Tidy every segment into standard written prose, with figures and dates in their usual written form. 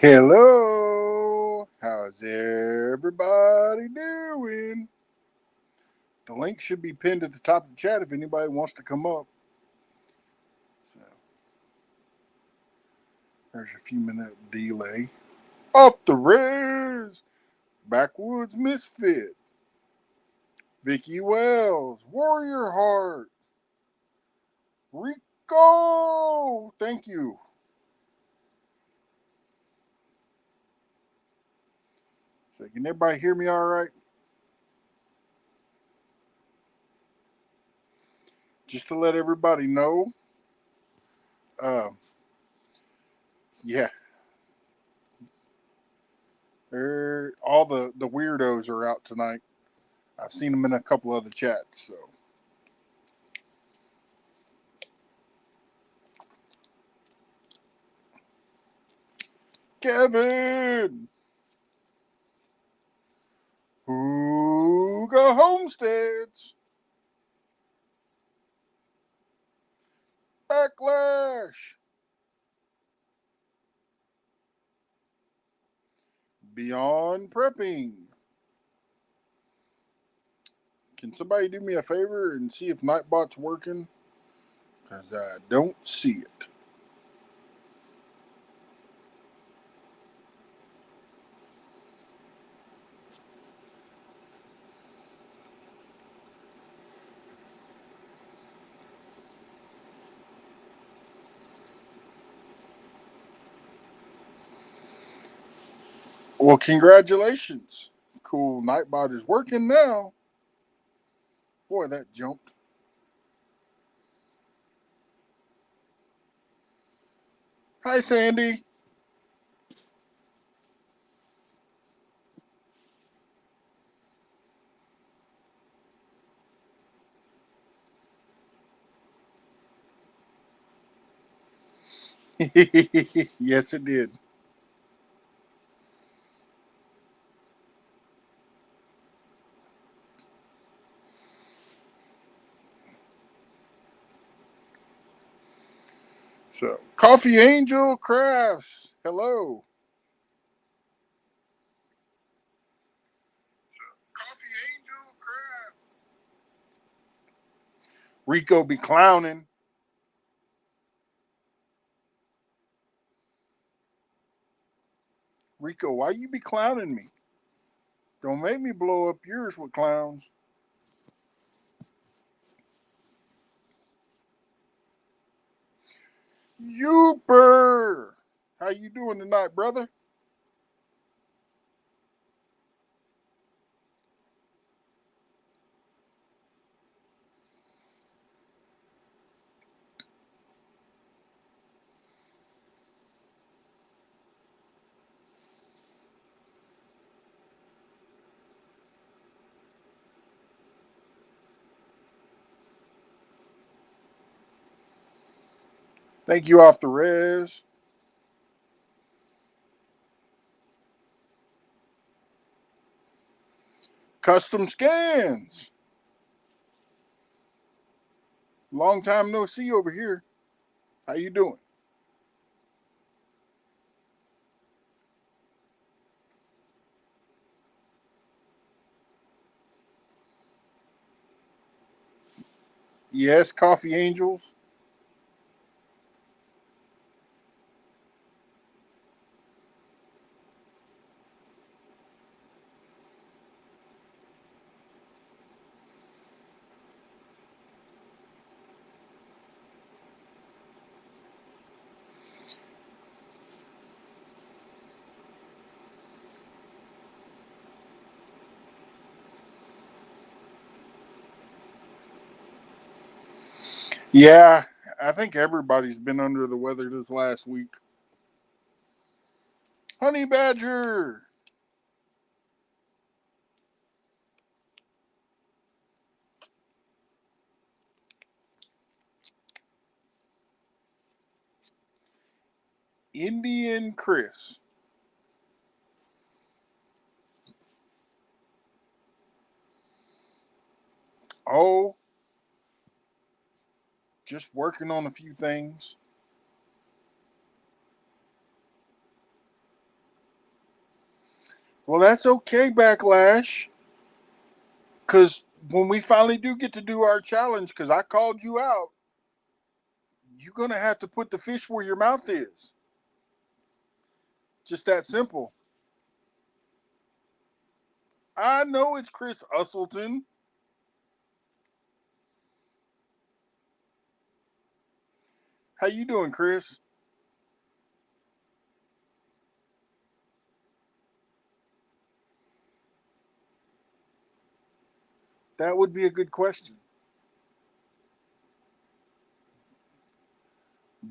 Hello, how's everybody doing? The link should be pinned at the top of the chat if anybody wants to come up. So there's a few minute delay. Off the res, backwoods misfit, Vicky Wells, Warrior Heart, Rico. Thank you. So can everybody hear me all right? Just to let everybody know, uh, yeah, all the weirdos are out tonight. I've seen them in a couple other chats. So Kevin, Hooga Homesteads, Backlash, Beyond Prepping. Can somebody do me a favor and see if Nightbot's working? Because I don't see it. Well, congratulations. Cool, Nightbot is working now. Boy, that jumped. Hi, Sandy. Yes, it did. So, Coffee Angel Crafts. Hello. Coffee Angel Crafts. Rico be clowning. Rico, why you be clowning me? Don't make me blow up yours with clowns. Youper! How you doing tonight, brother? Thank you, off the res. Custom scans. Long time no see over here. How you doing? Yes, Coffee Angels. Yeah, I think everybody's been under the weather this last week. Honey Badger. Indian Chris. Oh, just working on a few things. Well, that's okay, Backlash. Because when we finally do get to do our challenge, because I called you out, you're going to have to put the fish where your mouth is. Just that simple. I know it's Chris Usselton. How you doing, Chris? That would be a good question.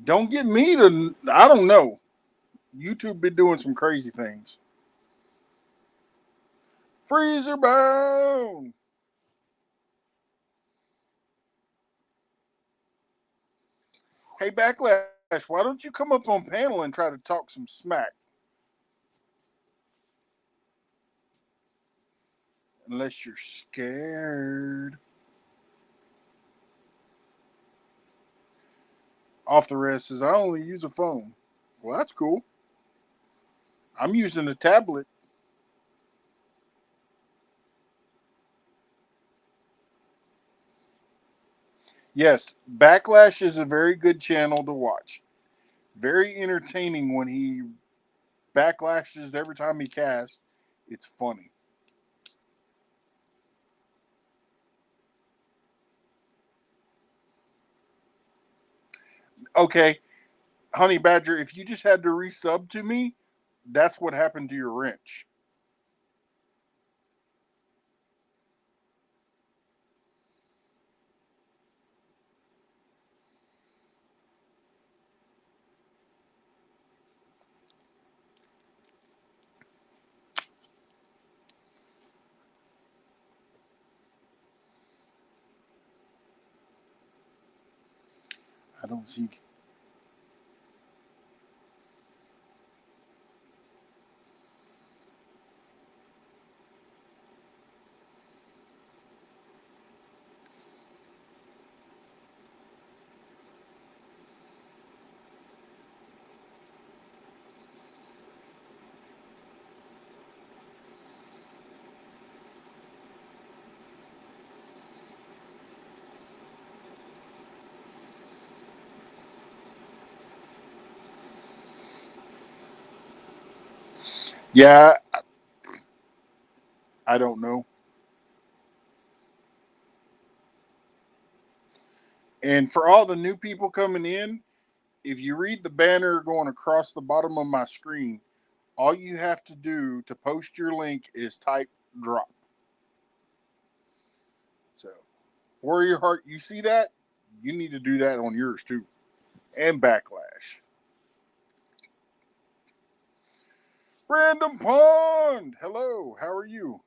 Don't get me to. I don't know. YouTube been doing some crazy things. Freezer bone. Hey, Backlash. Why don't you come up on panel and try to talk some smack? Unless you're scared. Off the rest says I only use a phone. Well, that's cool. I'm using a tablet. Yes, Backlash is a very good channel to watch. Very entertaining when he backlashes every time he casts. It's funny. Okay, Honey Badger, if you just had to resub to me, that's what happened to your wrench. I don't see. Yeah, I don't know. And for all the new people coming in, if you read the banner going across the bottom of my screen, all you have to do to post your link is type drop. So, Warrior Heart, you see that? You need to do that on yours too. And Backlash. Random Pond! Hello, how are you?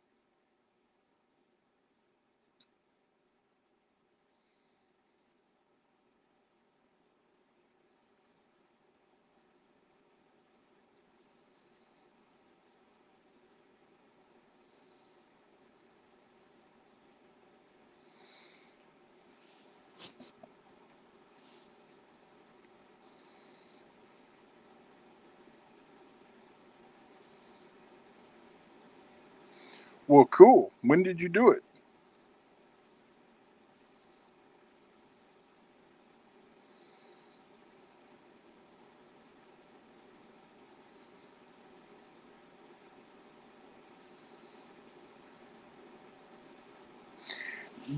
Well, cool. When did you do it?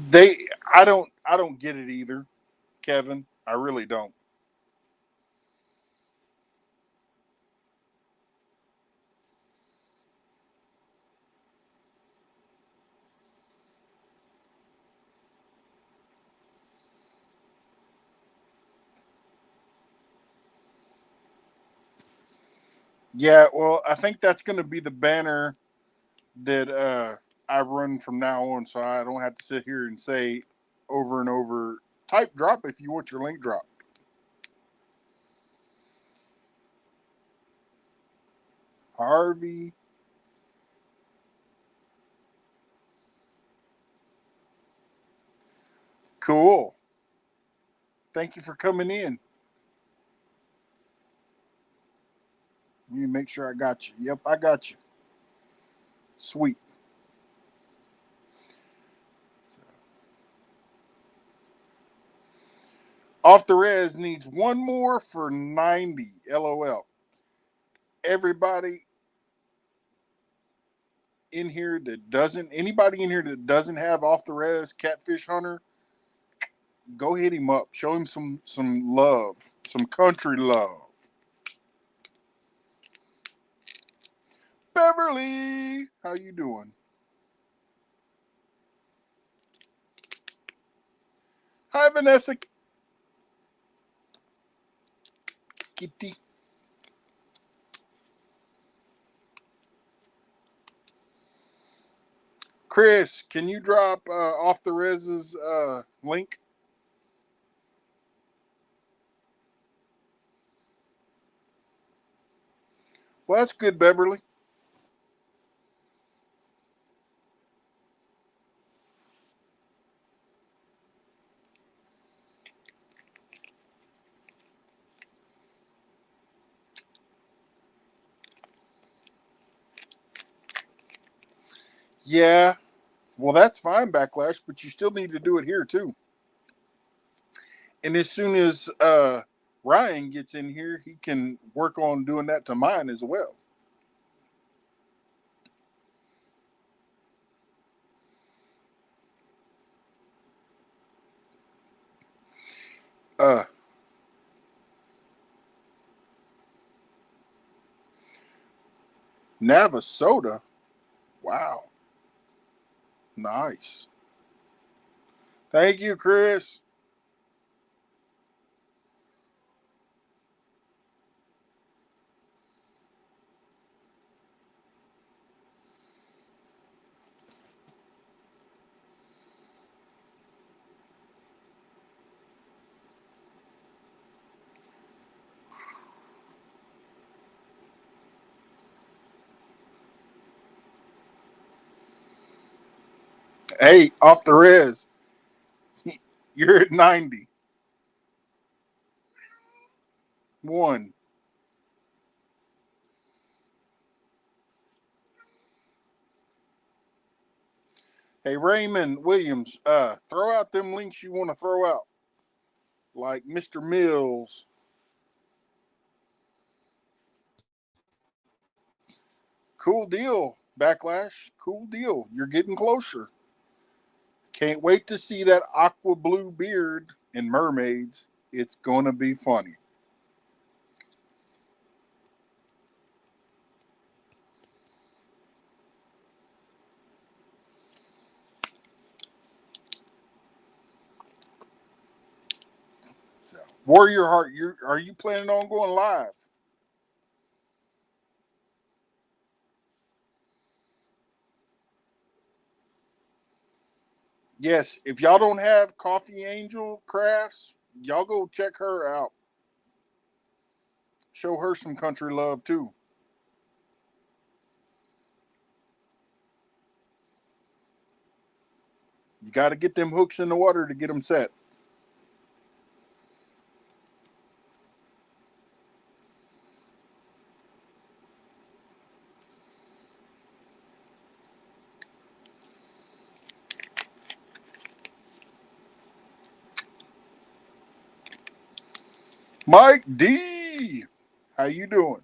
They I don't get it either, Kevin. I really don't. Yeah, well, I think that's going to be the banner that I run from now on, so I don't have to sit here and say over and over. Type drop if you want your link dropped. Harvey, cool. Thank you for coming in. Let me make sure I got you. Yep, I got you. Sweet. Off the Res needs one more for 90. LOL. Everybody in here that doesn't, anybody in here that doesn't have Off the Res Catfish Hunter, go hit him up. Show him some love, some country love. Beverly, how you doing? Hi, Vanessa. Kitty. Chris, can you drop Off the Res's link? Well, that's good, Beverly. Yeah. Well, that's fine, Backlash, but you still need to do it here, too. And as soon as Ryan gets in here, he can work on doing that to mine as well. Uh, Navasota. Wow. Nice. Thank you, Chris. Hey, Off the Res. You're at 90. One. Hey, Raymond Williams, throw out them links you want to throw out. Like Mr. Mills. Cool deal, Backlash. Cool deal. You're getting closer. Can't wait to see that aqua blue beard in mermaids. It's going to be funny. So, Warrior Heart, are you planning on going live? Yes, if y'all don't have Coffee Angel Crafts, y'all go check her out. Show her some country love too. You got to get them hooks in the water to get them set. Mike D, how you doing?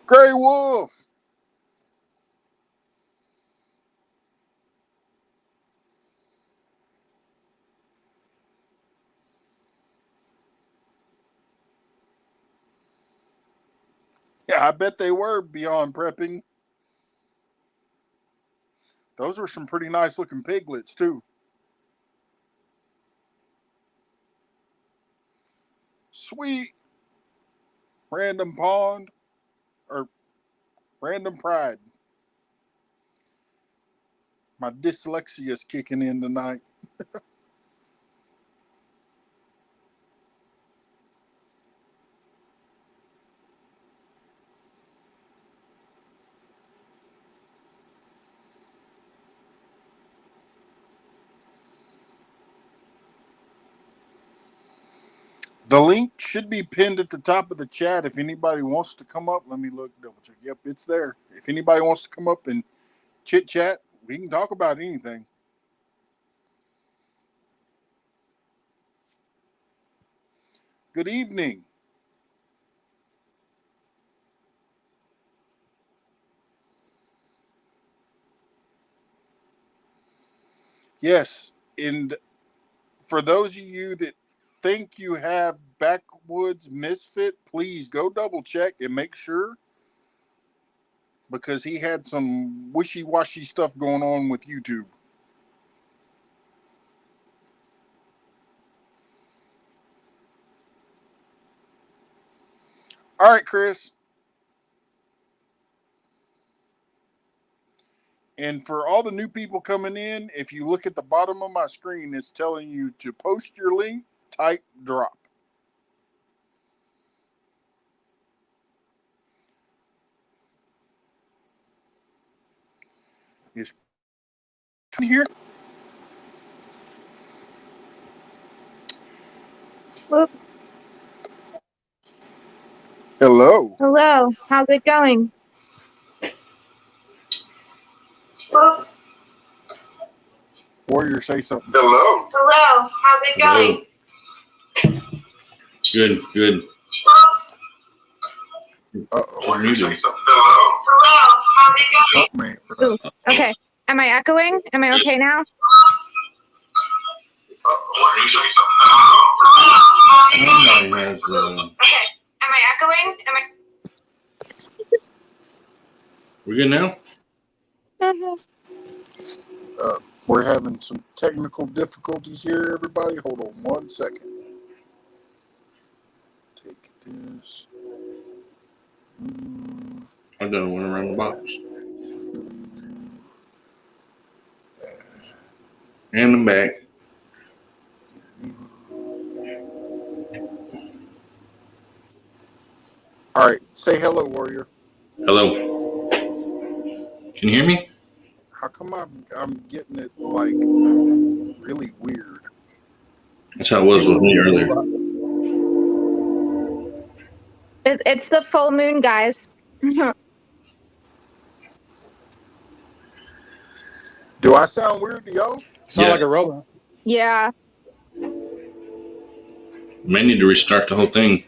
Gray Wolf. Yeah, I bet they were beyond prepping. Those were some pretty nice looking piglets too. Sweet random pond or random pride. My dyslexia is kicking in tonight. The link should be pinned at the top of the chat. If anybody wants to come up, let me look, double check. Yep, it's there. If anybody wants to come up and chit chat, we can talk about anything. Good evening. Yes, and for those of you that think you have Backwoods Misfit, please go double check and make sure, because he had some wishy-washy stuff going on with YouTube. All right, Chris. And for all the new people coming in, if you look at the bottom of my screen, it's telling you to post your link, type drop. Is can you hear? Whoops. Hello. Hello. How's it going? Whoops. Warrior, say something. Hello. Hello. How's it going? Good, good. Whoops. Warrior, say something. Hello. How's it going? Oh, Ooh, okay. Am I echoing? Am I okay now? Warrior, say something. Somebody has. Okay. Am I echoing? Am I? We good now? We're having some technical difficulties here, everybody. Hold on 1 second. Take this. Move. I done went around the box. And the back. All right. Say hello, Warrior. Hello. Can you hear me? How come I'm getting it like really weird? That's how it was with me earlier. It's the full moon, guys. Do I sound weird to y'all? Sound Yes. like a robot. Yeah. May need to restart the whole thing.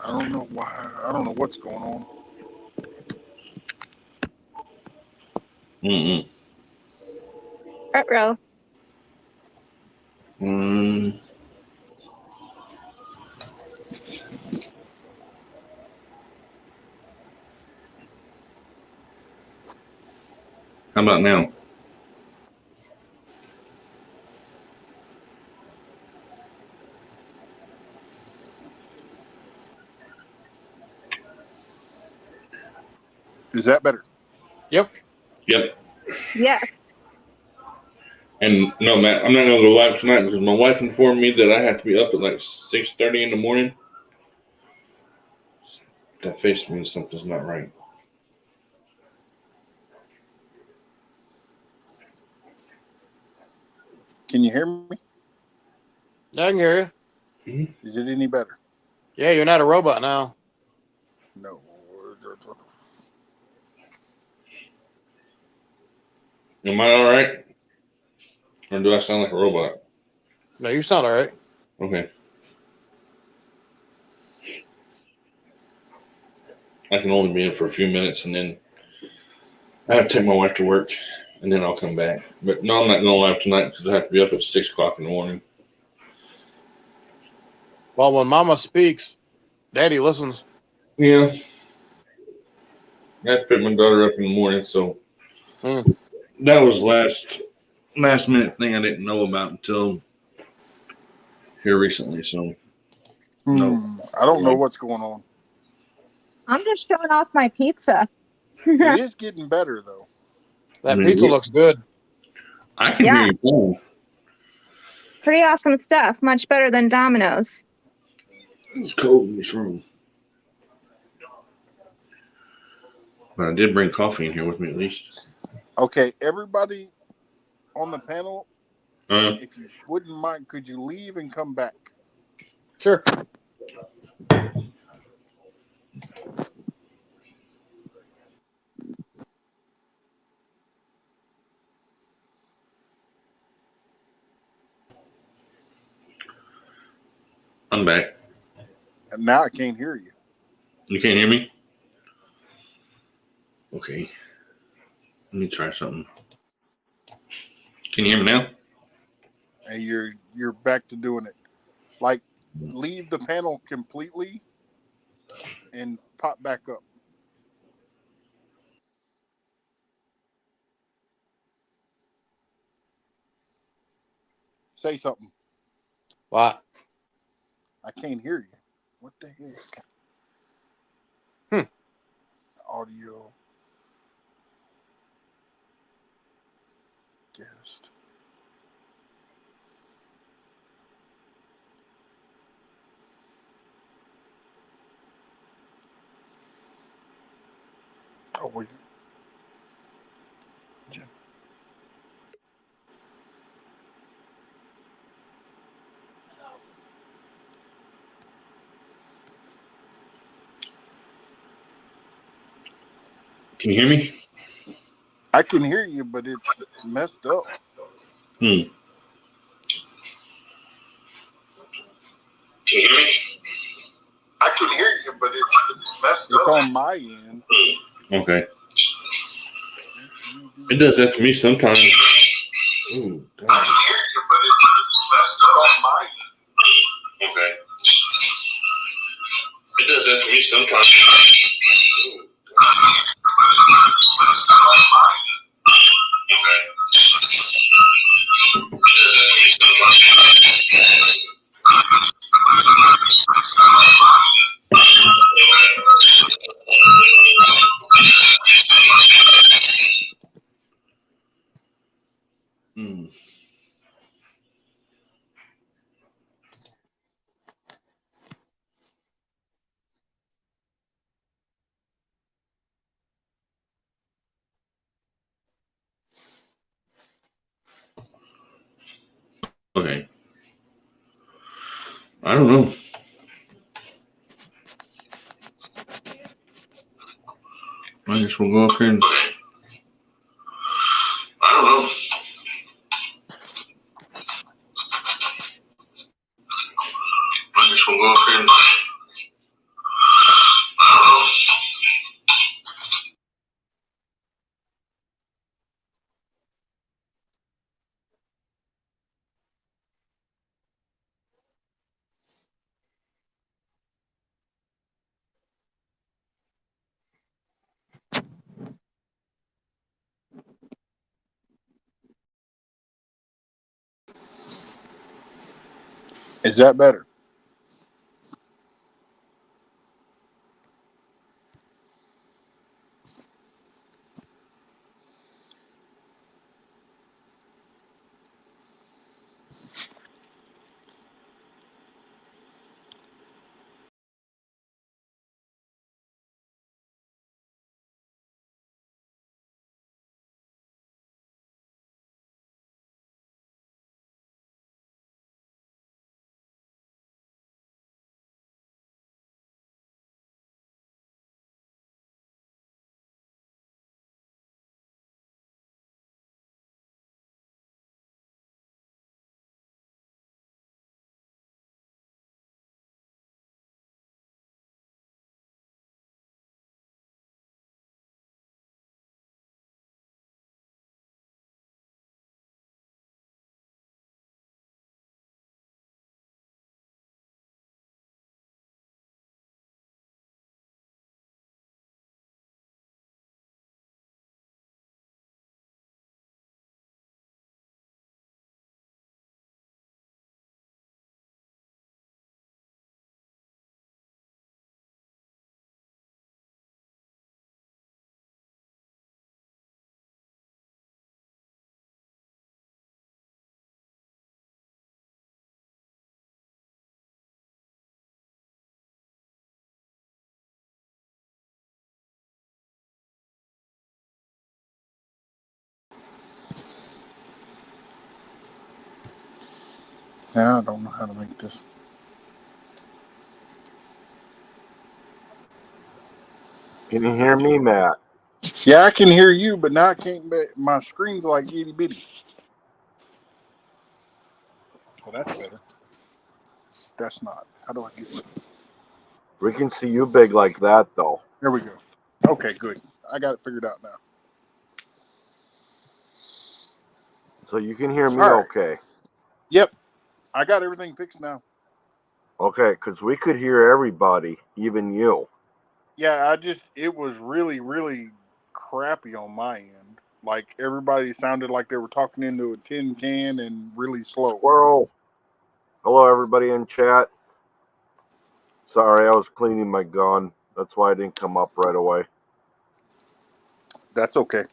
I don't know why. I don't know what's going on. Mm-mm. Row. How about now? Is that better? Yep. Yep. Yes. And no, Matt, I'm not gonna go live tonight because my wife informed me that I have to be up at like 6:30 in the morning. That face means something's not right. Can you hear me? I can hear you. Is it any better? Yeah, you're not a robot now. No. Am I all right? Or do I sound like a robot? No, you sound all right. Okay. I can only be in for a few minutes and then I have to take my wife to work and then I'll come back. But no, I'm not going live tonight because I have to be up at 6 o'clock in the morning. Well, when Mama speaks, Daddy listens. Yeah. I have to pick my daughter up in the morning, so that was last minute thing I didn't know about until here recently. So no. I don't know what's going on. I'm just showing off my pizza. It is getting better though. That pizza looks good. I can Yeah. hear you fine. Pretty awesome stuff. Much better than Domino's. It's cold in this room. But I did bring coffee in here with me at least. Okay, everybody on the panel, If you wouldn't mind, could you leave and come back? Sure. I'm back. And now I can't hear you. You can't hear me? Okay. Let me try something. Can you hear me now? And you're back to doing it. Like, leave the panel completely and pop back up. Say something. What? I can't hear you. What the heck? Audio. Guest. Oh, wait. Jen. Can you hear me? I can hear you, but it's messed up. Can you hear me? I can hear you, but it's messed up. It's on my end. Okay. It does that to me sometimes. Ooh, God. I can hear you, but it's messed up. It's on my end. Okay. It does that to me sometimes. Ooh, okay. It does that to me sometimes. Okay. I don't know. I guess we'll go up here and. I don't know. I guess we'll go up here and. I don't know. Is that better? Now I don't know how to make this. Can you hear me, Matt? Yeah, I can hear you, but now I can't. My screen's like itty bitty. Well, that's better. That's not. How do I get rid of it? We can see you big like that, though. There we go. Okay, good. I got it figured out now. So you can hear me All right. okay. Yep. I got everything fixed now. Okay, because we could hear everybody, even you. Yeah, it was really, really crappy on my end. Like everybody sounded like they were talking into a tin can and really slow. Squirrel. Hello, everybody in chat. Sorry, I was cleaning my gun. That's why I didn't come up right away. That's okay.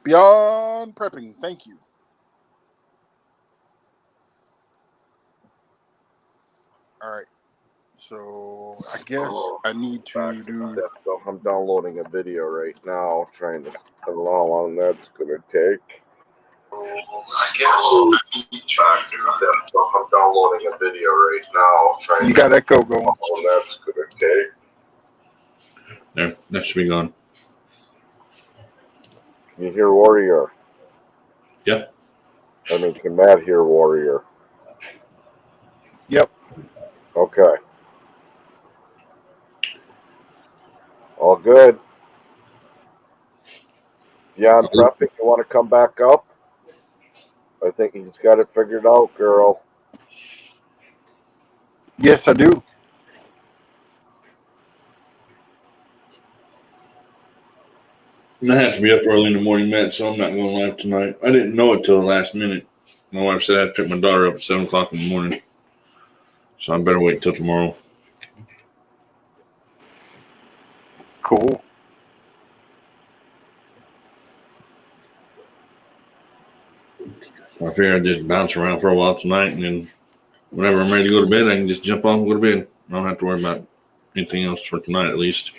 Beyond prepping, thank you. All right. So I guess I need to do. So I'm downloading a video right now, trying to tell how long that's gonna take. I'm downloading a video right now, trying You got echo going. how long that's gonna take. There, that should be gone. Can you hear Warrior? Yep. I mean, can Matt hear Warrior? Yep. Okay. All good. Beyond prepping, you want to come back up? I think he's got it figured out, girl. Yes, I do. I have to be up early in the morning, Matt, so I'm not going live tonight. I didn't know it till the last minute. My wife said I had to pick my daughter up at 7 o'clock in the morning. So I better wait till tomorrow. Cool. I figure I'd just bounce around for a while tonight, and then whenever I'm ready to go to bed, I can just jump off and go to bed. I don't have to worry about anything else for tonight, at least.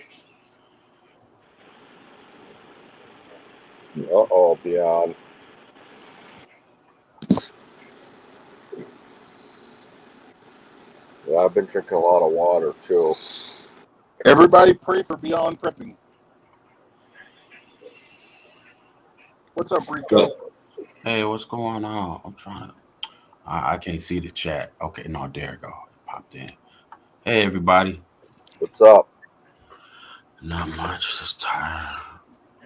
Uh-oh, Beyond. Yeah, I've been drinking a lot of water, too. Everybody pray for Beyond Prepping. What's up, Rico? Hey, what's going on? I'm trying to. I can't see the chat. Okay, no, there it go. It popped in. Hey, everybody. What's up? Not much. Just tired.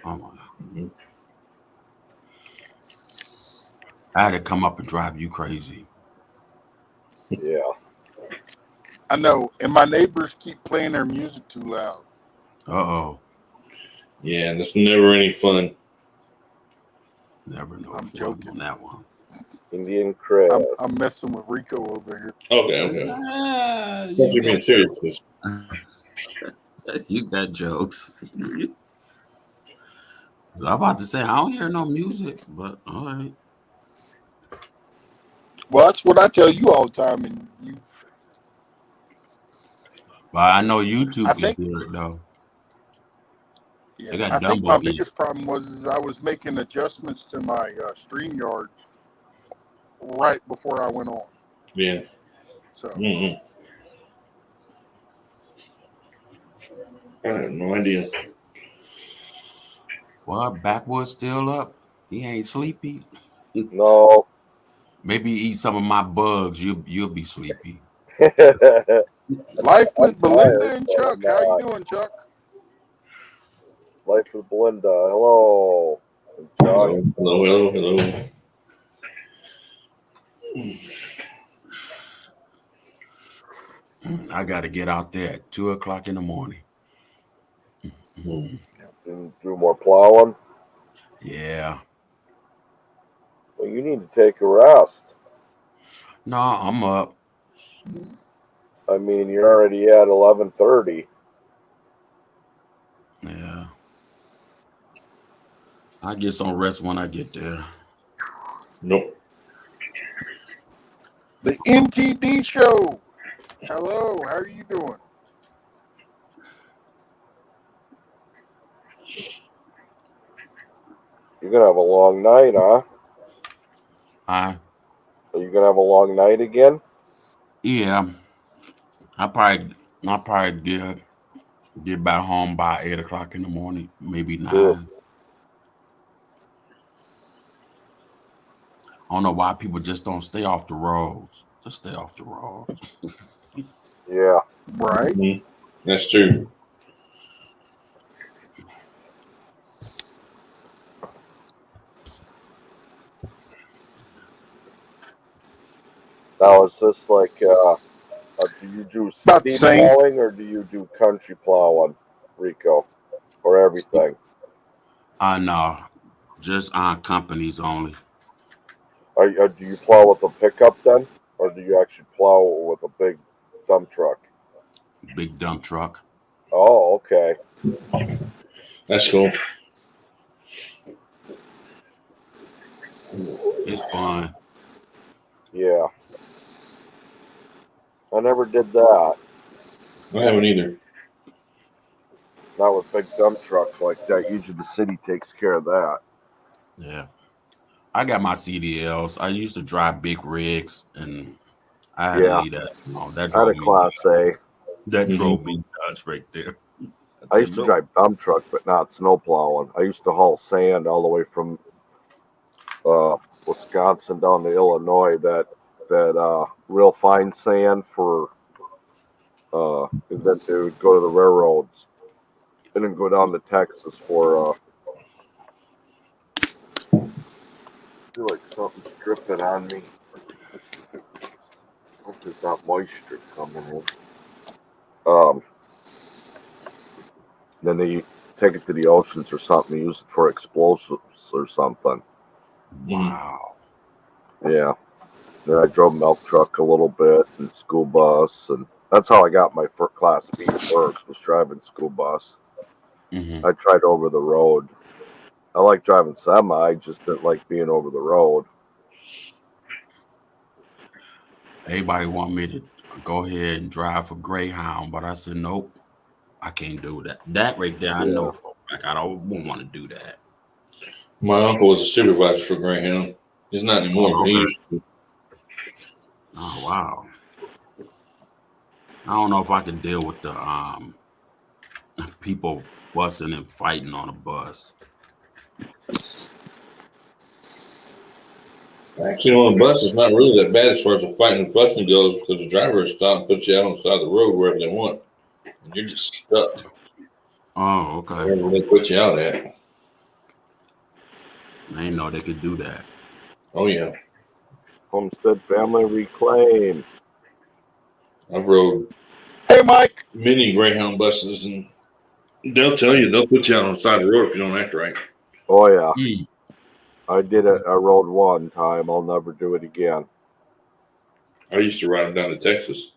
Oh my. I had to come up and drive you crazy. Yeah. I know, and my neighbors keep playing their music too loud. Uh-oh. Yeah, that's never any fun. Never know. I'm fun joking. on that one. Indian Chris. I'm messing with Rico over here. Okay. Don't you being serious? You got jokes. I'm about to say I don't hear no music, but all right. Well, that's what I tell you all the time, and you. But I know YouTube I can think- hear it though. Yeah, They got I think Dumbo my eat. biggest problem was I was making adjustments to my StreamYard right before I went on. Yeah. So I have no idea. Well, Backwood's still up. He ain't sleepy. No. Maybe eat some of my bugs. You'll be sleepy. Life with I'm Belinda tired, and but Chuck. I'm How you not. doing, Chuck? Life with Belinda. Hello. And Chuck. Hello. I got to get out there at 2:00 in the morning. Do more plowing. Yeah. Well, you need to take a rest. No, I'm up. I mean, you're already at 11:30. Yeah. I get some rest when I get there. Nope. The NTD show. Hello, how are you doing? You're gonna have a long night, huh? I Are you gonna have a long night again? Yeah, I probably get back home by 8 o'clock in the morning, maybe Ugh. 9. I don't know why people just don't stay off the roads. Just stay off the roads. Yeah. Right. Mhm. That's true. Now is this like do you do About the city same. plowing or do you do country plowing, Rico, or everything? No, just on companies only. Do you plow with a pickup then, or do you actually plow with a big dump truck? Big dump truck. Oh, okay. That's cool. It's fun. Yeah. I never did that. I haven't either. Not with big dump trucks like that. Usually the city takes care of that. Yeah. I got my CDLs. I used to drive big rigs, and I had to Yeah. leave that. That I had a drove me Class nuts. A. That Mhm. drove me nuts right there. I I said, used to no. drive dump truck, but not snow plowing. I used to haul sand all the way from Wisconsin down to Illinois. That real fine sand for and then they would go to the railroads and then go down to Texas for I feel like something's dripping on me. Hope there's not moisture coming in. Then they take it to the oceans or something, use it for explosives or something. Wow. Yeah. Then I drove milk truck a little bit and school bus, and that's how I got my first Class B first, was driving school bus. Hmm. I tried over the road. I like driving semi, I just didn't like being over the road. Everybody want me to go ahead and drive for Greyhound, but I said, nope, I can't do that. That right there, I Yeah. know for a fact I don't want to do that. My uncle was a supervisor for Greyhound. He's not anymore, but he Okay. used to. Oh, wow. I don't know if I could deal with the people fussing and fighting on a bus. Actually, on a bus, it's not really that bad as far as the fighting and fussing goes because the driver will stop and put you out on the side of the road wherever they want. And you're just stuck Oh, okay. wherever they put you out at. I didn't know they could do that. Oh, yeah. Homestead Family Reclaim. I've rode Hey, Mike. many Greyhound buses, and they'll tell you, they'll put you out on the side of the road if you don't act right. Oh yeah, Mm. I did it. I rode one time. I'll never do it again. I used to ride them down to Texas.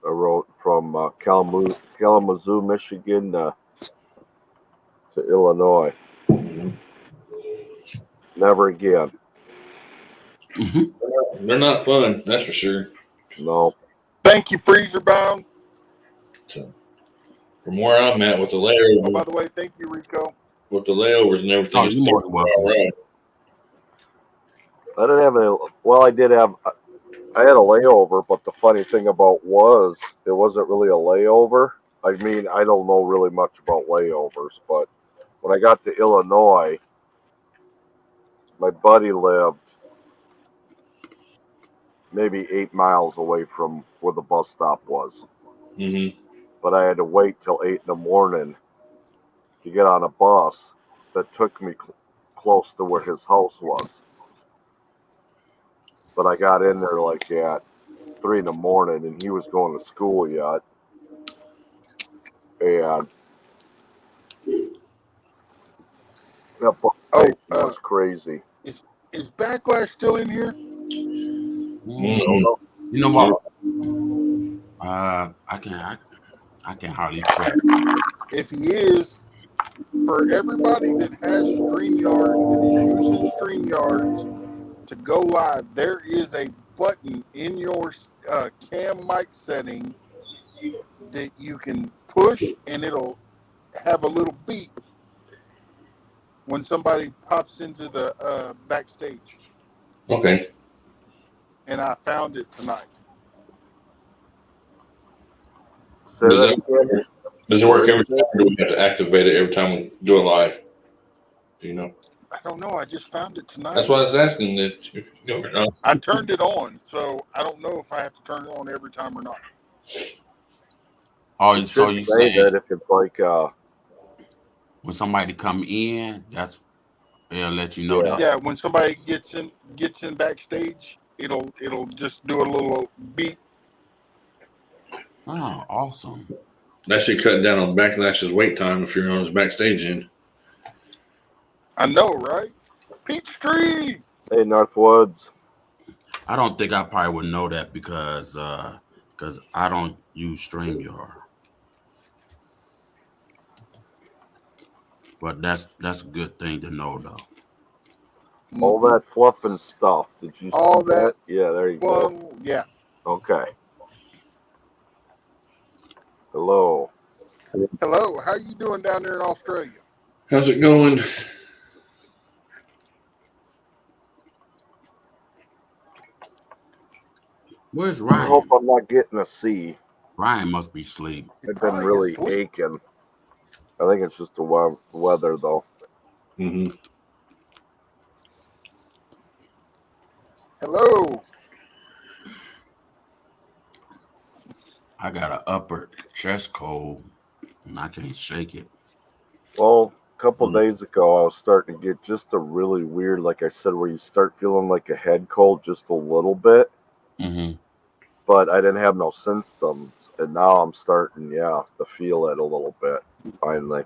I rode from Kalamazoo, Michigan to Illinois. Mhm. Never again. Mm-hmm. They're not fun, that's for sure. No. Thank you, Freezer Bound. So, from where I'm at with the Oh, layover, by the way, thank you, Rico. with the layovers and everything, Oh, it's you're more than 30 welcome. ride. I didn't have any. Well, I did have. I had a layover, but the funny thing about was it wasn't really a layover. I mean, I don't know really much about layovers, but when I got to Illinois, my buddy lived maybe 8 miles away from where the bus stop was. Mm-hmm. But I had to wait till 8 in the morning to get on a bus that took me close to where his house was. But I got in there like at 3 in the morning, and he was going to school yet. And that bus Oh, was crazy. is Backlash still in here? Mm. I don't know. You know what? I can hardly track. If he is, for everybody that has StreamYard, that is using StreamYards to go live, there is a button in your cam mic setting that you can push, and it'll have a little beep when somebody pops into the backstage, Okay. and I found it tonight. Say Does that it, again. does it work every time, or do we have to activate it every time we do it live? Do you know? I don't know. I just found it tonight. That's why I was asking. That you know, I turned it on, so I don't know if I have to turn it on every time or not. Oh, It so should you say saying that if it's like when somebody come in, that's they'll let you know Yeah. that. Yeah, when somebody gets in backstage, it'll just do a little beep. Oh, awesome. that should cut down on Backlash's wait time if you're on his backstage end. I know, right? Peachtree. Hey, Northwoods. I don't think I probably would know that because I don't use StreamYard. But that's a good thing to know though. All that fluff and stuff. Did you All see that? that Yeah, there you go. fun. Yeah. Okay. Hello. Hello. How you doing down there in Australia? How's it going? Where's I Ryan? hope I'm not getting a C. Ryan must be asleep. You're I've been probably really asleep. aching. I think it's just the weather, though. Mm-hmm. Hello. I got an upper chest cold and I can't shake it. Well, a couple days ago, I was starting to get just a really weird, like I said, where you start feeling like a head cold just a little bit, Mm-hmm. but I didn't have no symptoms. And now I'm starting, to feel it a little bit, finally.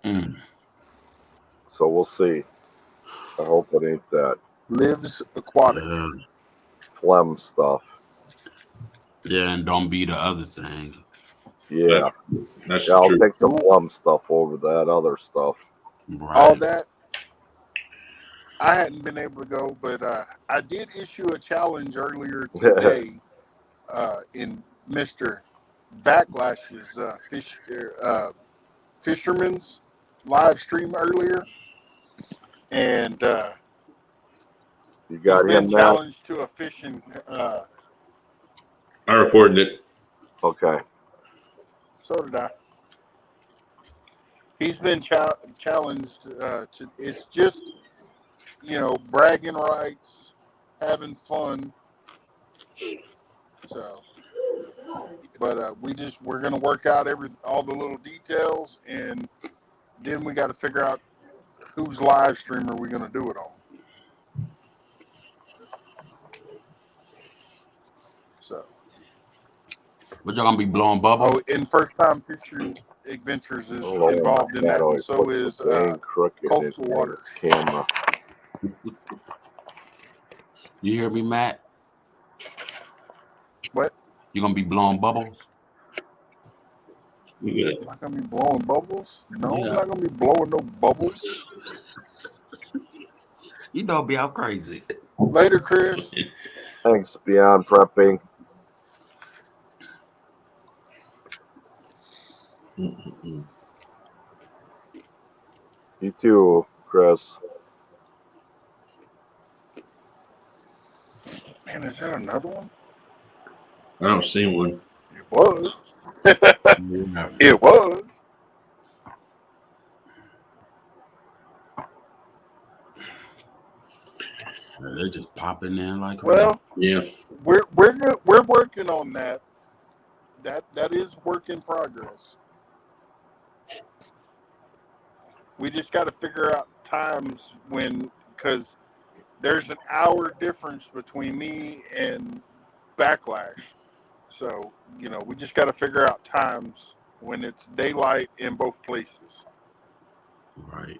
Mm. So we'll see. I hope it ain't that Lives aquatic. Yeah. phlegm stuff. Yeah, and don't be the other thing. Yeah. That's Yeah, I'll true. take the phlegm stuff over that other stuff. Right. All that. I hadn't been able to go, but I did issue a challenge earlier today in Mr. Backlash's fisherman's live stream earlier, and You he's got been him now? challenged to a fishing. I reported it. Okay. So did I. He's been challenged to. It's just bragging rights, having fun. So, but we're gonna work out all the little details, and then we got to figure out whose live stream are we gonna do it on. So, But y'all gonna be blowing bubbles? oh, and First Time Fishing Adventures is Oh, involved in my that, God, and so puts is the dang crooked Coastal in Waters. his camera. You hear me, Matt? What? You gonna be blowing bubbles? Yeah. Am I gonna be blowing bubbles? No, Yeah. I'm not gonna be blowing no bubbles. You don't be out crazy. Later, Chris. Thanks, Beyond Prepping. Mm-mm. You too, Chris. Man, is that another one? I don't see one. It was. Yeah. It was. They just popping in like Well, Yeah. we're working on that. That is work in progress. We just got to figure out times because there's an hour difference between me and Backlash. So, we just got to figure out times when it's daylight in both places. right.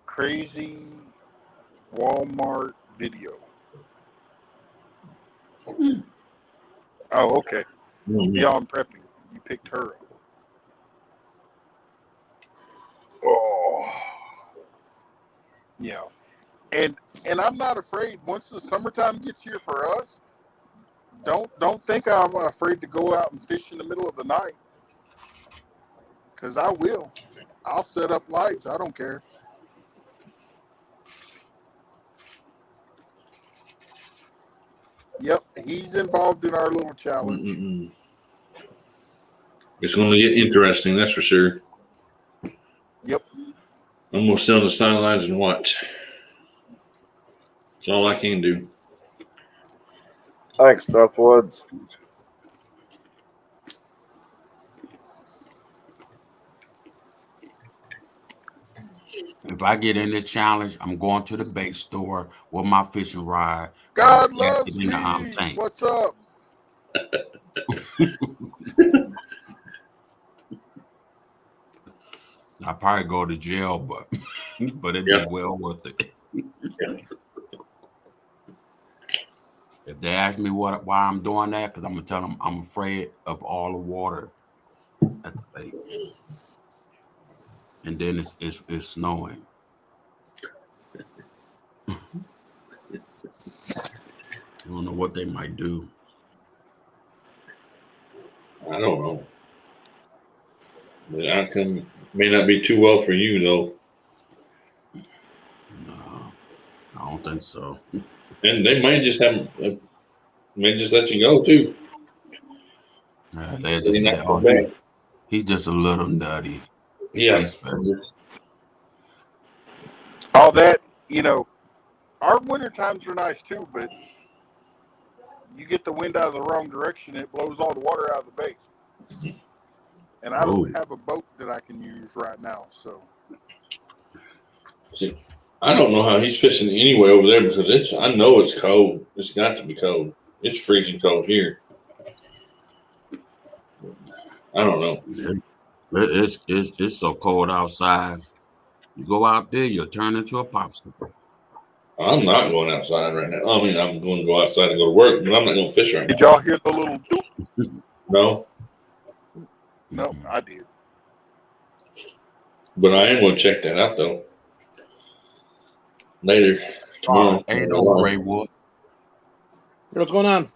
Crazy Walmart video. Oh, okay. Mm-hmm. Beyond Prepping. You picked her up. Oh. Yeah. And I'm not afraid once the summertime gets here for us. Don't think I'm afraid to go out and fish in the middle of the night. Because I will. I'll set up lights. I don't care. Yep, he's involved in our little challenge. Mm-mm-mm. It's going to get interesting, that's for sure. Yep. I'm going to sit on the sidelines and watch. That's all I can do. Thanks, Beth Woods. If I get in this challenge, I'm going to the bait store with my fishing rod. God and loves it in the me. tank. What's up? I probably go to jail, but it'd Yeah. be well worth it. If they ask me why I'm doing that, because I'm gonna tell them I'm afraid of all the water at the lake, and then it's snowing. I don't know what they might do. I don't know. The outcome may not be too well for you, though. No, I don't think so. And they might just may just let you go, too. They just say, "Oh, he's just a little nutty." Yeah. He's special. All that, our winter times are nice too, but you get the wind out of the wrong direction, it blows all the water out of the bait. And I don't have a boat that I can use right now, so. See, I don't know how he's fishing anyway over there because I know it's cold. It's got to be cold. It's freezing cold here. I don't know. It's so cold outside. You go out there, you'll turn into a popsicle. I'm not going outside right now. I mean, I'm going to go outside and go to work, but I'm not going to fish right Did now. y'all hear the little doop? No, No, I did. but I am going to check that out though. Later tomorrow. Hey, no Graywood. What's going on?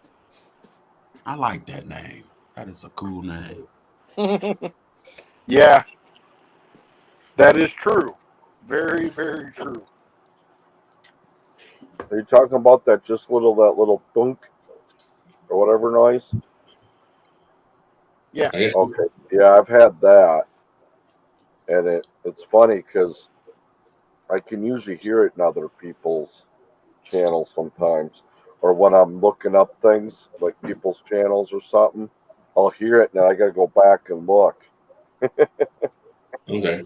I like that name. That is a cool name. Yeah, that is true. Very, very true. Are you talking about that little thunk or whatever noise? Yeah. I guess. Okay. Yeah, I've had that, and it's funny because I can usually hear it in other people's channels sometimes, or when I'm looking up things like people's channels or something, I'll hear it and I gotta go back and look. Okay.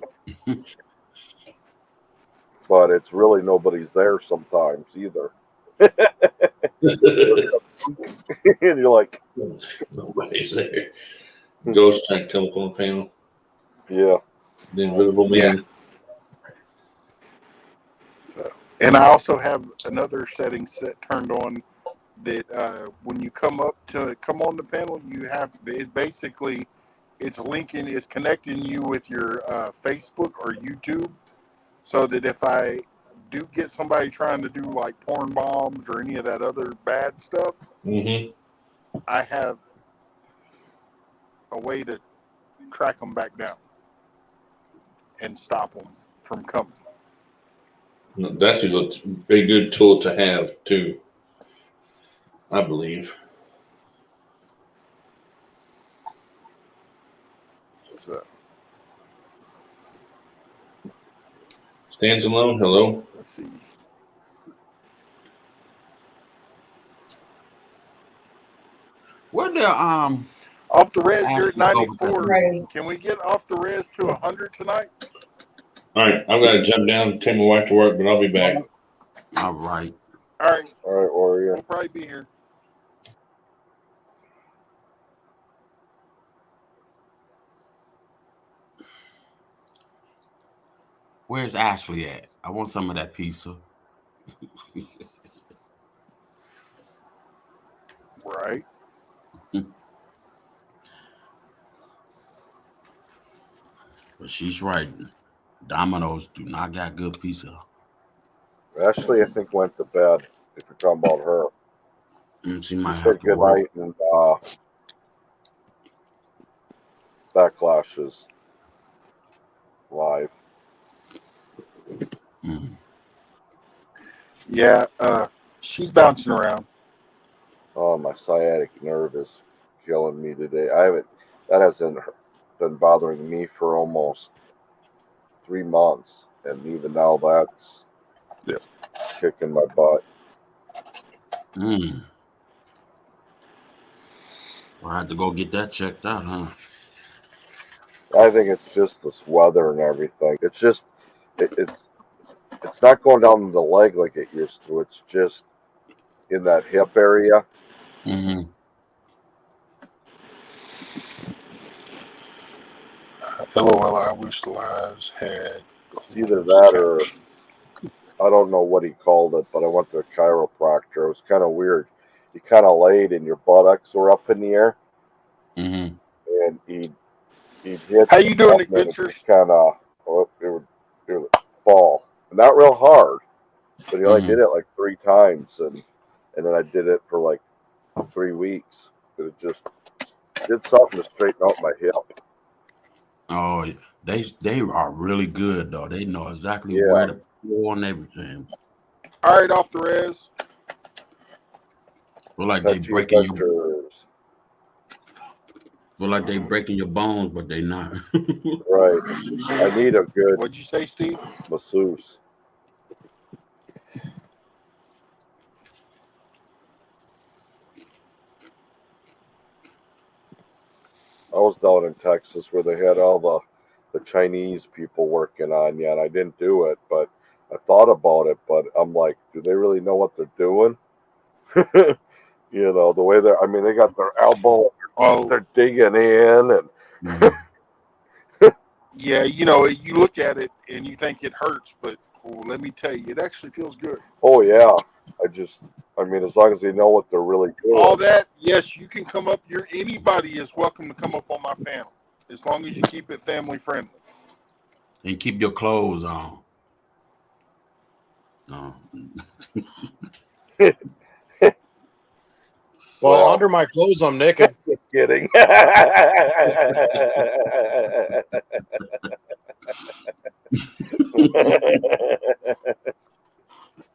But it's really nobody's there sometimes either. And you're like, Nobody's there. Ghost trying to come up on the panel. yeah. The invisible man. So, and I also have another setting turned on that when you come on the panel, you have it's connecting you with your Facebook or YouTube, so that if I do get somebody trying to do like porn bombs or any of that other bad stuff, I have a way to track them back down and stop them from coming. That's a good tool to have too, I believe. So, Stands alone. Hello. let's see. Where the Off the res, you're at Ashley 94. Right. Can we get off the res to 100 tonight? All right, I've got to jump down and take my wife to work, but I'll be back. all right. All right, All right, Warrior. we'll probably be here. Where's Ashley at? I want some of that pizza. Right. But she's right. Domino's do not got good pizza. Ashley, I think, went to bed. If you're talking about her, She might said have to good work. night and backlashes. live. Mm. Yeah, she's bouncing around. Oh, my sciatic nerve is killing me today. That hasn't been bothering me for almost 3 months, and even now that's Yep. kicking my butt. Mm. I had to go get that checked out, huh? I think it's just this weather and everything. It's just it's not going down the leg like it used to. It's just in that hip area. Mm-hmm. LOL, I wish Lives had. It's either that or I don't know what he called it, but I went to a chiropractor. It was kind of weird. He kind of laid and your buttocks were up in the air, Mm-hmm. and he hit. How you doing, and it Adventures? just kind of it would fall, not real hard, but he only Mhm. did it like 3 times, and then I did it for like 3 weeks. It just did something to straighten out my hip. Oh, they are really good though. They know exactly Yeah. where to pull and everything. All right, off the res. Feel like they Pet breaking your Adventures. feel like they breaking your bones, but they not. Right. I need a good What'd you say, Steve? masseuse. I was down in Texas where they had all the Chinese people working on you, and I didn't do it, but I thought about it, but I'm like, do they really know what they're doing? You know, the way I mean, they got their elbow, Oh, they're digging in, and Mhm. yeah. You know, you look at it and you think it hurts, but let me tell you, it actually feels good. oh yeah, I mean, as long as they know what they're really doing. All that, yes, you can come up. Anybody is welcome to come up on my panel, as long as you keep it family friendly. And keep your clothes on. No. Well, under my clothes, I'm naked. Just kidding.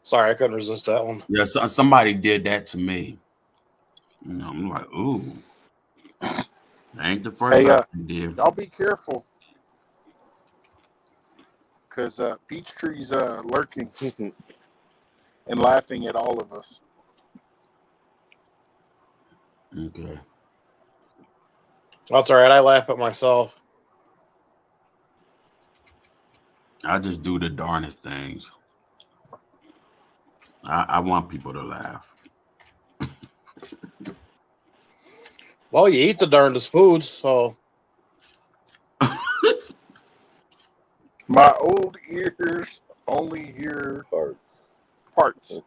Sorry, I couldn't resist that one. Yeah, somebody did that to me. You know, I'm like, ooh. That ain't the first Hey, person did. y'all be careful, because Peachtree's lurking and laughing at all of us. Okay. That's all right. I laugh at myself. I just do the darnest things. I want people to laugh. Well, you eat the darndest foods, so My old ears only hear parts.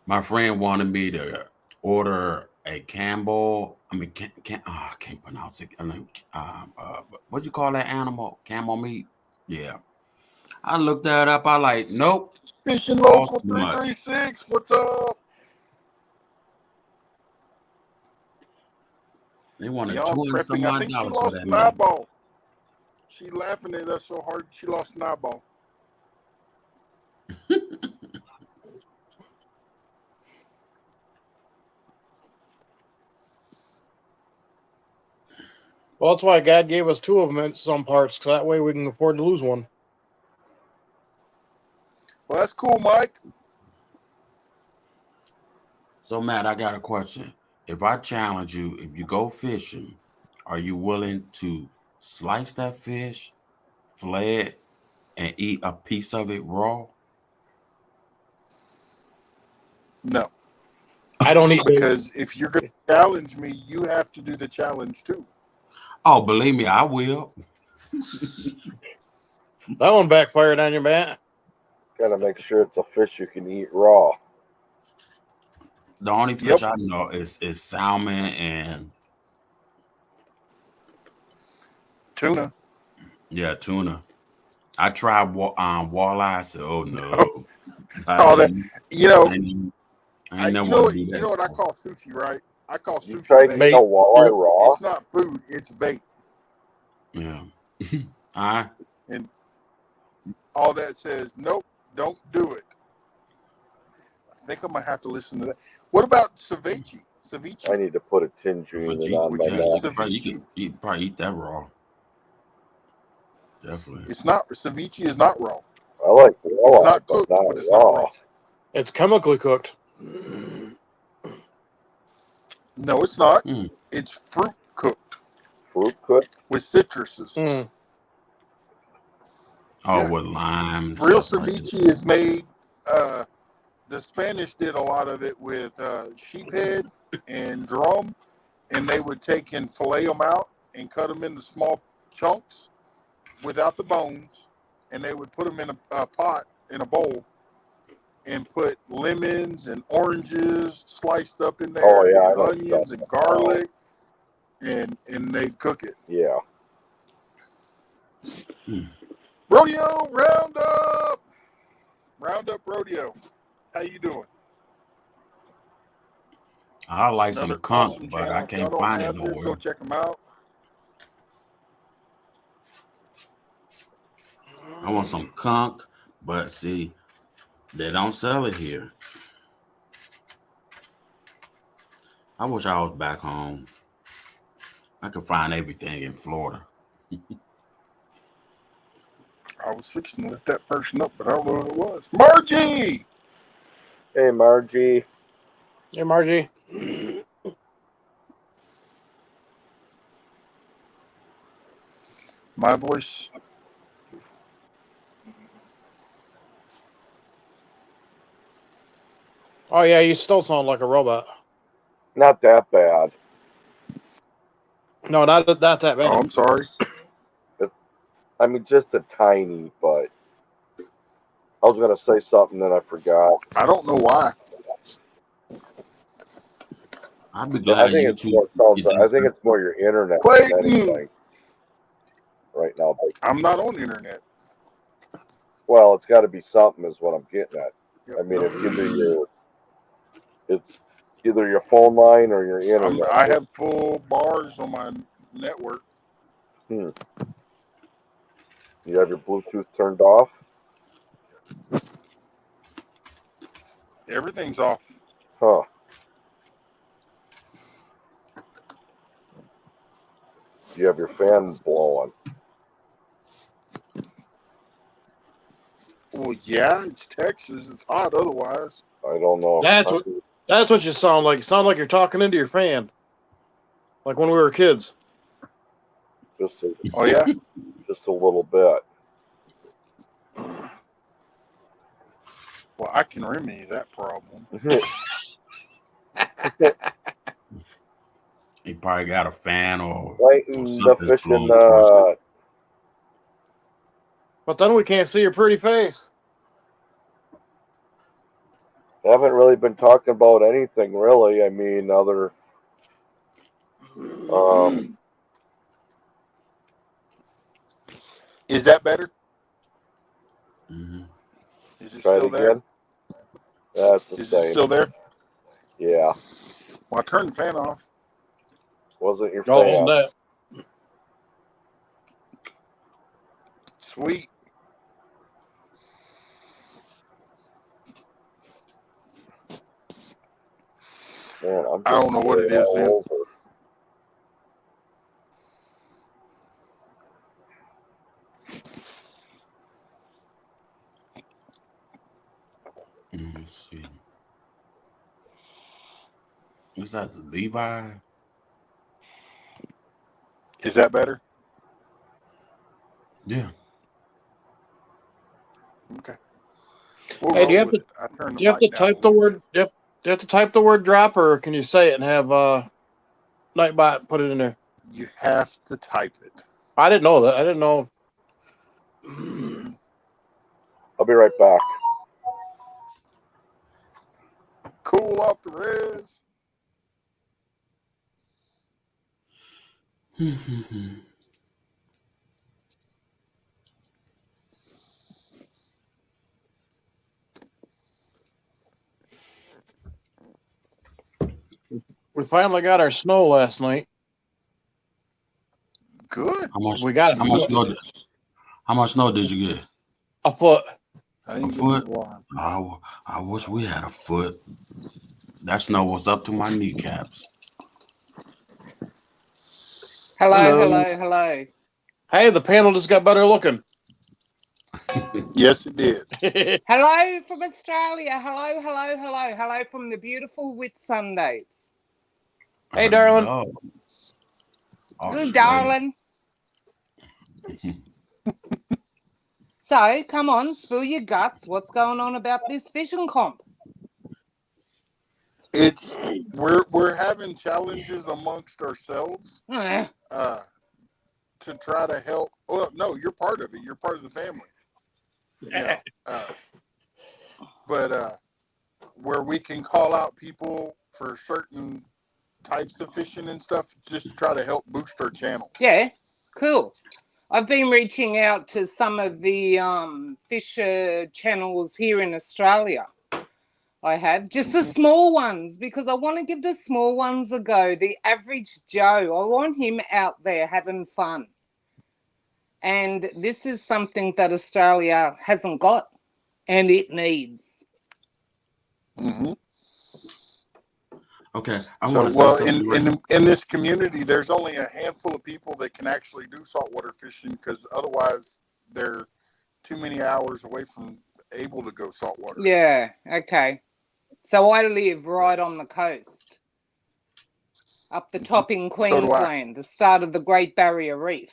My friend wanted me to order a Campbell. I mean, I can't pronounce it. What do you call that animal? Camel meat? Yeah. I looked that up. I like, nope. Fishing Local Cost too much. 336. What's up? They wanted Y'all $200 some prepping. I odd think she dollars for lost that an meat. eyeball. She laughing at us so hard she lost an eyeball. well, that's why God gave us 2 of them in some parts, so that way we can afford to lose one. Well, that's cool, Mike. So, Matt, I got a question. If I challenge you, if you go fishing, are you willing to slice that fish, fillet it, and eat a piece of it raw? No, I don't eat bait. because if you're going to challenge me, you have to do the challenge too. Oh, believe me, I will. That one backfired on you, Matt. Gotta make sure it's a fish you can eat raw. The only fish I know is salmon and Tuna. yeah, tuna. I tried walleye. I said, "Oh no!" Oh, that you know, I ain't you never know want what to do that. you know what I call sushi, right? I call You sushi tried bait. eating a walleye raw? It's not food; it's bait. Yeah. I And all that says, nope, don't do it. I think I'm going to have to listen to that. What about ceviche? I Ceviche. need to put a tingerine Fajita, on Would my you yeah, eat you mouth. could probably ceviche? probably eat that raw. Definitely. It's not, ceviche is not raw. I like It's raw, not but cooked, not but it's not raw. raw. It's chemically cooked. No, it's not. Hmm. It's fruit cooked Fruit cooked? with citruses. Mm. Oh, Yeah. with lime and Real stuff like that. ceviche is made, the Spanish did a lot of it with sheephead and drum, and they would take and fillet them out and cut them into small chunks without the bones, and they would put them in a pot, in a bowl, and put lemons and oranges sliced up in there, Oh, yeah, I and know onions and stuff. garlic, and they'd cook it. Yeah. Rodeo Roundup! Roundup Rodeo. How you doing? I like Another some conch, awesome but channel. I If y'all can't don't find it have this, go nowhere. check them out. I want some conch, but see, they don't sell it here. I wish I was back home. I could find everything in Florida. I was fixing to lift that person up, but I don't know who it was. Margie! Hey, Margie. Hey, Margie. My voice. Oh yeah, you still sound like a robot. Not that bad. No, not that Oh, bad. I'm sorry. I mean, just a tiny, but I was going to say something and I forgot. I don't know why. I'd be I glad think it's YouTube more get I this. think it's more your internet than Clayton! anything right now. But, I'm not on the internet. well, it's got to be something, is what I'm getting at. Yep, I mean, nope. it's either your phone line or your internet. I have full bars on my network. You have your Bluetooth turned off. Everything's off. Huh. You have your fan blowing. Well, yeah, it's Texas. It's hot otherwise. I don't know. That's what you sound like. You sound like you're talking into your fan, like when we were kids. Oh, yeah? Just a little bit. Well, I can remedy that problem. He probably got a fan or Lighten the something's fishing blowing towards it. But then we can't see your pretty face. Haven't really been talking about anything really. I mean, other Is that better? Mhm. Is it try it still there? again. That's the Is it same. still there? Yeah, Well, I turned the fan off. wasn't your Oh, fan. wasn't that? Sweet. Man, I don't know what it is then. over. Let's see. Is that Levi? Is that better? Yeah. Okay. We'll Hey, do you roll have with to? it. I turned the Do you have to mic down a type the little word? Do you have to type the word drop, or can you say it and have Nightbot put it in there? bit. You have to type it. I didn't know that. I didn't know. I'll be right back. Cool off the res. We finally got our snow last night. Good. How much? We got How much snow? How much snow did you get? a foot. I ain't A gonna foot? lie. I wish we had a foot. That snow was up to my kneecaps. Hello. Hey, the panel just got better looking. Yes, it did. Hello from Australia. Hello from the beautiful Whitsundays. Hey, darling. Hello. Good Australia. darling. So, come on, spill your guts. What's going on about this fishing comp? It's we're having challenges amongst ourselves Eh, to try to help. Well, no, you're part of it. You're part of the family. Yeah. But where we can call out people for certain types of fishing and stuff, just to try to help boost our channel. Yeah, cool. I've been reaching out to some of the fisher channels here in Australia. I have just the small ones because I want to give the small ones a go. The average Joe, I want him out there having fun. And this is something that Australia hasn't got and it needs. Mm-hmm. Okay, I So, want to say well, something. in this community, there's only a handful of people that can actually do saltwater fishing because otherwise they're too many hours away from able to go saltwater. Yeah, okay. So I live right on the coast, up the top in So do I. Queensland, the start of the Great Barrier Reef.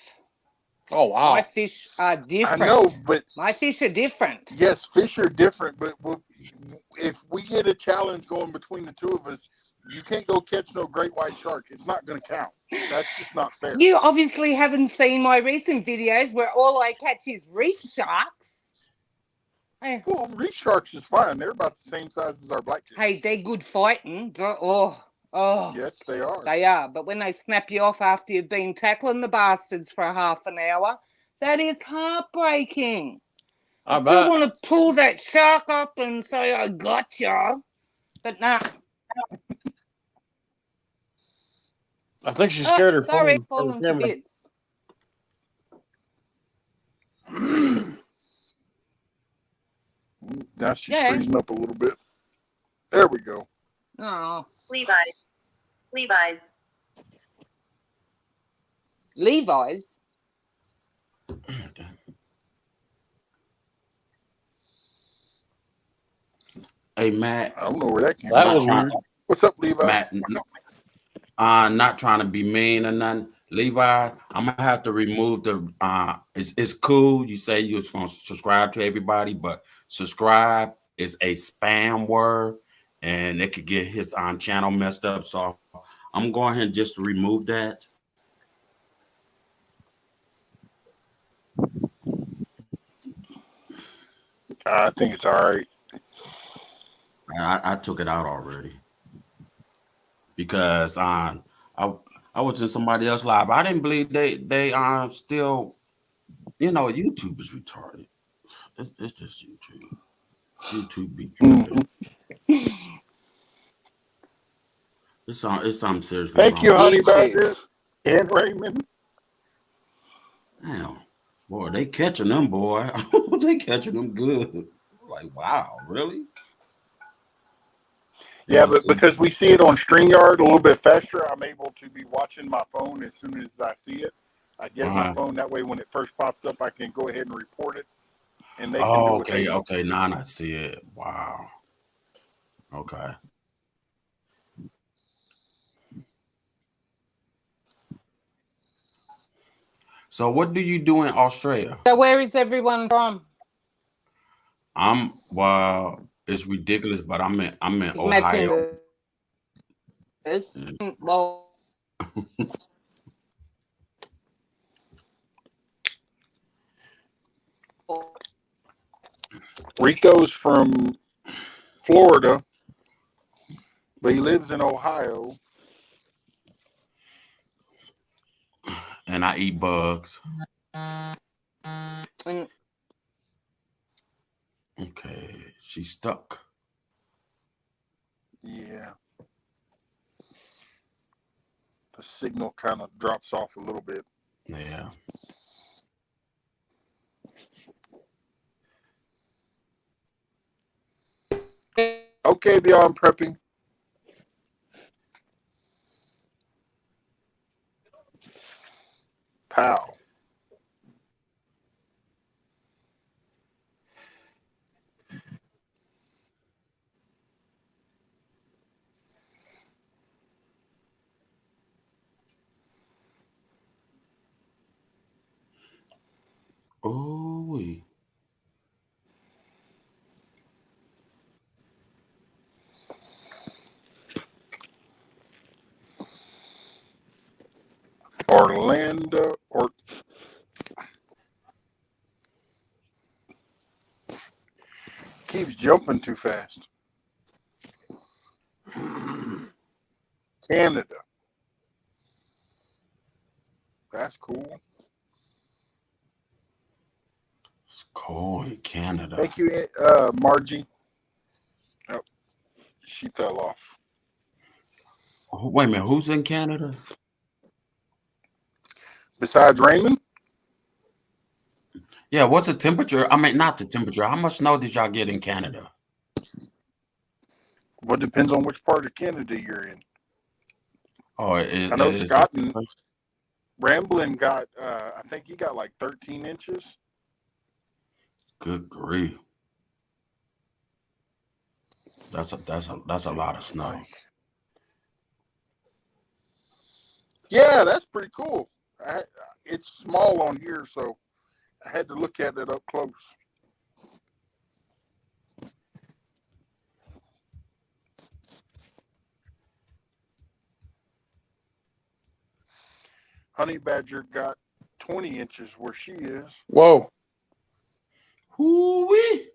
Oh, wow. My fish are different. I know, but My fish are different. yes, fish are different. But if we get a challenge going between the two of us, you can't go catch no great white shark. It's not going to count. That's just not fair. You obviously haven't seen my recent videos where all I catch is reef sharks. Hey, Well, reef sharks is fine. They're about the same size as our blackjacks. hey, they're good fighting, but Yes, they are. they are. But when they snap you off after you've been tackling the bastards for half an hour, that is heartbreaking. I still bet. want to pull that shark up and say I got you, but nah. I think she's scared her Sorry, phone. falling to bits. Now she's Yeah. freezing up a little bit. There we go. Oh, Levi's. Levi's. Hey, Matt. I don't know where that came That from. was weird. What's up, Levi? Matt, not trying to be mean or nothing. Levi, I'm gonna have to remove the. It's cool. You say you're supposed to subscribe to everybody, but subscribe is a spam word, and it could get his channel messed up. So I'm going ahead and just remove that. I think it's all right. I took it out already because I was in somebody else's live. I didn't believe they still, YouTube is retarded. It's just YouTube. YouTube be tripping. It's something seriously Thank wrong. you, Honey YouTube. Badger and Raymond. Damn, boy, they catching them, boy. They catching them good. Like, wow, really? Yeah, Let's but see. because we see it on StreamYard a little bit faster, I'm able to be watching my phone as soon as I see it. I get my phone. That way, when it first pops up, I can go ahead and report it, and they can do what they do. Okay. Now I see it. Wow. Okay. So, what do you do in Australia? So where is everyone from? Well, it's ridiculous, but I'm in Matt's in Ohio. this. Well, Rico's from Florida, but he lives in Ohio. And I eat bugs. and Okay, she's stuck. Yeah. The signal kind of drops off a little bit. Yeah. Okay, beyond prepping. Pow. Oh, Orlando or keeps jumping too fast. Canada. That's cool. it's cold in Canada. Thank you, Margie. Oh, she fell off. Wait a minute, who's in Canada? Besides Raymond, Yeah, what's the temperature? I mean, not the temperature. How much snow did y'all get in Canada? well, depends on which part of Canada you're in. Oh, I know Scott and Ramblin got, I think he got like 13 inches. Good grief. That's a lot of snow. Like, yeah, that's pretty cool. It's small on here, so I had to look at it up close. Honey Badger got 20 inches where she is. Whoa. Whoo-wee.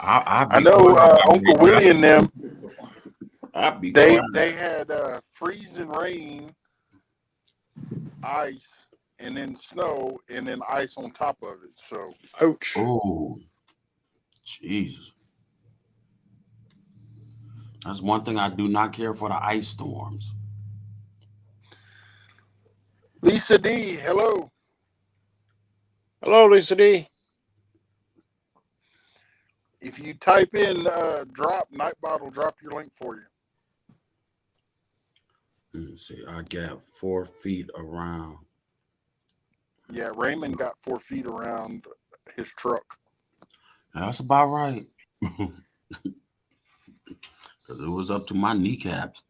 I know Uncle Willie and them, they had freezing rain, ice, and then snow, and then ice on top of it. So, Ouch. Oh, Jesus. That's one thing I do not care for, the ice storms. Lisa D, hello. Hello, Lisa D. If you type in drop, Nightbot will drop your link for you. Let me see. I got 4 feet around. Yeah, Raymond got 4 feet around his truck. That's about right. Because it was up to my kneecaps.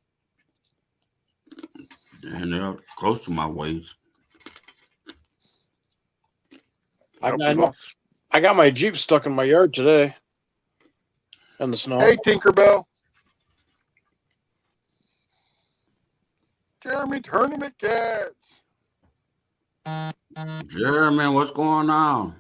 And they're close to my waist. Nope, I got my Jeep stuck in my yard today. In the snow. Hey, Tinkerbell. Jeremy Tournament Cats. Jeremy, what's going on?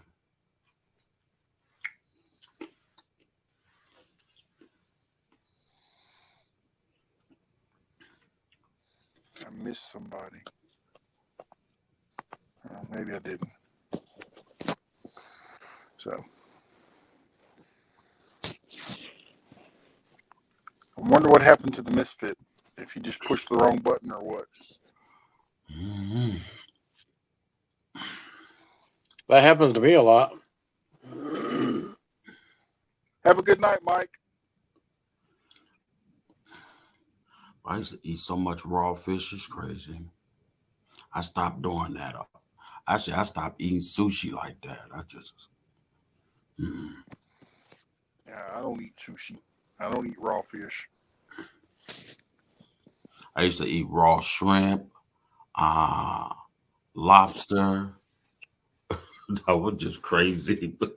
I missed somebody. Maybe I didn't. So, I wonder what happened to the Misfit. If he just pushed the wrong button or what. Mm-hmm. That happens to me a lot. Have a good night, Mike. I used to eat so much raw fish, it's crazy. I stopped doing that. Actually, I stopped eating sushi like that. I just... Yeah, I don't eat sushi. I don't eat raw fish. I used to eat raw shrimp, lobster. That was just crazy, but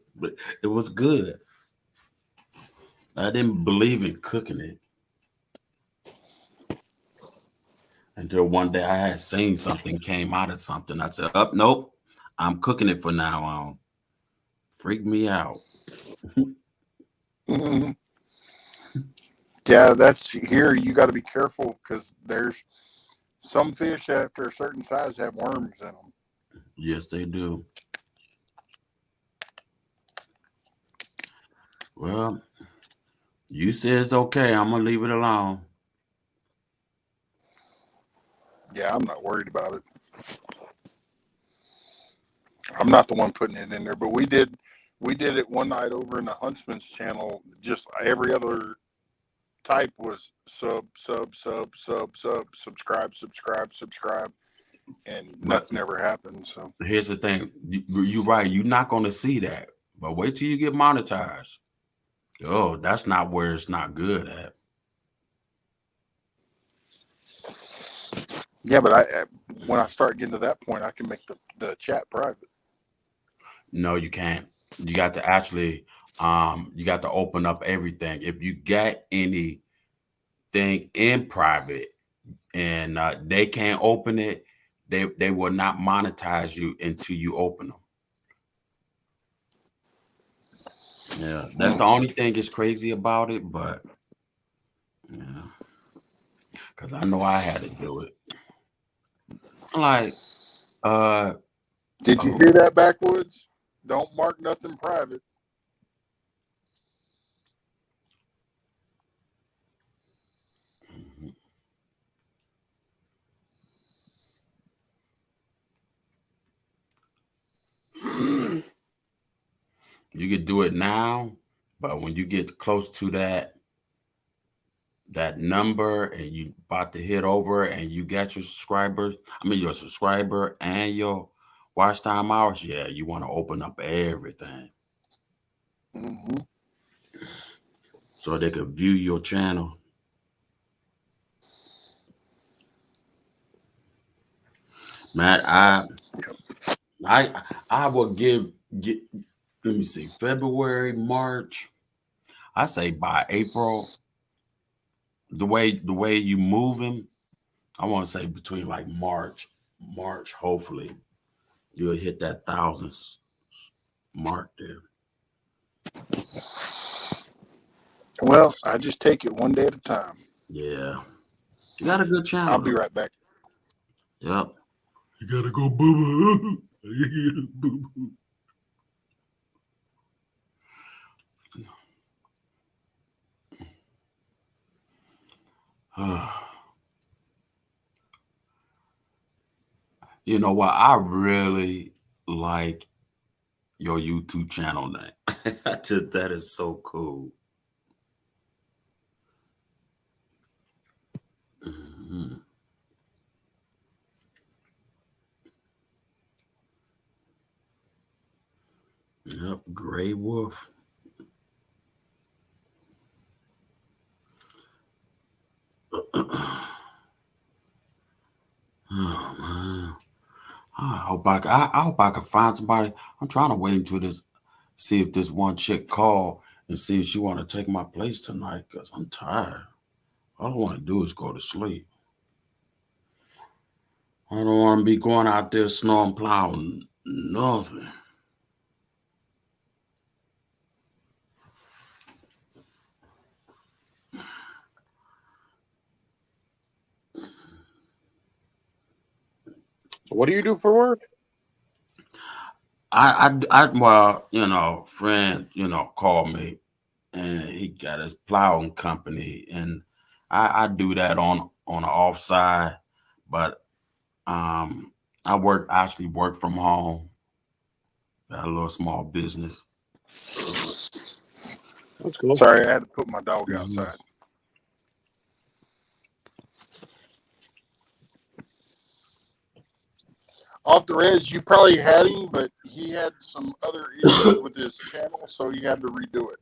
it was good. I didn't believe in cooking it until one day I had seen something came out of something. I said, "Up, nope, I'm cooking it from now on." Freaked me out. Mm-hmm. Yeah, that's here. You got to be careful because there's some fish after a certain size have worms in them. Yes, they do. Well, you say it's okay. I'm gonna leave it alone. Yeah, I'm not worried about it. I'm not the one putting it in there, but we did it one night over in the Huntsman's channel. Just every other type was subscribe, and nothing ever happened. So Here's the thing. You're right. You're not going to see that. But wait till you get monetized. Oh, that's not where it's not good at. yeah, but I when I start getting to that point, I can make the chat private. No, you can't. You got to actually, you got to open up everything. If you get anything in private and they can't open it, they will not monetize you until you open them. Yeah, that's the only thing that's crazy about it, but yeah, because I know I had to do it. Like, Did you hear that, Backwoods? Don't mark nothing private. you could do it now, but when you get close to that number and you about to hit over and you got your subscribers, your subscriber and your watch time hours, yeah, you want to open up everything so they could view your channel. Man, I will get let me see, February, March. I say by April, the way you moving, I want to say between like March, hopefully you'll hit that 1,000 mark there. Well, I just take it one day at a time. Yeah. You got a good channel. I'll be right back. Yep. You gotta go boo boo. You know what? I really like your YouTube channel name. That is so cool. Mm-hmm. Yep, Gray Wolf. Oh man. I hope I can find somebody. I'm trying to wait until see if this one chick call and see if she want to take my place tonight because I'm tired. All I want to do is go to sleep. I don't want to be going out there snowing, plowing, nothing. What do you do for work? Well, friend, called me and he got his plowing company and I do that on the offside, but I actually work from home. Got a little small business. That's cool. Sorry, I had to put my dog outside. Off the Reds, you probably had him, but he had some other issues with his channel, so you had to redo it.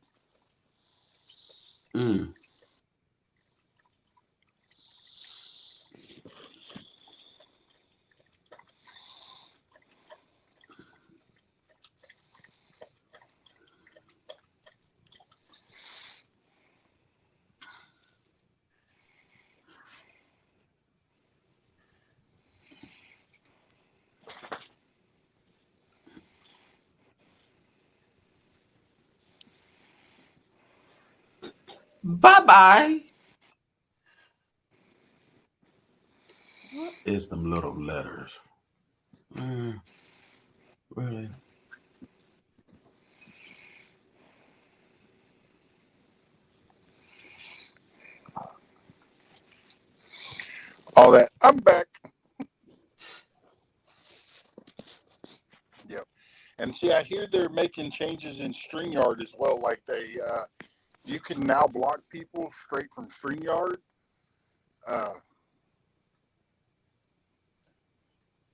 Bye-bye. What is them little letters? Really? All that. I'm back. Yep. And see, I hear they're making changes in StreamYard as well. Like you can now block people straight from StreamYard.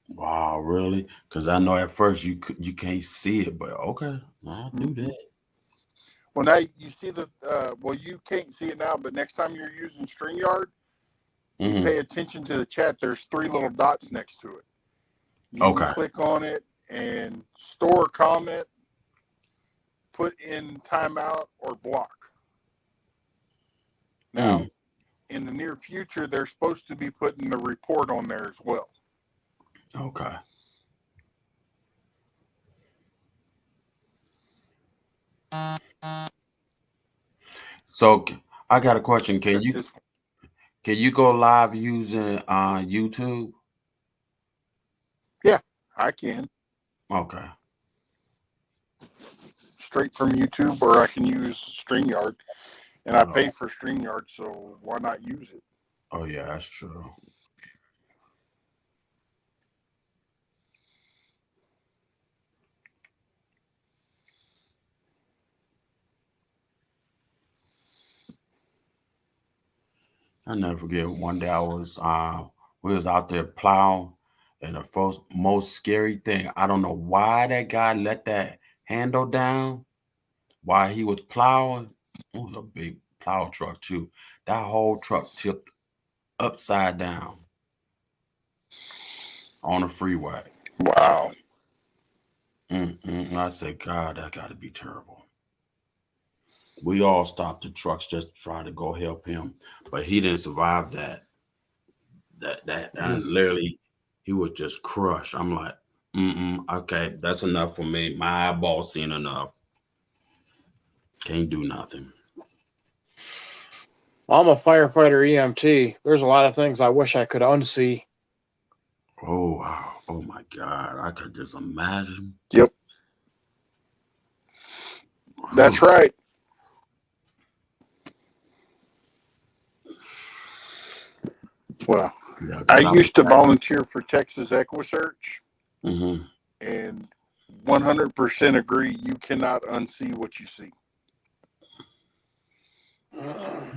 Wow, really? Because I know at first you can't see it, but okay, I'll do that. Well, now you see you can't see it now, but next time you're using StreamYard, you pay attention to the chat. There's 3 little dots next to it. You can click on it and store a comment, put in timeout, or block. Now, in the near future, they're supposed to be putting the report on there as well. Okay. So I got a question. Can you go live using YouTube? Yeah, I can. Okay. Straight from YouTube, or I can use StreamYard. And I pay for StreamYard, so why not use it? Oh, yeah, that's true. I never forget one day we was out there plowing, and the most scary thing, I don't know why that guy let that handle down while he was plowing. It was a big plow truck too. That whole truck tipped upside down on the freeway. Wow. I said, God, that got to be terrible. We all stopped the trucks just to try to go help him, but he didn't survive that. And literally, he was just crushed. I'm like, okay, that's enough for me. My eyeballs seen enough. Can't do nothing. I'm a firefighter EMT. There's a lot of things I wish I could unsee. Oh, wow. Oh, my God. I could just imagine. Yep. That's right. Well, I used to volunteer for Texas EquiSearch, and 100% agree. You cannot unsee what you see.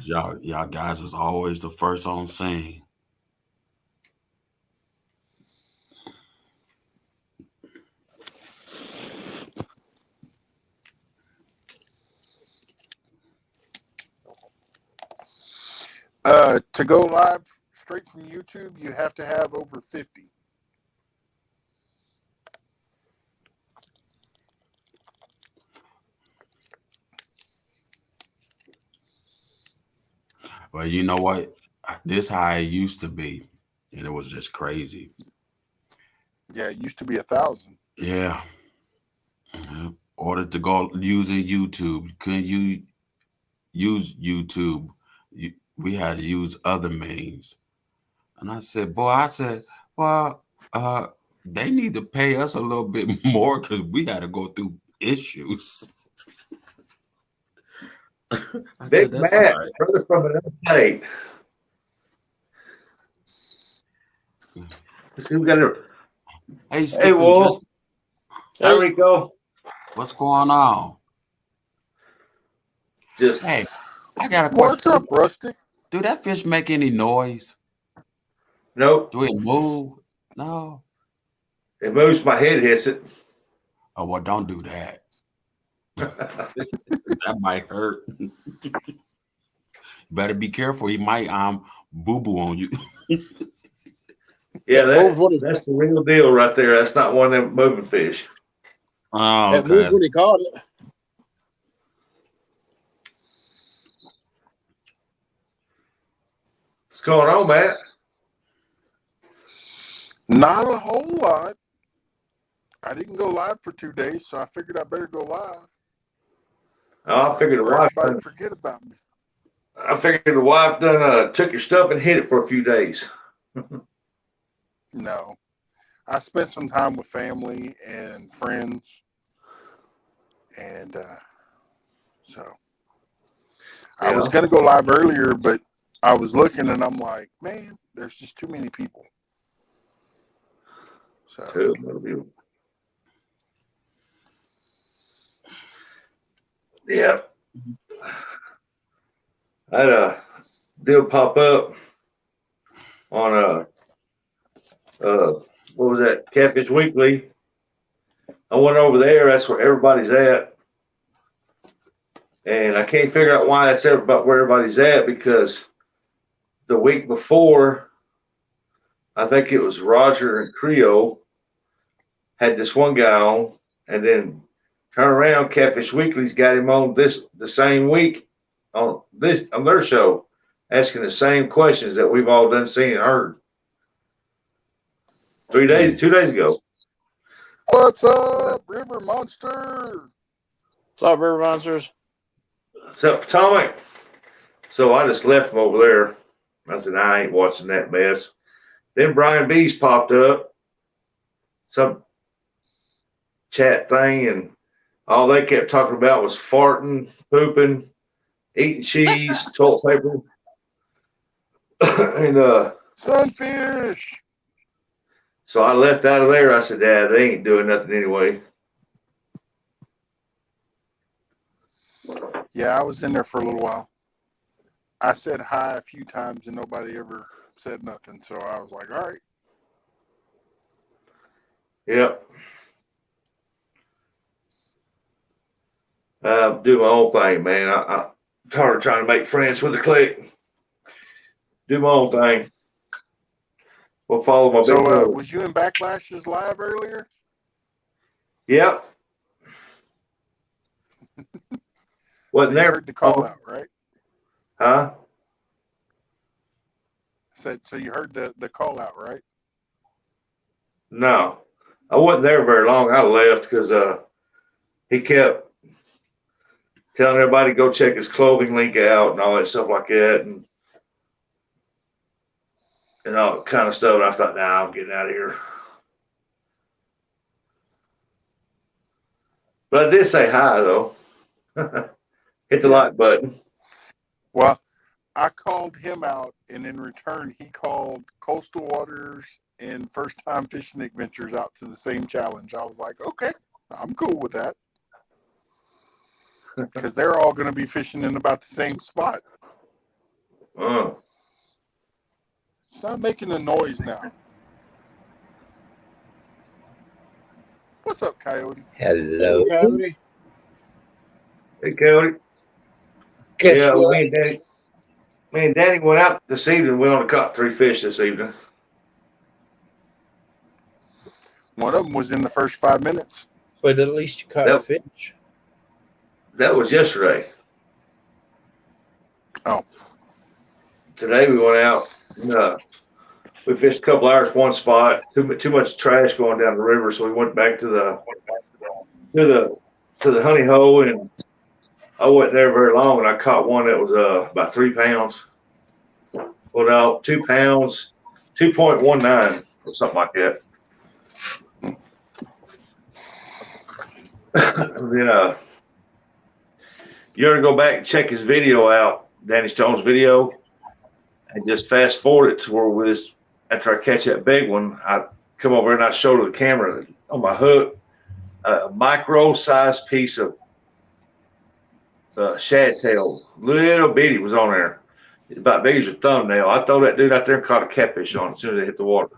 Y'all guys is always the first on scene. To go live straight from YouTube, you have to have over 50. Well, you know what? This how it used to be, and it was just crazy. Yeah, it used to be 1,000. Yeah. Ordered to go using YouTube. Couldn't you use YouTube? We had to use other means. And I said, well, they need to pay us a little bit more because we had to go through issues. Big Matt, brother from another state. Let's see, we got a. Hey, Wolf. Hey, Rico. What's going on? Hey, I got a question. What's up, Rustic? Do that fish make any noise? Nope. Do it move? No. It moves, my head hits it. Oh, well, don't do that. That might hurt. Better be careful. He might boo-boo on you. Yeah, that's the real deal right there. That's not one of them moving fish. Oh, okay. That moved when he caught it. What's going on, Matt? Not a whole lot. I didn't go live for 2 days, so I figured I better go live. Oh, I figured the wife done forget about me. I figured the wife done took your stuff and hid it for a few days. No, I spent some time with family and friends, and so I was gonna go live earlier, but I was looking and I'm like, man, there's just too many people. So Yeah. I had a deal pop up on what was that? Catfish Weekly. I went over there. That's where everybody's at. And I can't figure out why that's about where everybody's at, because the week before, I think it was Roger and Creo had this one guy on, and then turn around, Catfish Weekly's got him on the same week on their show, asking the same questions that we've all done seen and heard. 2 days ago. What's up, River Monster? What's up, River Monsters? What's up, Potomac? So I just left him over there. I said, I ain't watching that mess. Then Brian B's popped up, some chat thing, and all they kept talking about was farting, pooping, eating cheese, toilet paper, and Sunfish. so I left out of there. I said, Dad, they ain't doing nothing anyway. Yeah, I was in there for a little while. I said hi a few times and nobody ever said nothing. So I was like, all right. Yep. Do my own thing, man. I'm tired of trying to make friends with the clique. Do my own thing. We'll follow my big So brother. was you in Backlash's live earlier? Yep. Wasn't So you there? heard the call out, right? Huh? Said so you heard the call out, right? No. I wasn't there very long. I left because he kept telling everybody to go check his clothing link out and all that stuff like that, and all that kind of stuff. And I thought, nah, I'm getting out of here. But I did say hi though. Hit the like button. Well, I called him out, and in return, he called Coastal Waters and First Time Fishing Adventures out to the same challenge. I was like, okay, I'm cool with that. Because they're all going to be fishing in about the same spot. Stop making a noise now. What's up, Coyote? Hello. Coyote. Hey, Cody. Guess Yeah, what? me and Danny went out this evening. We only caught 3 fish this evening. One of them was in the first 5 minutes. But at least you caught a fish. That was yesterday. Oh. Today we went out. We fished a couple hours one spot. Too much trash going down the river, so we went back to the honey hole, and I wasn't there very long, and I caught one that was about 3 pounds. Well, no, 2 pounds, 2.19 or something like that. Then you ought to go back and check his video out, Danny Stone's video, and just fast forward it to where after I catch that big one, I come over and I show to the camera on my hook a micro-sized piece of shad tail, little bitty, was on there. It's about big as your thumbnail. I throw that dude out there and caught a catfish on it as soon as it hit the water.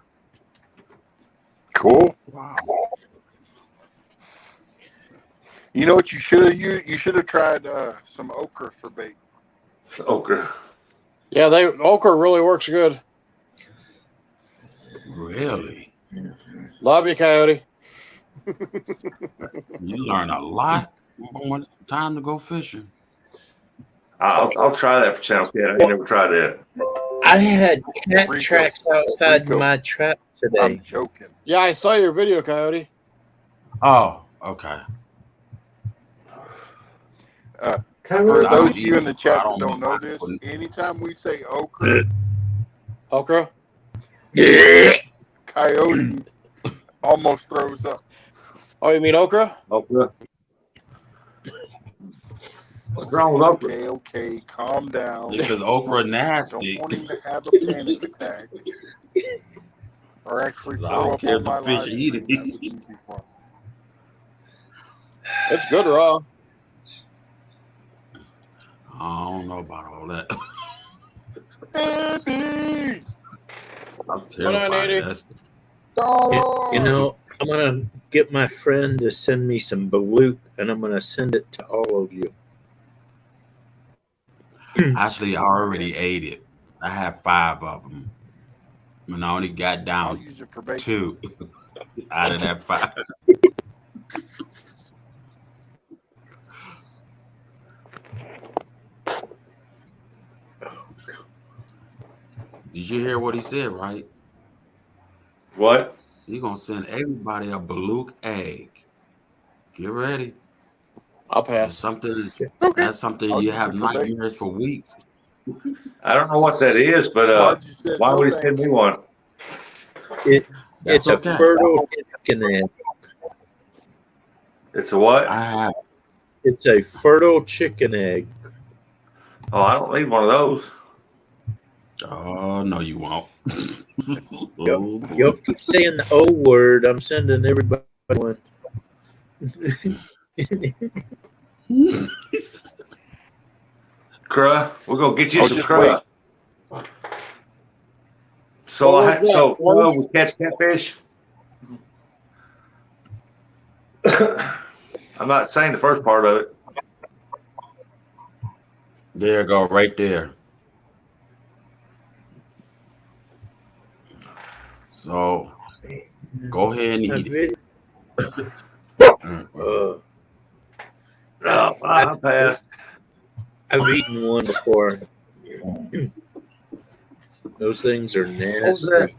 Cool. Wow. You know what you should have used? You should have tried some okra for bait. Okra. Yeah, okra really works good. Really? Love you, Coyote. You learn a lot when it's time to go fishing. I'll try that for Channel Cat. I ain't never tried that. I had cat Rico. tracks outside Rico. my trap I'm today. joking. Yeah, I saw your video, Coyote. Oh, okay. For I those don't of you in the chat I that don't don't know know. this, anytime we say okra, Okra. Coyote almost throws up. Oh, you mean okra? Okra. What's wrong with okra? Okay, calm down. Because okra Don't nasty. want him to have a panic attack. Or actually I throw don't up care on if my the fish live eat stream. it. That wouldn't be fun. It's good raw. I don't know about all that. Andy! I'm terrified. Andy. That's You know, I'm gonna get my friend to send me some balut, and I'm gonna send it to all of you. actually I already ate it. I have 5 of them, and I only got I'll down use it for bacon. 2 out of that 5. Did you hear what he said? Right? What? He gonna send everybody a balut egg. Get ready. I'll That's pass. something. Okay. That's something I'll you use have it for bacon. nightmares for weeks. I don't know what that is, but Margie says why no would he send me thanks. one? It's That's a okay. fertile chicken egg. It's a what? I have. It's a fertile chicken egg. Oh, I don't need one of those. Oh no, you won't. You'll keep saying the O word. I'm sending everybody one. Cruh, we're gonna get you Oh, some just cruh. So What I was had that? so Orange? we catch catfish. I'm not saying the first part of it. There you go, right there. So go ahead and eat it. No, I passed. I've eaten one before. Those things are nasty.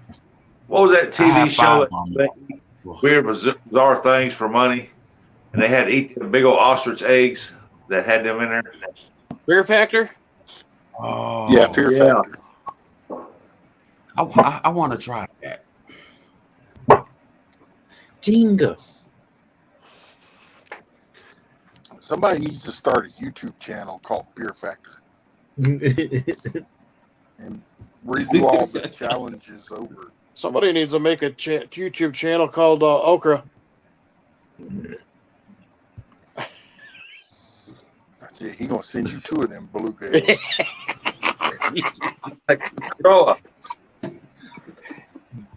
What was that I TV have show? 5 on That weird, bizarre things for money, and they had to eat the big old ostrich eggs that had them in there. Fear Factor? Oh Yeah, Fear Yeah. Factor. I want to try that. Jingo. Somebody needs to start a YouTube channel called Fear Factor and redo all the challenges over. Somebody needs to make a YouTube channel called Okra. That's it. He gonna send you 2 of them beluga eggs. Oh,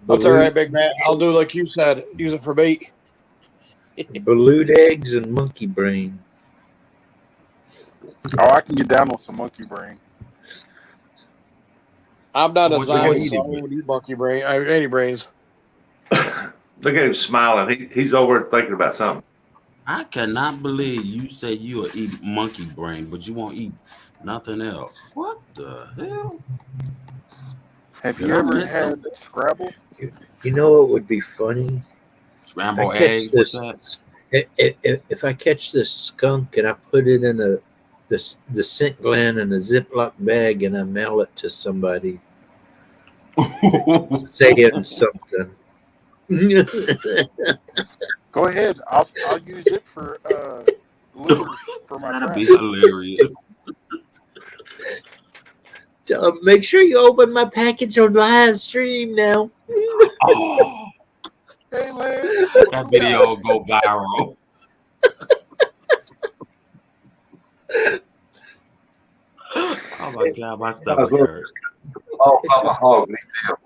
That's all right, big man. I'll do like you said. Use it for bait. Balut eggs and monkey brain. Oh, I can get down on some monkey brain. I'm not a What you gonna zombie, eat so it I with? won't eat monkey brain. Any brains. look at him smiling. He's over thinking about something. I cannot believe you say you will eat monkey brain, but you won't eat nothing else. What the hell? Have Did you I ever miss had something? Scrabble? You know what would be funny? Scrambled I catch eggs? What's that? this. If I catch this skunk and I put it in the scent gland in a Ziploc bag and I mail it to somebody saying something. Go ahead. I'll use it for lures for my That'd be traps. hilarious. Make sure you open my package on live stream now. Oh, Hey, Lance. that video will go viral. Oh my god, my stomach hurt. Oh, I'm a hog. Me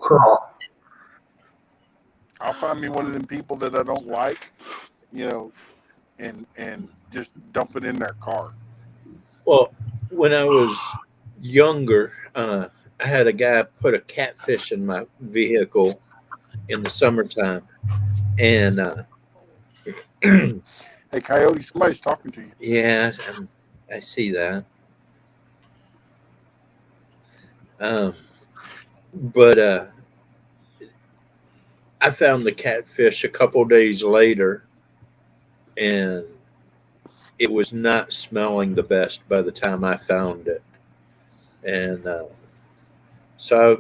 too. I'll find me one of them people that I don't like, and just dump it in their car. Well, when I was younger, I had a guy put a catfish in my vehicle in the summertime, and Hey, Coyote, somebody's talking to you. yeah, I see that. But I found the catfish a couple days later, and it was not smelling the best by the time I found it. And so I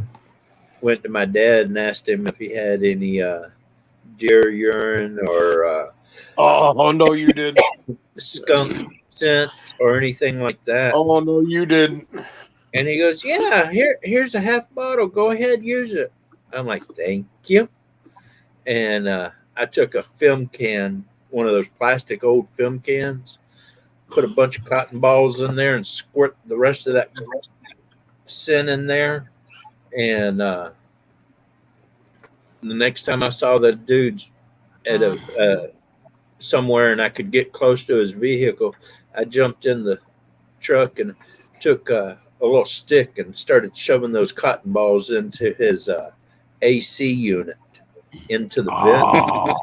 went to my dad and asked him if he had any deer urine or Oh, no, you didn't. skunk scent or anything like that. Oh, no, you didn't. And he goes, "Yeah, here's a half bottle. Go ahead, use it." I'm like, "Thank you." And I took a film can, one of those plastic old film cans, put a bunch of cotton balls in there and squirt the rest of that sin in there. And the next time I saw the dude's at a somewhere and I could get close to his vehicle, I jumped in the truck and took a little stick and started shoving those cotton balls into his AC unit, into the vent. Oh,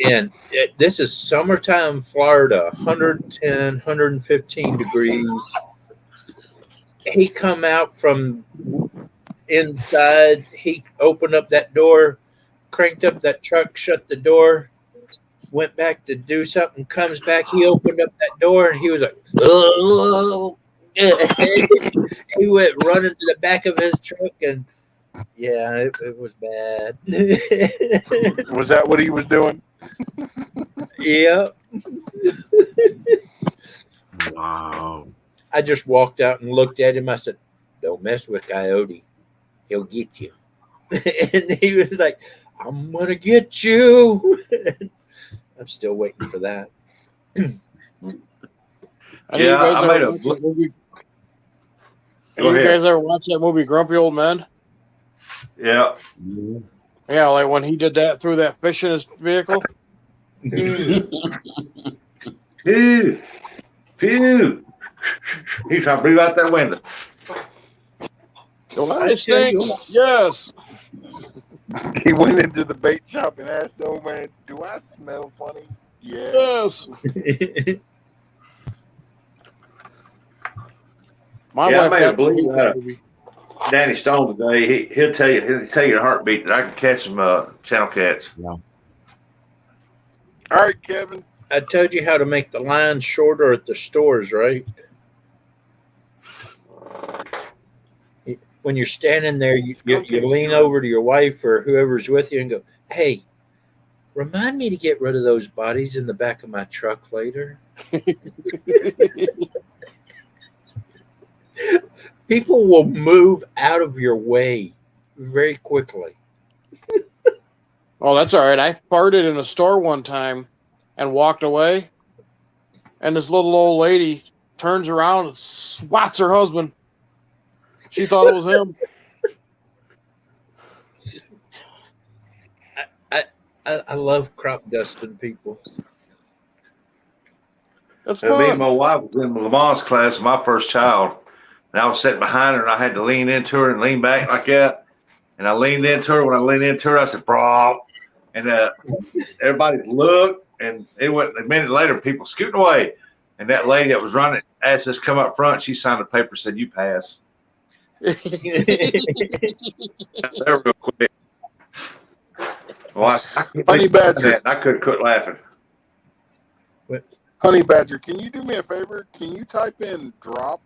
And this is summertime Florida, 110, 115 degrees. He come out from inside. He opened up that door, cranked up that truck, shut the door, went back to do something, comes back. He opened up that door and he was like, oh. He went running to the back of his truck and yeah, it was bad. Was that what he was doing? Yeah. wow. I just walked out and looked at him. I said, don't mess with Coyote. He'll get you. And he was like, I'm going to get you. I'm still waiting for that. I Yeah, you guys I ever made a watch that movie? Go You ahead. guys ever watch that movie Grumpy Old Men? Yeah. Yeah, like when he did that through that fish in his vehicle. Phew. Phew. He's trying to breathe out that window. Do I stink? Yes. He went into the bait shop and asked the old man, "Do I smell funny?" Yeah. Yes. My Yeah, I wife made a got to hate believe that that. movie. Danny Stone today, he'll tell you your heartbeat that I can catch some channel cats. All right, Kevin. I told you how to make the line shorter at the stores, right? When you're standing there, you lean over to your wife or whoever's with you and go, hey, remind me to get rid of those bodies in the back of my truck later. People will move out of your way very quickly. Oh, that's all right. I farted in a store one time and walked away, and this little old lady turns around and swats her husband. She thought it was him. I love crop dusting people. That's Me and fun. my wife was in Lamont's class with my first child. And I was sitting behind her and I had to lean into her and lean back like that. And I leaned into her. When I leaned into her, I said, bro. And everybody looked and it went a minute later, people scooting away. And that lady that was running asked us to come up front. She signed a paper, said, you pass. There real quick. Well, I Honey Badger. I couldn't quit laughing. Honey Badger, can you do me a favor? Can you type in drop?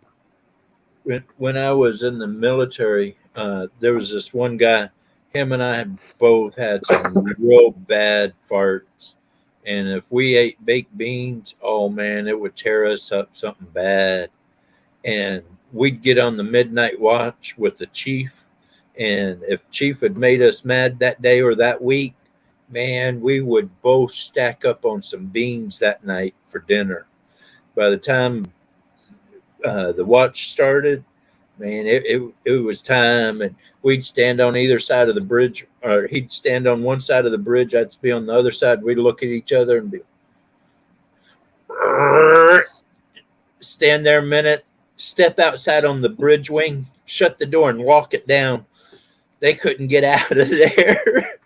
When I was in the military, there was this one guy. Him and I both had some real bad farts, and if we ate baked beans, oh man, it would tear us up something bad. And we'd get on the midnight watch with the chief, and if chief had made us mad that day or that week, man, we would both stack up on some beans that night for dinner. By the time the watch started, man, it was time, and we'd stand on either side of the bridge, or he'd stand on one side of the bridge, I'd be on the other side. We'd look at each other and be stand there a minute, step outside on the bridge wing, shut the door and lock it down. They couldn't get out of there.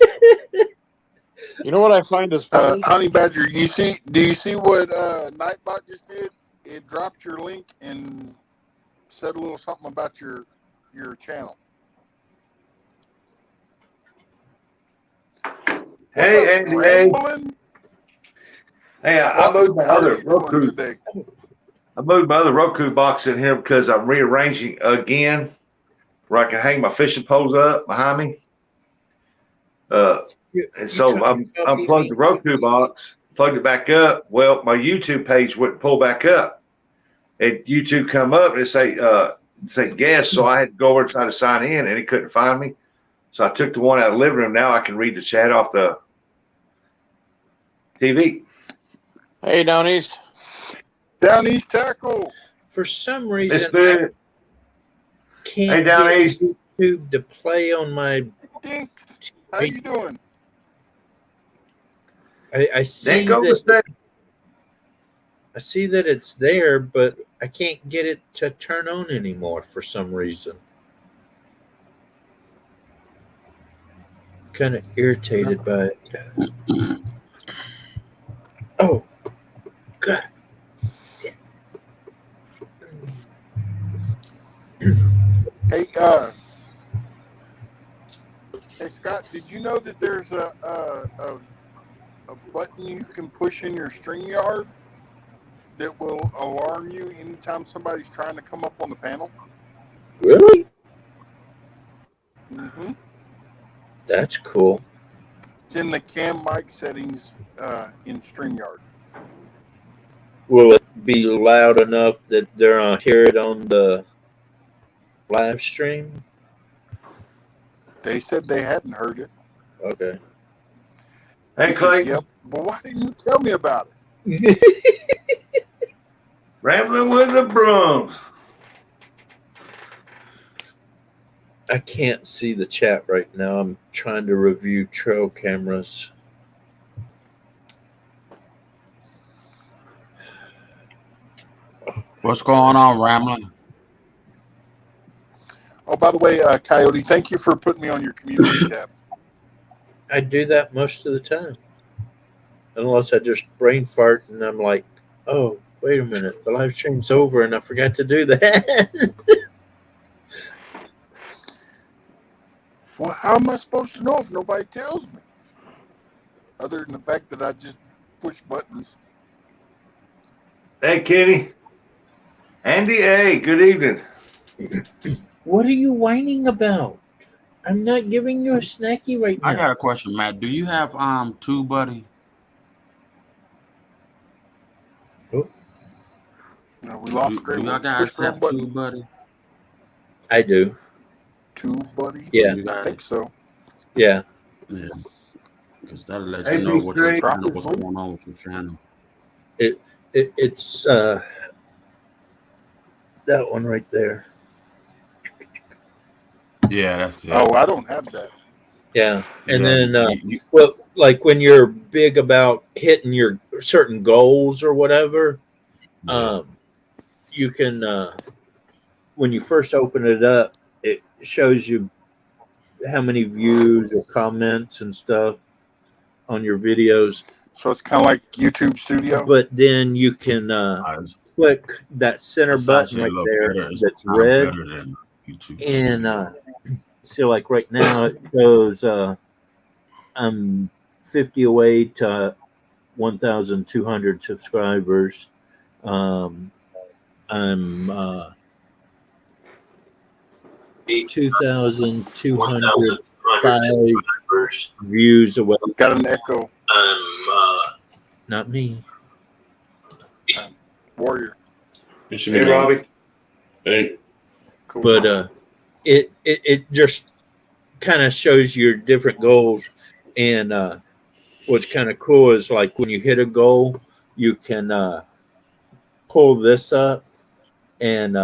You know what I find is funny? Honey Badger, do you see what Nightbot just did? It dropped your link and said a little something about your channel. Hey, Andy, hey. Rambling? Hey, I moved my How are other you doing Roku. today? I moved my other Roku box in here because I'm rearranging again where I can hang my fishing poles up behind me. And so I unplugged the Roku box, plugged it back up. Well, my YouTube page wouldn't pull back up. And YouTube come up and it say guest. So I had to go over and try to sign in, and it couldn't find me. So I took the one out of the living room. Now I can read the chat off the TV. Hey, down east. Down East Tackle. For some reason, It's I the can't hey down get east. YouTube to play on my. Dink. How you doing? I see Then go to that. stay. I see that it's there, but I can't get it to turn on anymore for some reason. Kind of irritated by it. Oh, God. Hey, hey Scott, did you know that there's a button you can push in your StreamYard that will alarm you anytime somebody's trying to come up on the panel? Really? Mm-hmm. That's cool. It's in the cam mic settings in StreamYard. Will it be loud enough that they're gonna hear it on the live stream? They said they hadn't heard it. Okay. Hey He says, Clayton, yep. But why didn't you tell me about it? rambling with the Brums. I can't see the chat right now. I'm trying to review trail cameras. What's going on, Ramlin? Oh, by the way, Coyote, thank you for putting me on your community tab. I do that most of the time. Unless I just brain fart and I'm like, oh, wait a minute, the live stream's over and I forgot to do that. Well, how am I supposed to know if nobody tells me? Other than the fact that I just push buttons. Hey Kenny. Andy A, good evening. What are you whining about? I'm not giving you a snacky right now. I got a question, Matt. Do you have TubeBuddy? No, we lost Great Do y'all Wolf. guys Push the wrong have button. TubeBuddy? I do. TubeBuddy? Yeah. You I got think so. Yeah. Yeah. Because that'll let Hey, you know what your P3. channel, what's going on with your channel. It's that one right there. Yeah, that's it. Oh, I don't have that. Yeah. And Yeah, then you- well, like when you're big about hitting your certain goals or whatever, you can when you first open it up, it shows you how many views or comments and stuff on your videos. So it's kind of like YouTube Studio. But then you can click that center it's button actually a right little there better. It's that's kind of red. better than YouTube. And so like right now it shows I'm 50 away to 1,200 subscribers. I'm 2,205 views away. Got an echo. Not me. Warrior. Hey Robbie. Hey. Cool. But it just kind of shows your different goals. And what's kind of cool is like when you hit a goal, you can pull this up and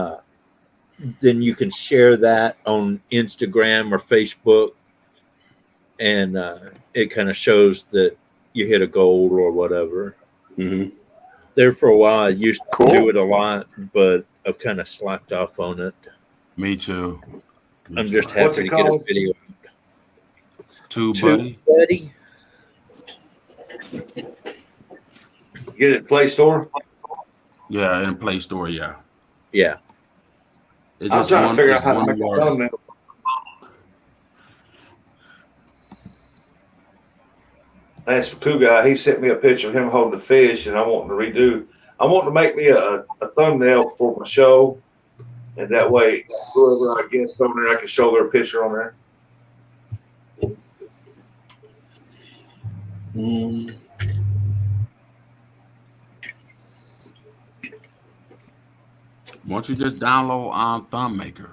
then you can share that on Instagram or Facebook. And it kind of shows that you hit a goal or whatever. Mm-hmm. There for a while, I used to Cool. do it a lot, but I've kind of slacked off on it. Me too. I'm just What's happy it to get a called? video. TubeBuddy. Buddy. Get it at Play Store. Yeah, in Play Store. Yeah. Yeah. It's I'm just trying to one. figure out It's how to one make a word. thumbnail. That's for Cool Guy. He sent me a picture of him holding a fish, and I want to redo. I want to make me a thumbnail for my show, and that way, whoever I guest on there, I can show their picture on there. Why don't you just download ThumbMaker?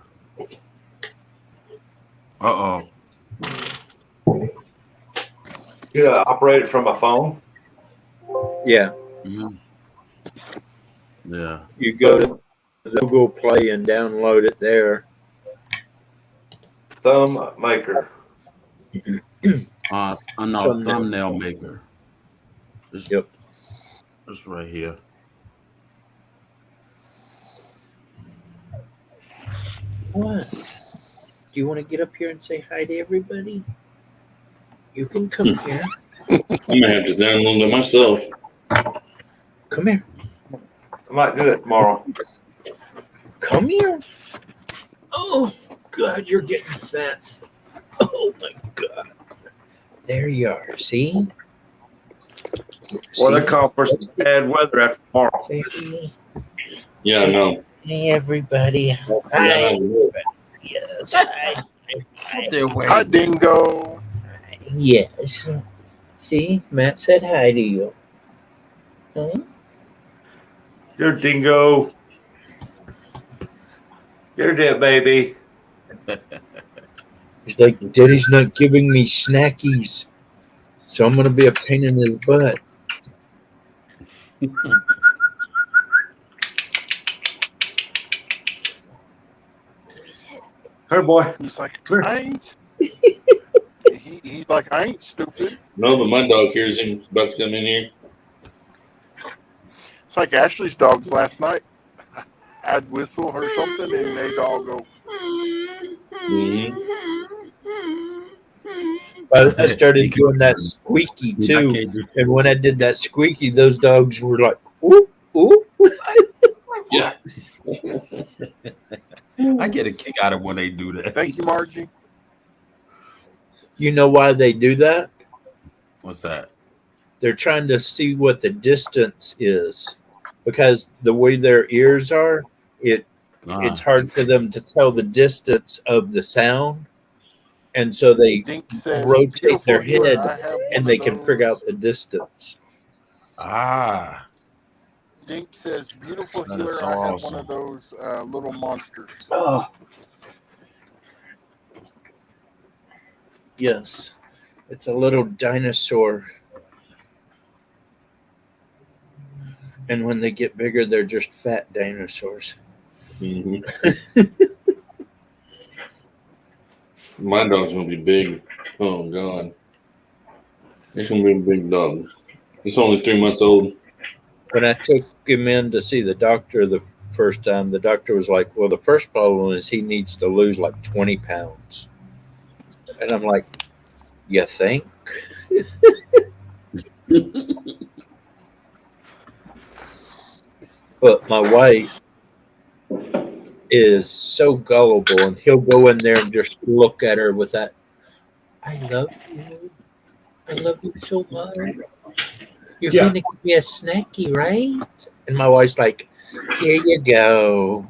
Yeah, operate it from my phone. Yeah. Mm-hmm. Yeah. You go to the Google Play and download it there. Thumb maker. No, thumbnail maker. Yep. It's right here. What? Do you want to get up here and say hi to everybody? You can come here. I might have to download it myself. Come here. I might do that tomorrow. Come here. Oh, God, you're getting fat. Oh, my God. There you are. See? Well, they're calling for some bad weather after tomorrow. See? Yeah, I know. Hey, everybody. Hi. Yes. Hi. Hi, Dingo. Yes. See, Matt said hi to you. Huh? You're Dingo. You're dead, baby. He's like, Daddy's not giving me snackies, so I'm going to be a pain in his butt. Her boy. He's like, I ain't. He's like, I ain't stupid. No, but my dog hears him about to come in here. It's like Ashley's dogs last night. I'd whistle or something, and they all go. Mm-hmm. I started doing that squeaky too, and when I did that squeaky, those dogs were like, "Ooh, ooh." Yeah. I get a kick out of when they do that. Thank you, Margie. You know why they do that? What's that? They're trying to see what the distance is, because the way their ears are, it's hard for them to tell the distance of the sound, and so they Dink says, rotate their "Beautiful head, healer, I have and one they of can figure out those." the distance. Dink says, "Beautiful That is healer, so I have awesome. one of those little monsters." Oh, yes, it's a little dinosaur, and when they get bigger, they're just fat dinosaurs. Mm-hmm. My dog's gonna be big. Oh God, it's gonna be a big dog. It's only 3 months old. When I took him in to see the doctor the first time, the doctor was like, "Well, the first problem is he needs to lose like 20 pounds." And I'm like, "You think?" But my wife is so gullible, and he'll go in there and just look at her with that, "I love you. I love you so much. You're going to give me a snacky, right?" And my wife's like, "Here you go."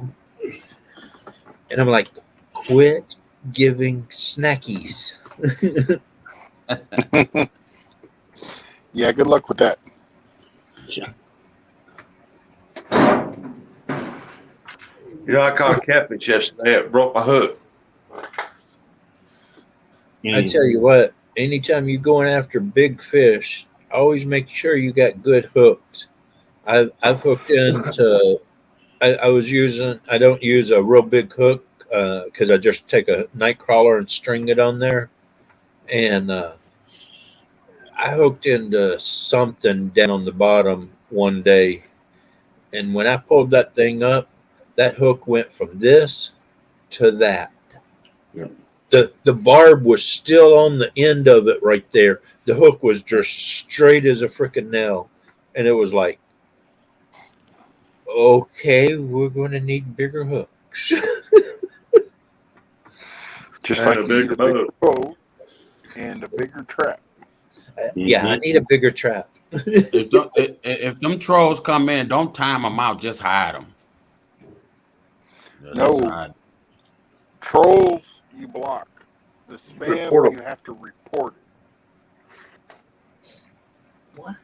And I'm like, "Quit giving snackies." Yeah, good luck with that. You know, I caught a catfish yesterday. It broke my hook. I tell you what, anytime you're going after big fish, always make sure you got good hooks. I've hooked into, I don't use a real big hook because I just take a night crawler and string it on there. And I hooked into something down on the bottom one day. And when I pulled that thing up, that hook went from this to that. Yeah. The barb was still on the end of it right there. The hook was just straight as a freaking nail. And it was like, okay, we're going to need bigger hooks. Just And like a you bigger need a bigger boat. boat and a bigger trap. Yeah, I need a bigger trap. If them trolls come in, don't time them out. Just hide them. No. Trolls, you block. The spam, Report 'em. you have to report it. What?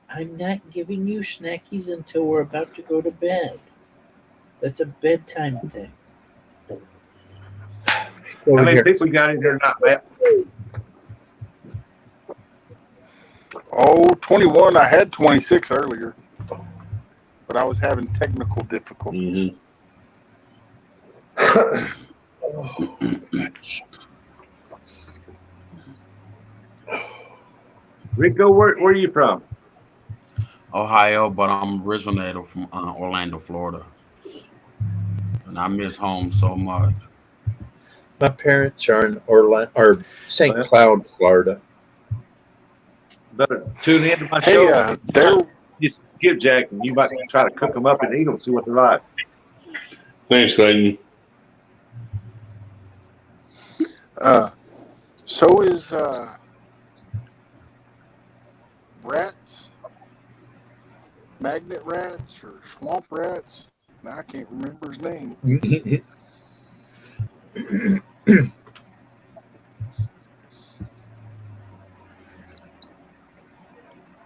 I'm not giving you snackies until we're about to go to bed. That's a bedtime thing. How Over many here. people got in here not bad? Oh, 21. I had 26 earlier. but I was having technical difficulties. Rico, where are you from? Ohio, but I'm originated from Orlando, Florida, and I miss home so much. My parents are in Orlando or St. Well. Cloud, Florida. Better tune in to my Hey, show. there. Just skipjack, and you might try to cook them up and eat them, see what they're like. Thanks, Clayton. So is rats, magnet rats, or swamp rats. Now, I can't remember his name.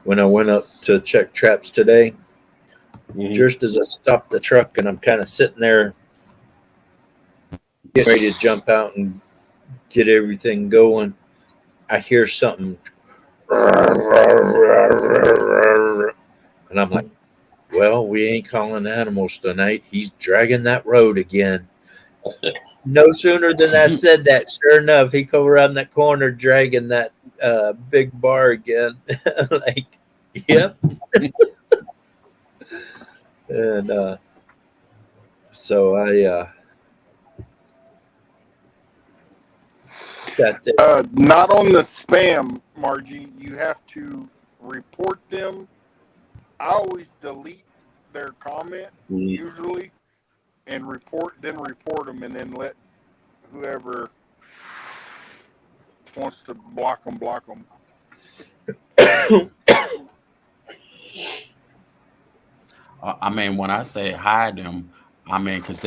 When I went up to check traps today, Mhm. just as I stopped the truck and I'm kind of sitting there getting ready to jump out and get everything going, I hear something. And I'm like, well, we ain't calling animals tonight. He's dragging that road again. No sooner than I said that, sure enough, he come around that corner dragging that big bar again. Like, yep. And so I got there. Not on the spam, Margie. You have to report them. I always delete their comment usually, and report them, and then let whoever wants to block them. I mean, when I say hide them, I mean because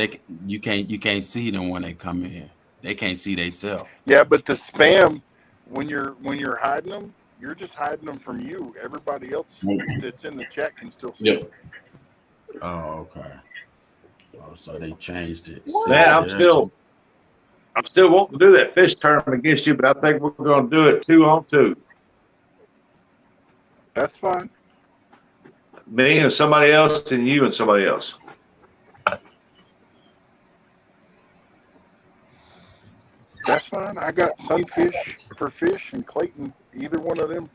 you can't see them when they come in. They can't see themselves. Yeah, but the spam, when you're hiding them, you're just hiding them from you. Everybody else that's in the chat can still see them. Oh, okay. Oh, so they changed it. Man, I'm still wanting to do that fish tournament against you, but I think we're going to do it 2-on-2. That's fine. Me and somebody else, and you and somebody else. That's fine. I got Sunfish for fish and Clayton. Either one of them.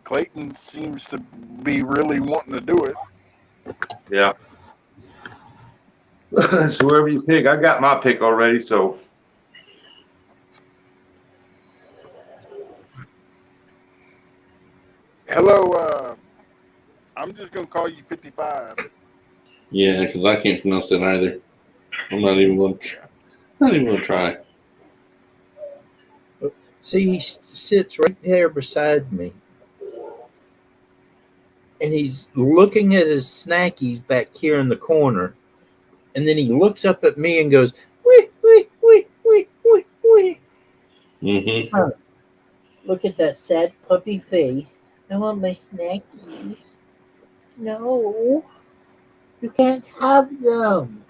Clayton seems to be really wanting to do it. Yeah. So wherever you pick, I got my pick already. So Hello. I'm just gonna call you 55. Yeah, because I can't pronounce it either. I'm not even going to try. See, he sits right there beside me. And he's looking at his snackies back here in the corner. And then he looks up at me and goes, wee, wee, wee, wee, wee, wee. Mm-hmm. Look at that sad puppy face. I want my snackies. No, you can't have them.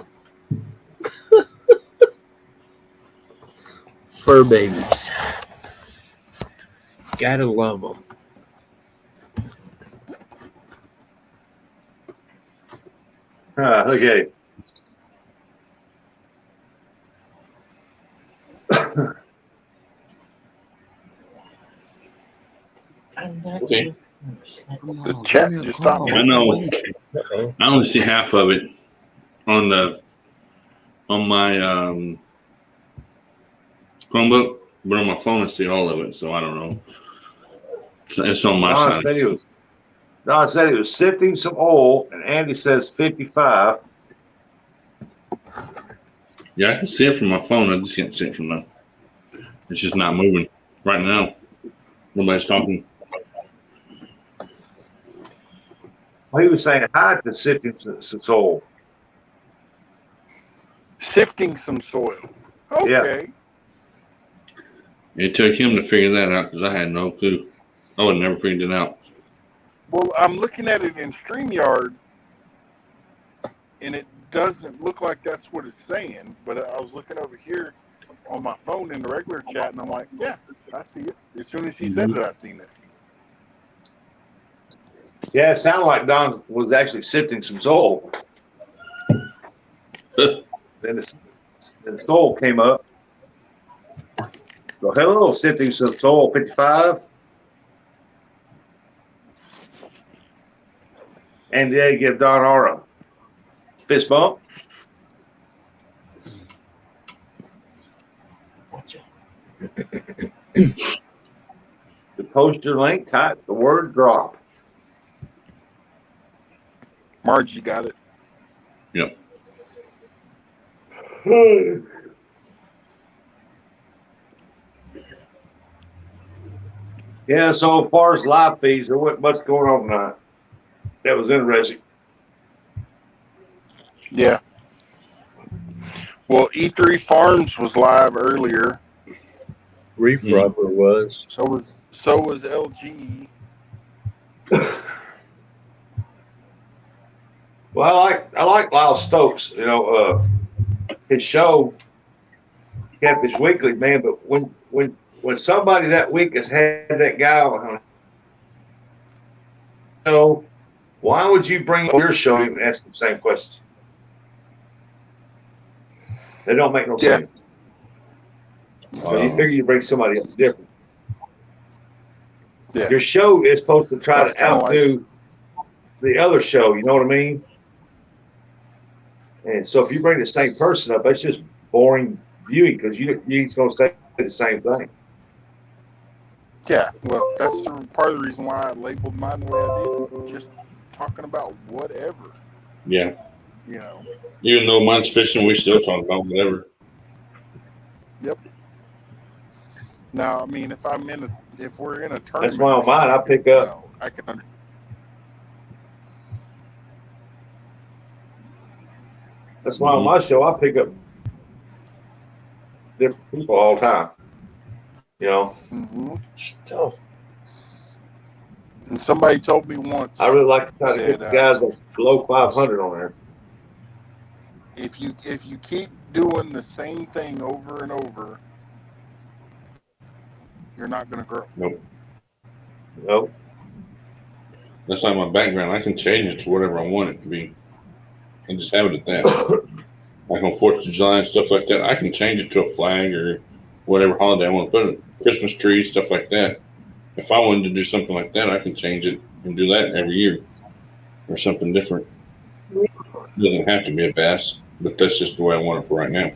Fur babies. Gotta love them. okay. I'm not Okay. The chat just stopped. I know. I only see half of it on my Chromebook, but on my phone I see all of it, so I don't know. It's on my side. I said he was sifting some oil, and Andy says 55. Yeah, I can see it from my phone. I just can't see it from the. It's just not moving right now. Nobody's talking. Well, he was saying hide the sifting some oil. Sifting some soil. Okay. It took him to figure that out because I had no clue. I would have never figured it out. Well, I'm looking at it in StreamYard, and it doesn't look like that's what it's saying. But I was looking over here on my phone in the regular chat, and I'm like, yeah, I see it. As soon as he said it, I seen it. Yeah, it sounded like Don was actually sifting some soil. Then the soil came up. So, hello, sifting some soil 55. And they give Don R a fist bump. The poster link, type the word drop. Marge, you got it. Yep. Yeah, so as far as live feeds, there wasn't much going on tonight. That was interesting. Yeah. Well, E3 Farms was live earlier. Reef Rubber was. So was LG. Well, I like Lyle Stokes. You know, his show, Catfish Weekly, man. But when somebody that week has had that guy on, so why would you bring up your show and ask the same questions? They don't make no sense. So you figure you bring somebody else different. Yeah. Your show is supposed to try That's to kinda outdo the other show. You know what I mean? And so if you bring the same person up, that's just boring viewing because you're going to say the same thing. Yeah. Well, that's part of the reason why I labeled mine the way I did. Just talking about whatever. Yeah. You know. Even though mine's fishing, we still talk about whatever. Yep. Now, I mean, if we're in a tournament, That's why on mine I pick up. I can understand. That's why on my show I pick up different people all the time. You know. Mm-hmm. And somebody told me once. I really like to try to get the guys that's below 500 on there. If you keep doing the same thing over and over, you're not going to grow. Nope. That's not my background. I can change it to whatever I want it to be. And just have it at that. Like on 4th of July and stuff like that, I can change it to a flag or whatever holiday I want to put it. Christmas tree, stuff like that. If I wanted to do something like that, I can change it and do that every year or something different. It doesn't have to be a bass, but that's just the way I want it for right now.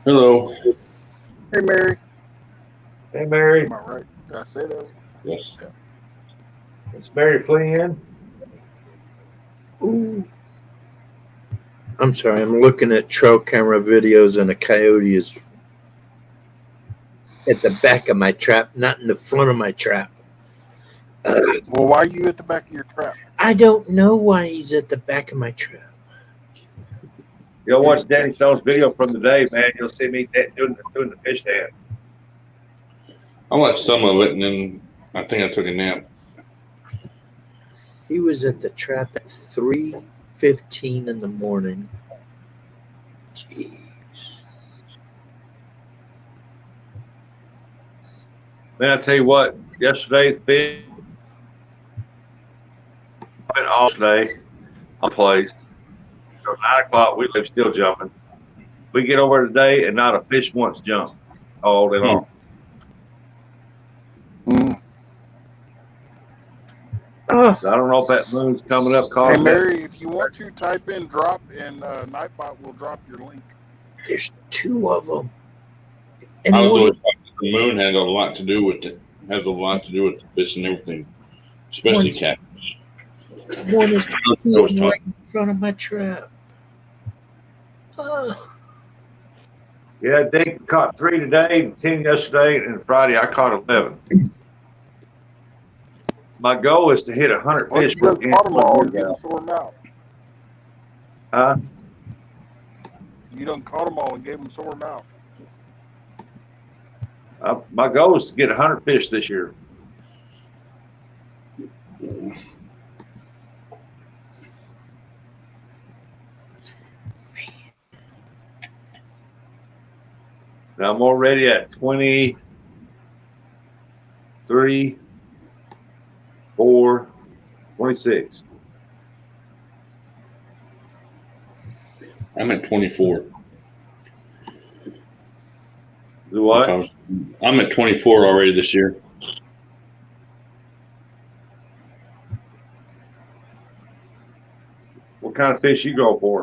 Hello. Hey, Mary. Hey, Mary. Am I right? Did I say that? Yes. Yeah. It's Mary Flynn. Ooh. I'm sorry, I'm looking at trail camera videos and a coyote is at the back of my trap, not in the front of my trap. Well, why are you at the back of your trap? I don't know why he's at the back of my trap. You'll watch Danny Stone's video from the day, man. You'll see me doing the fish dance. I watched some of it and then I think I took a nap. He was at the trap at 3:15 in the morning. Jeez. Man, I tell you what, yesterday's fish went off today on place. So 9 o'clock, we live still jumping. We get over today and not a fish once jumped all day long. Oh. So I don't know if that moon's coming up. Hey, Mary, if you want to, type in drop and Nightbot will drop your link. There's 2 of them. I was always thought the moon had a lot to do with it. Has a lot to do with the fish and everything, especially catfish. One is right in front of my trap. Yeah, Dick caught 3 today, 10 yesterday, and Friday I caught 11. My goal is to hit 100 Well, fish. you done caught them all and gave them sore mouth. Huh? You done caught them all and gave them sore mouth. My goal is to get 100 fish this year. Now I'm already at 23. 4, 26. I'm at 24. Do what? I'm at 24 already this year. What kind of fish you go for?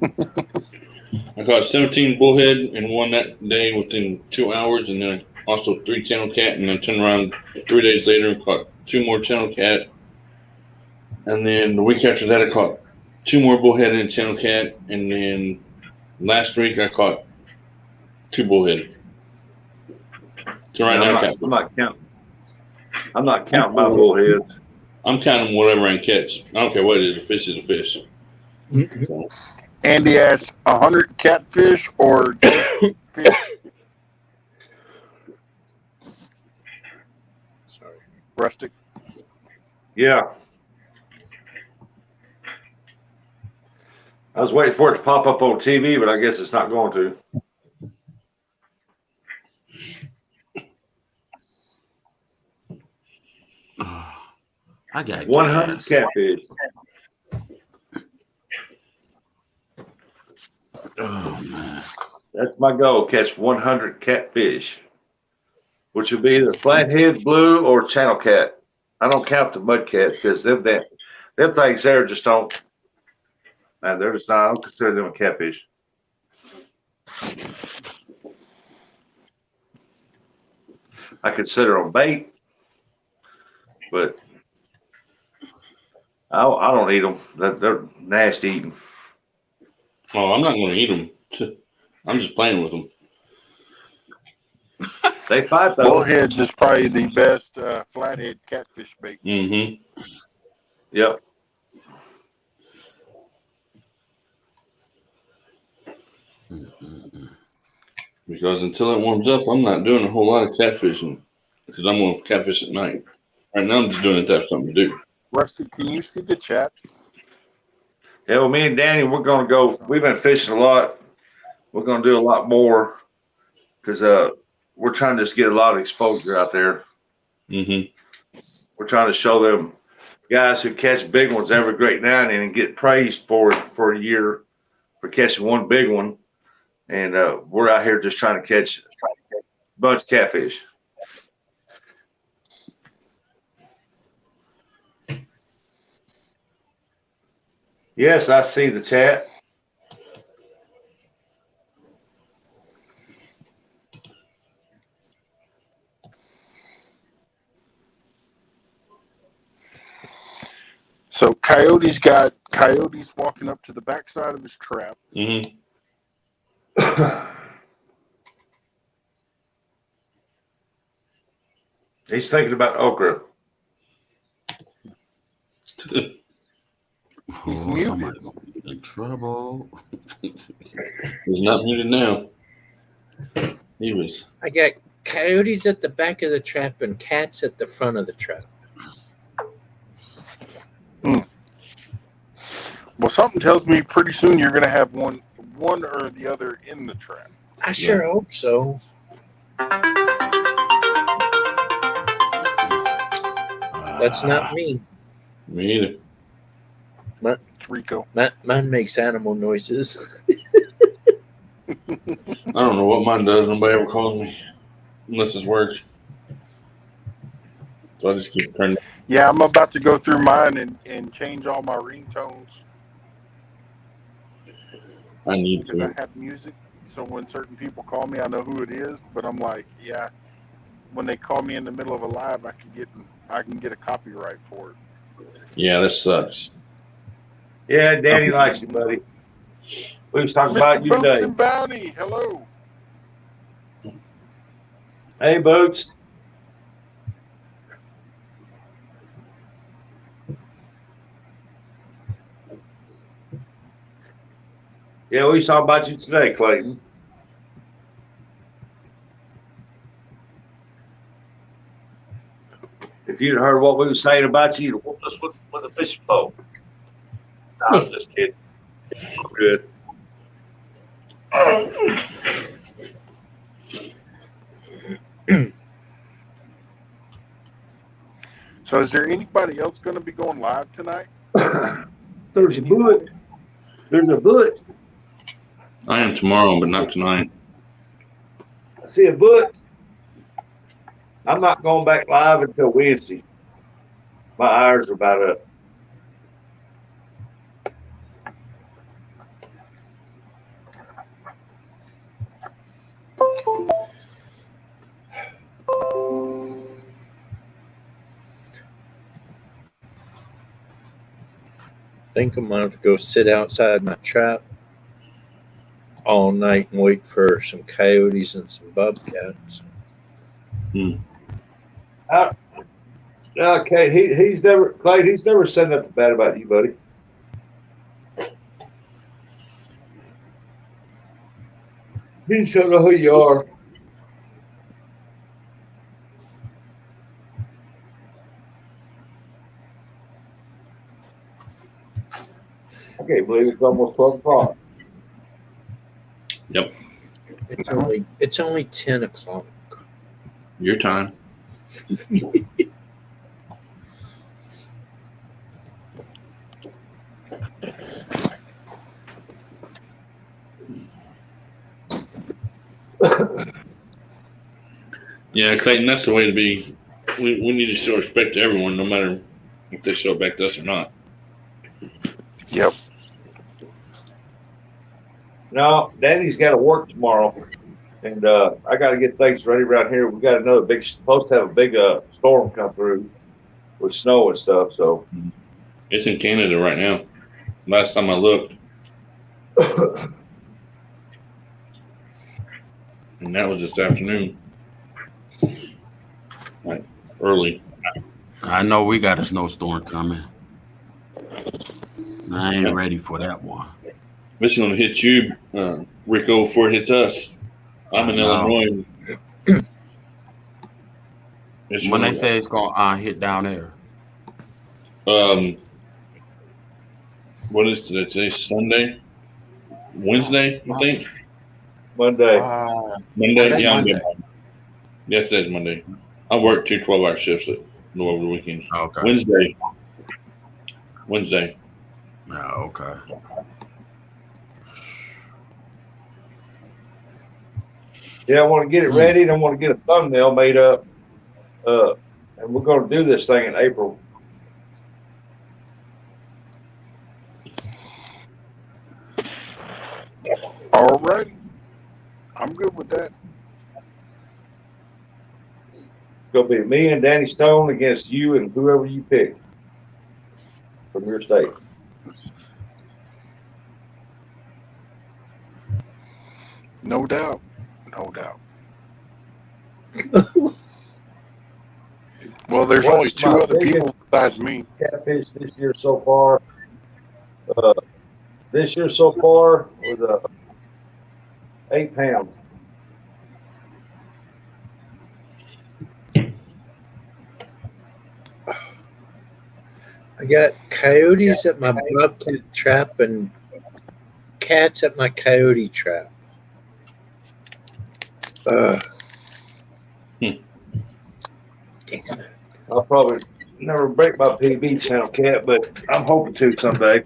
I caught 17 bullhead and one that day within 2 hours, and then also 3 channel cat, and then turned around 3 days later and caught 2 more channel cat. And then the week after that, I caught 2 more bullhead and a channel cat, and then last week I caught 2 bullhead. So right now I'm not counting. I'm not counting my bullheads. I'm counting whatever I can catch. I don't care what it is. A fish is a fish. So, Andy asks 100 catfish or just fish. Sorry. Rustic. Yeah. I was waiting for it to pop up on TV, but I guess it's not going to. I got 100 gas. catfish. Oh man. That's my goal. Catch 100 catfish, which would be either flathead, blue, or channel cat. I don't count the mud cats because them things there just don't. Man, they're just not. I don't consider them a catfish. I consider them bait, but I don't eat them. They're nasty eating. oh, I'm not going to eat them. I'm just playing with them. They fight though. Bullheads is probably the best flathead catfish bait. Mm-hmm. Yep. Because until it warms up, I'm not doing a whole lot of catfishing because I'm going to catfish at night. Right now, I'm just doing it to have something to do. Rusty, can you see the chat? Yeah, well, me and Danny, we're gonna go. We've been fishing a lot. We're gonna do a lot more because we're trying to just get a lot of exposure out there. Mm-hmm. We're trying to show them guys who catch big ones every great now and then and get praised for it for a year for catching one big one. And we're out here just trying to catch a bunch of catfish. Yes, I see the chat. So Coyote's got coyotes walking up to the backside of his trap. Mm-hmm. He's thinking about okra. He's Oh, muted. somebody gonna be in trouble. He's not muted now. He was. I got coyotes at the back of the trap and cats at the front of the trap. Well, something tells me pretty soon you're going to have one or the other in the trap. I sure hope so. That's not me. Me either. It's Rico. Mine makes animal noises. I don't know what mine does. Nobody ever calls me unless it's work. So I just keep turning. Yeah, I'm about to go through mine and change all my ringtones I need because I to. have music. So when certain people call me, I know who it is. But I'm like, yeah, when they call me in the middle of a live, I can get a copyright for it. Yeah, that sucks. Yeah, Danny likes you, buddy. We was talking about Mr. you Boots today. and Bounty, hello. Hey, Boots. Yeah, we was talking about you today, Clayton. If you'd heard what we were saying about you, you'd whoop us with a fishing pole. No, I'm just kidding. Good. So So is there anybody else going to be going live tonight? There's a bullet. There's a bullet. I am tomorrow, but not tonight. I see a bullet. I'm not going back live until Wednesday. My hours are about up. I think I'm gonna have to go sit outside my trap all night and wait for some coyotes and some bobcats. Okay, he's never said nothing bad about you, buddy. He just don't know who you are. I can't believe it's almost 12 o'clock. Yep. It's only 10 o'clock. Your time. Yeah, Clayton, that's the way to be. We need to show respect to everyone, no matter if they show back to us or not. Yep. No, Danny's got to work tomorrow, and I got to get things ready around here. We got supposed to have a big storm come through with snow and stuff. So It's in Canada right now. Last time I looked. And that was this afternoon. Like early. I know we got a snowstorm coming. I ain't ready for that one. This is going to hit you, Rico, before it hits us. I'm in Illinois. When they say it's going to hit down there. What is today? Sunday? Wednesday, I think? Monday. Monday? Yeah, I'm Monday. good. Yes, that's Monday. I work 2 12-hour shifts over the weekend. Okay. Wednesday. Yeah, okay. Yeah, I want to get it ready, and I want to get a thumbnail made up. And we're going to do this thing in April. All right. I'm good with that. It's going to be me and Danny Stone against you and whoever you pick from your state. No doubt. No doubt. Well, there's only 2 other people besides me. Catfish this year so far. This year so far was 8 pounds. I got coyotes at my bobcat trap and cats at my coyote trap. I'll probably never break my PB channel, Cat, but I'm hoping to someday.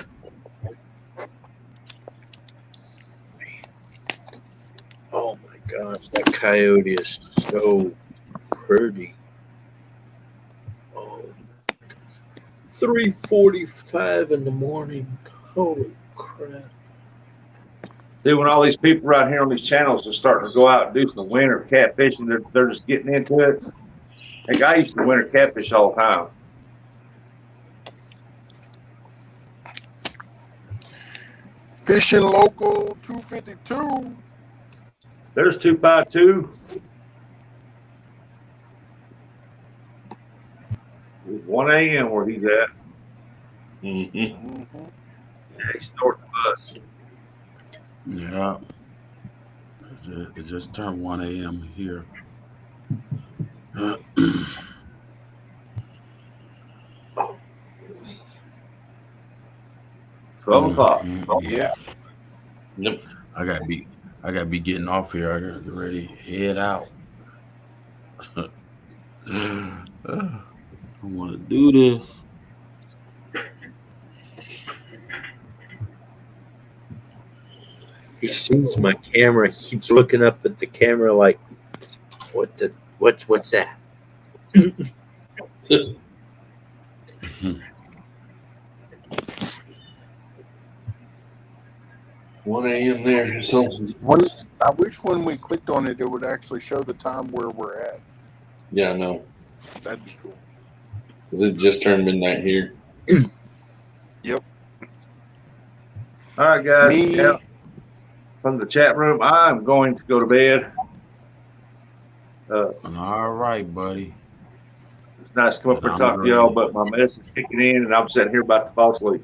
Oh my gosh, that coyote is so pretty. Oh, 3:45 in the morning. Holy crap. Dude, when all these people around here on these channels are starting to go out and do some winter catfishing, they're just getting into it. Like I used to winter catfish all the time. Fishing Local 252. There's 252. It's 1 a.m. where he's at. Mm-hmm. Yeah, he's north of us. Yeah. It just turned 1 a.m. here. 12 o'clock. Yeah. Yep. I gotta be getting off here. I gotta get ready, head out. I want to do this. He sees my camera. He keeps looking up at the camera like, what's that? 1 a.m. there. So I wish when we clicked on it, it would actually show the time where we're at. yeah, I know. That'd be cool. 'Cause it just turned midnight here. Yep. All right, guys. Me- Yeah. From the chat room, I'm going to go to bed. All right, buddy. It's nice to come up here and talk to y'all, but my mess is kicking in, and I'm sitting here about to fall asleep.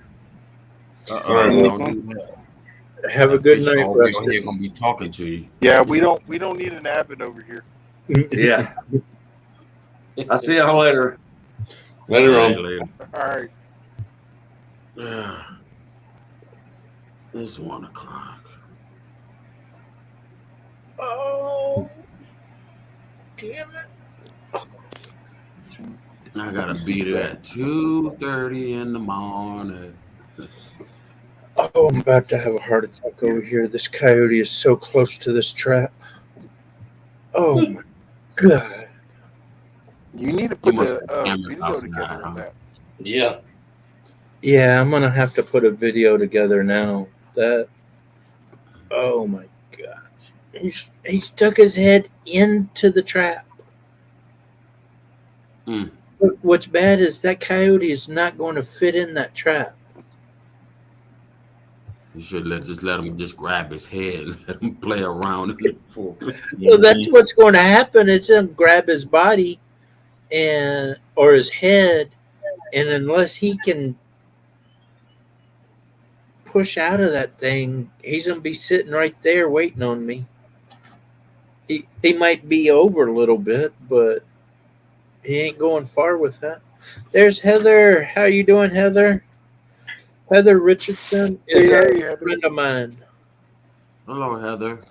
Don't do that. Have a good Fish night, over Rusty. here gonna be talking to you. Yeah, we don't need an Abbott over here. Yeah. I'll see y'all later. Later All on. right, later. All right. Yeah. It's 1 o'clock. Oh, damn it. I gotta be there at 2:30 in the morning. Oh, I'm about to have a heart attack over here. This coyote is so close to this trap. Oh my god. You need to put must a have cameras video outside, together huh? of that. Yeah. Yeah, I'm gonna have to put a video together now. That. Oh my gosh. He stuck his head into the trap. Mm. What's bad is that coyote is not going to fit in that trap. You should just let him just grab his head and let him play around in it for. Well, that's what's going to happen. It's going to grab his body or his head, and unless he can push out of that thing, he's going to be sitting right there waiting on me. He might be over a little bit, but he ain't going far with that. There's Heather. How you doing, Heather? Heather Richardson is Hey, a Heather. friend of mine. Hello, Heather.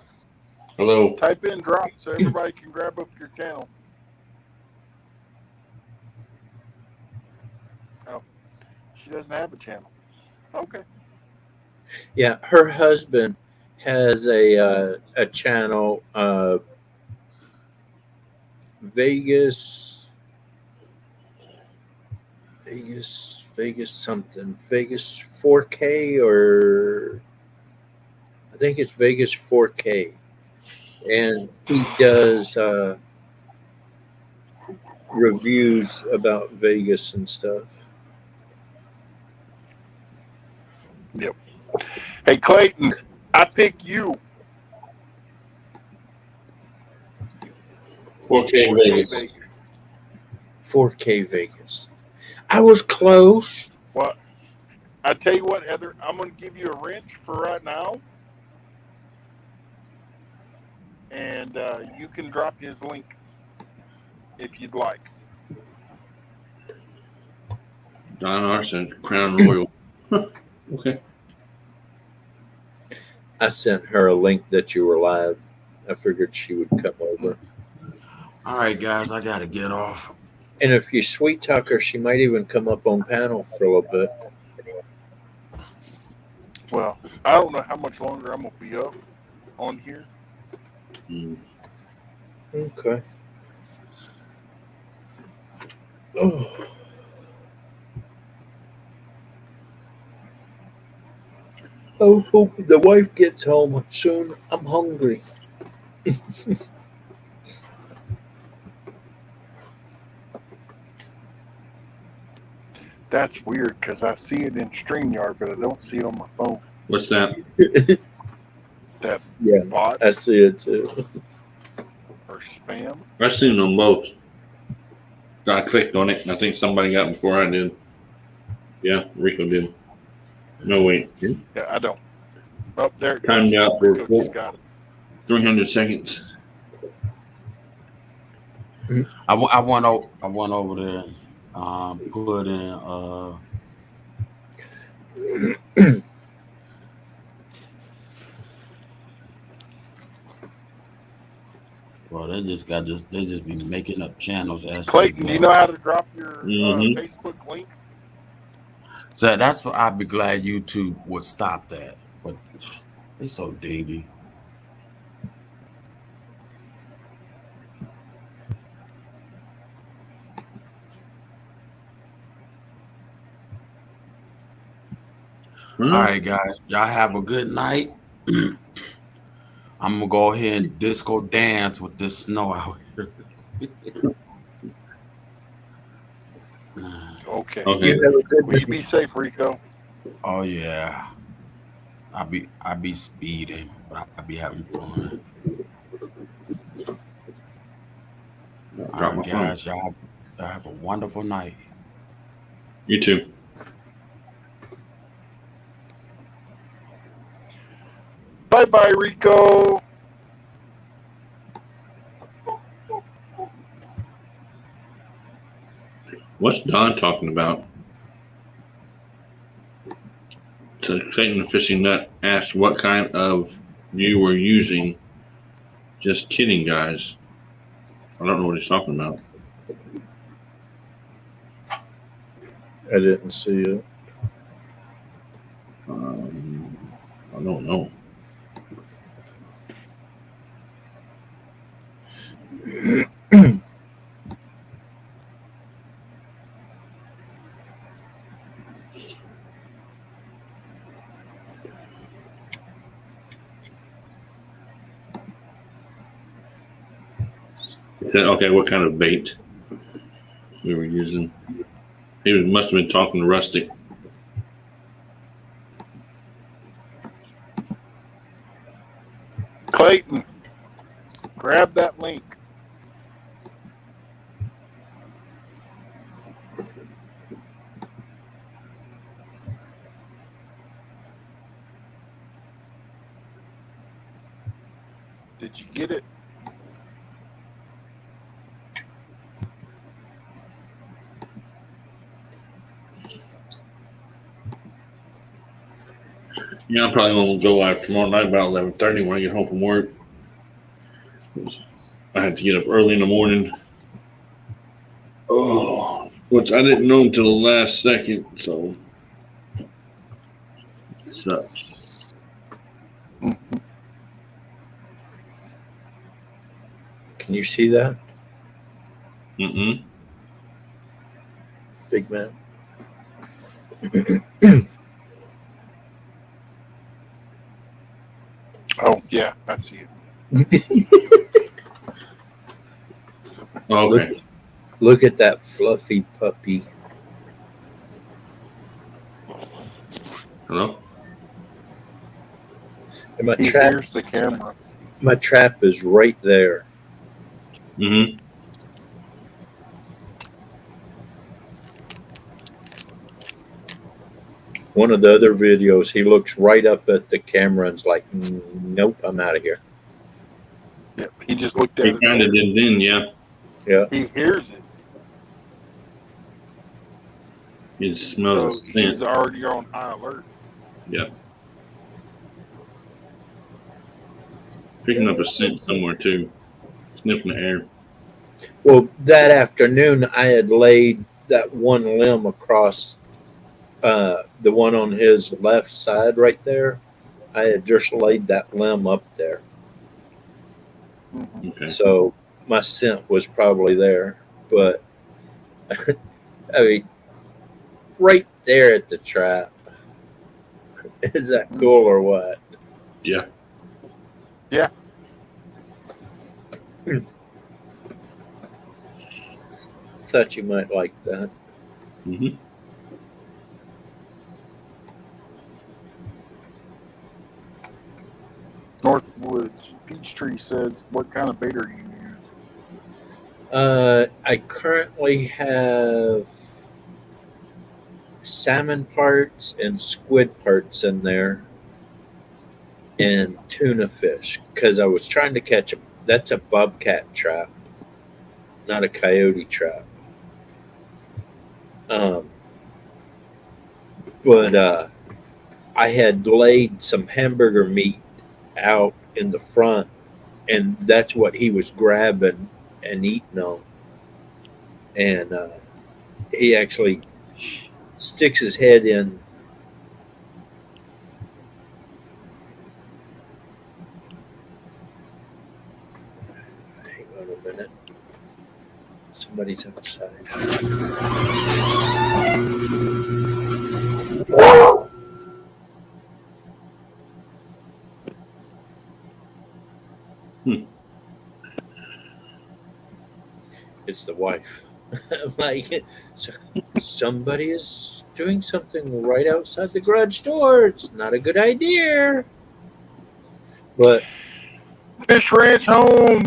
Hello. Type in drop so everybody can grab up your channel. Oh, she doesn't have a channel. Okay. Yeah, her husband has a channel, Vegas something, Vegas 4K, or I think it's Vegas 4K, and he does reviews about Vegas and stuff. Yep. Hey, Clayton, I pick you. 4K Vegas. 4K Vegas. I was close. Well, I tell you what, Heather, I'm going to give you a wrench for right now. And you can drop his link if you'd like. Don Arson, Crown Royal. Okay. I sent her a link that you were live. I figured she would come over. All right, guys, I gotta get off. And if you sweet talk her, she might even come up on panel for a little bit. Well, I don't know how much longer I'm going to be up on here. Okay. Oh. I hope the wife gets home soon. I'm hungry. That's weird because I see it in StreamYard, but I don't see it on my phone. What's that? That Yeah, bot I see it too. or spam. I seen them both. I clicked on it, and I think somebody got it before I did. Yeah, Rico did. No, wait. Yeah, I don't. Oh, there it goes. Timed out for Rico just got it. 300 seconds. I went over there, put in Well, they just be making up channels as they Clayton, do you know go. how to drop your Mhm. Facebook link? So that's what I'd be glad YouTube would stop that. But they so dingy. All right, guys. Y'all have a good night. I'm gonna go ahead and disco dance with this snow out here. Okay. Okay. You have a good Will you night. be safe, Rico? Oh yeah. I be speeding, but I be having fun. All Drop right, my phone. guys. Y'all have a wonderful night. You too. Bye bye, Rico. What's Don talking about? So Clayton the Fishing Nut asked what kind of you were using. Just kidding, guys. I don't know what he's talking about. I didn't see it. I don't know. He said, okay, what kind of bait we were using. Must have been talking to Rustic. Clayton, grab that link. Did you get it? Yeah, I'm probably gonna go live tomorrow night about 11:30 when I get home from work. I had to get up early in the morning. Oh, which I didn't know until the last second, so it sucks. Can you see that, Mm-mm. big man? Oh, yeah, I see it. Okay. Look at that fluffy puppy. Hello? And my He trap, hears the camera. my trap is right there. Mm-hmm. One of the other videos, he looks right up at the camera and's like, "Nope, I'm out of here." Yeah, he just looked at He it. kind there. of did then, yeah. Yeah. He hears it, He smells so a he's scent. already on high alert. Yeah. Picking up a scent somewhere too. Sniffing the air. Well, that afternoon, I had laid that one limb across the one on his left side right there. I had just laid that limb up there. Okay. So my scent was probably there. But, I mean, right there at the trap. Is that cool or what? Yeah. Yeah. Thought you might like that. Mm-hmm. Northwoods Peachtree says, "What kind of bait are you using?" I currently have salmon parts and squid parts in there, and tuna fish because I was trying to catch that's a bobcat trap, not a coyote trap. But I had laid some hamburger meat out in the front and that's what he was grabbing and eating on. And he actually sticks his head in. Hang on a minute. Somebody's outside. It's the wife. I'm like, somebody is doing something right outside the garage door. It's not a good idea. But Fish Ranch home.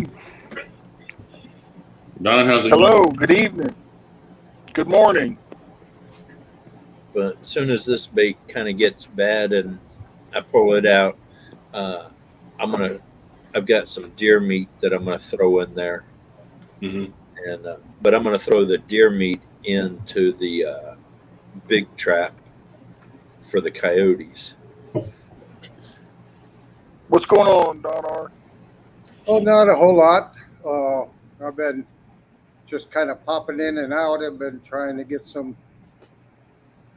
Don, how's it Hello. going? Good evening. Good morning. But as soon as this bait kind of gets bad and I pull it out, I've got some deer meat that I'm gonna throw in there, Mm-hmm. and but I'm gonna throw the deer meat into the big trap for the coyotes. What's going on, Don R? Oh, not a whole lot. I've been just kind of popping in and out. I've been trying to get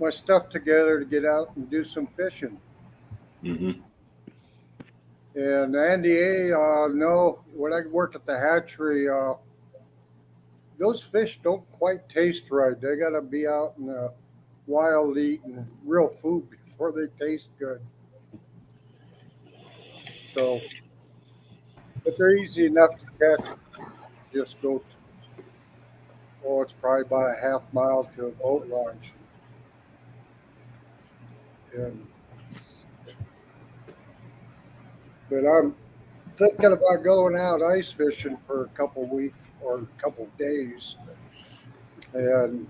my stuff together to get out and do some fishing. Mm-hmm. And Andy A, no, when I work at the hatchery, those fish don't quite taste right. They got to be out in the wild eating real food before they taste good. So, but they're easy enough to catch. Just go, it's probably about a half mile to a boat launch. But I'm thinking about going out ice fishing for a couple weeks or a couple days and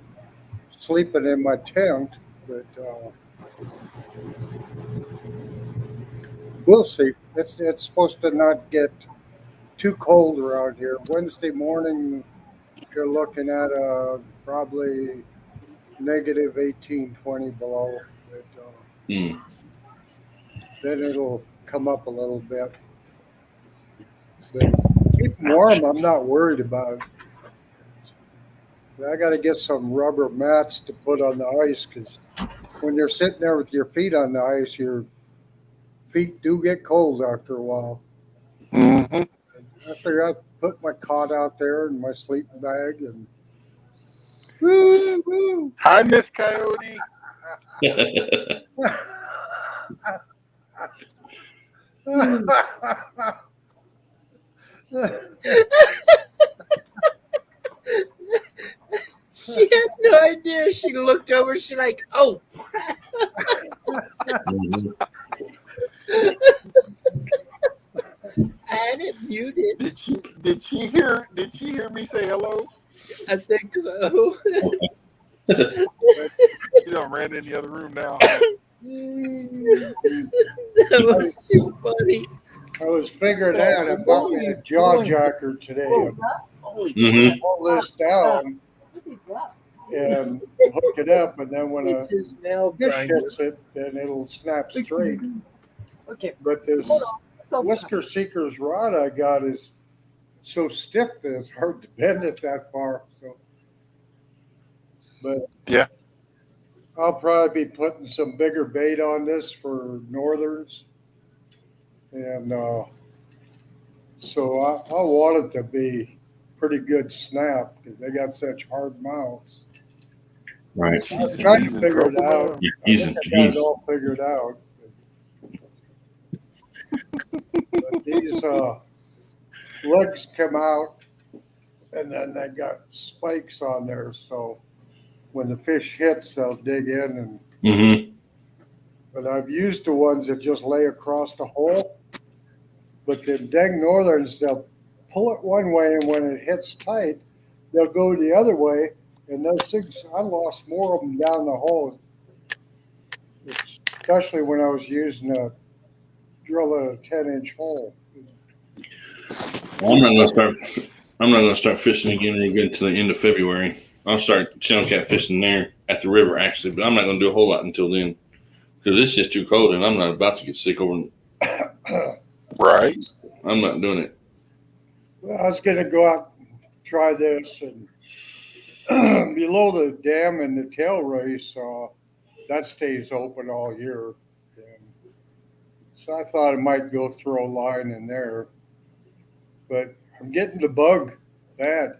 sleeping in my tent. But we'll see. It's supposed to not get too cold around here. Wednesday morning, you're looking at probably negative 18, 20 below. But, then it'll come up a little bit. But keep them warm. I'm not worried about it. But I got to get some rubber mats to put on the ice because when you're sitting there with your feet on the ice, your feet do get cold after a while. Mm-hmm. I figured I'd put my cot out there and my sleeping bag and woo, woo. Hi, Miss Coyote. She had no idea. She looked over. She's like, "Oh crap!" I had it muted. Did she hear me say hello? I think so. You don't ran in the other room now. That was too funny. I was figuring out I bought me a jaw jacker today. Mm-hmm. Pull this down and hook it up, and then when a It's his nail fish grinder. hits it, then it'll snap straight. Okay. But this Whisker Seeker's rod I got is so stiff that it's hard to bend it that far. So, but Yeah. I'll probably be putting some bigger bait on this for northerns, and so I want it to be pretty good snap because they got such hard mouths. Right. I'm trying to figure it out. Yeah, I he's think in- I got it he's- all figured out. But these legs come out, and then they got spikes on there. So when the fish hits, they'll dig in. And Mm-hmm. but I've used the ones that just lay across the hole. But the dang northerns, they'll pull it one way, and when it hits tight, they'll go the other way. And those things, I lost more of them down the hole, especially when I was using a drill at a 10-inch hole. Well, I'm not gonna start fishing again until the end of February. I'll start channel cat fishing there at the river actually, but I'm not gonna do a whole lot until then because it's just too cold and I'm not about to get sick over. Right. I'm not doing it. Well, I was going to go out and try this, and below the dam and the tail race, that stays open all year. And so I thought I might go throw a line in there, but I'm getting the bug bad.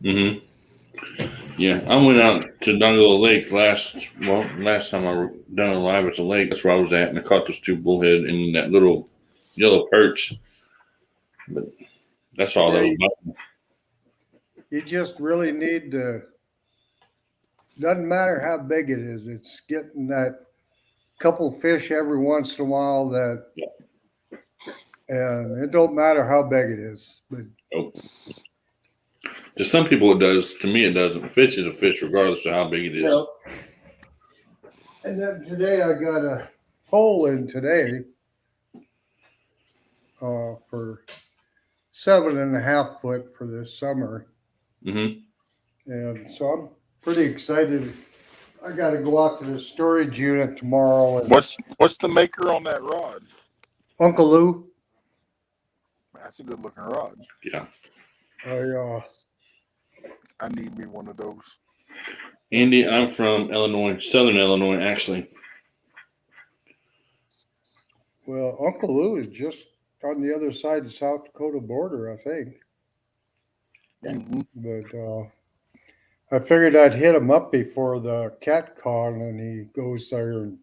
Mm-hmm. Yeah, I went out to Dungle Lake last time I done a live at the lake. That's where I was at, and I caught those two bullhead and that little yellow perch. But that's all that was about. You just really need to, doesn't matter how big it is, it's getting that couple fish every once in a while that, and it don't matter how big it is, but To some people it does. To me it doesn't. A fish is a fish regardless of how big it is. Well, and then today I got a hole in today for 7.5 foot for this summer. Mm-hmm. And so I'm pretty excited. I got to go out to the storage unit tomorrow. And What's the maker on that rod? Uncle Lou. That's a good looking rod. Yeah. I need me one of those. Andy, I'm from Illinois, Southern Illinois, actually. Well, Uncle Lou is just on the other side of the South Dakota border, I think. Mm-hmm. But I figured I'd hit him up before the cat con, and he goes there and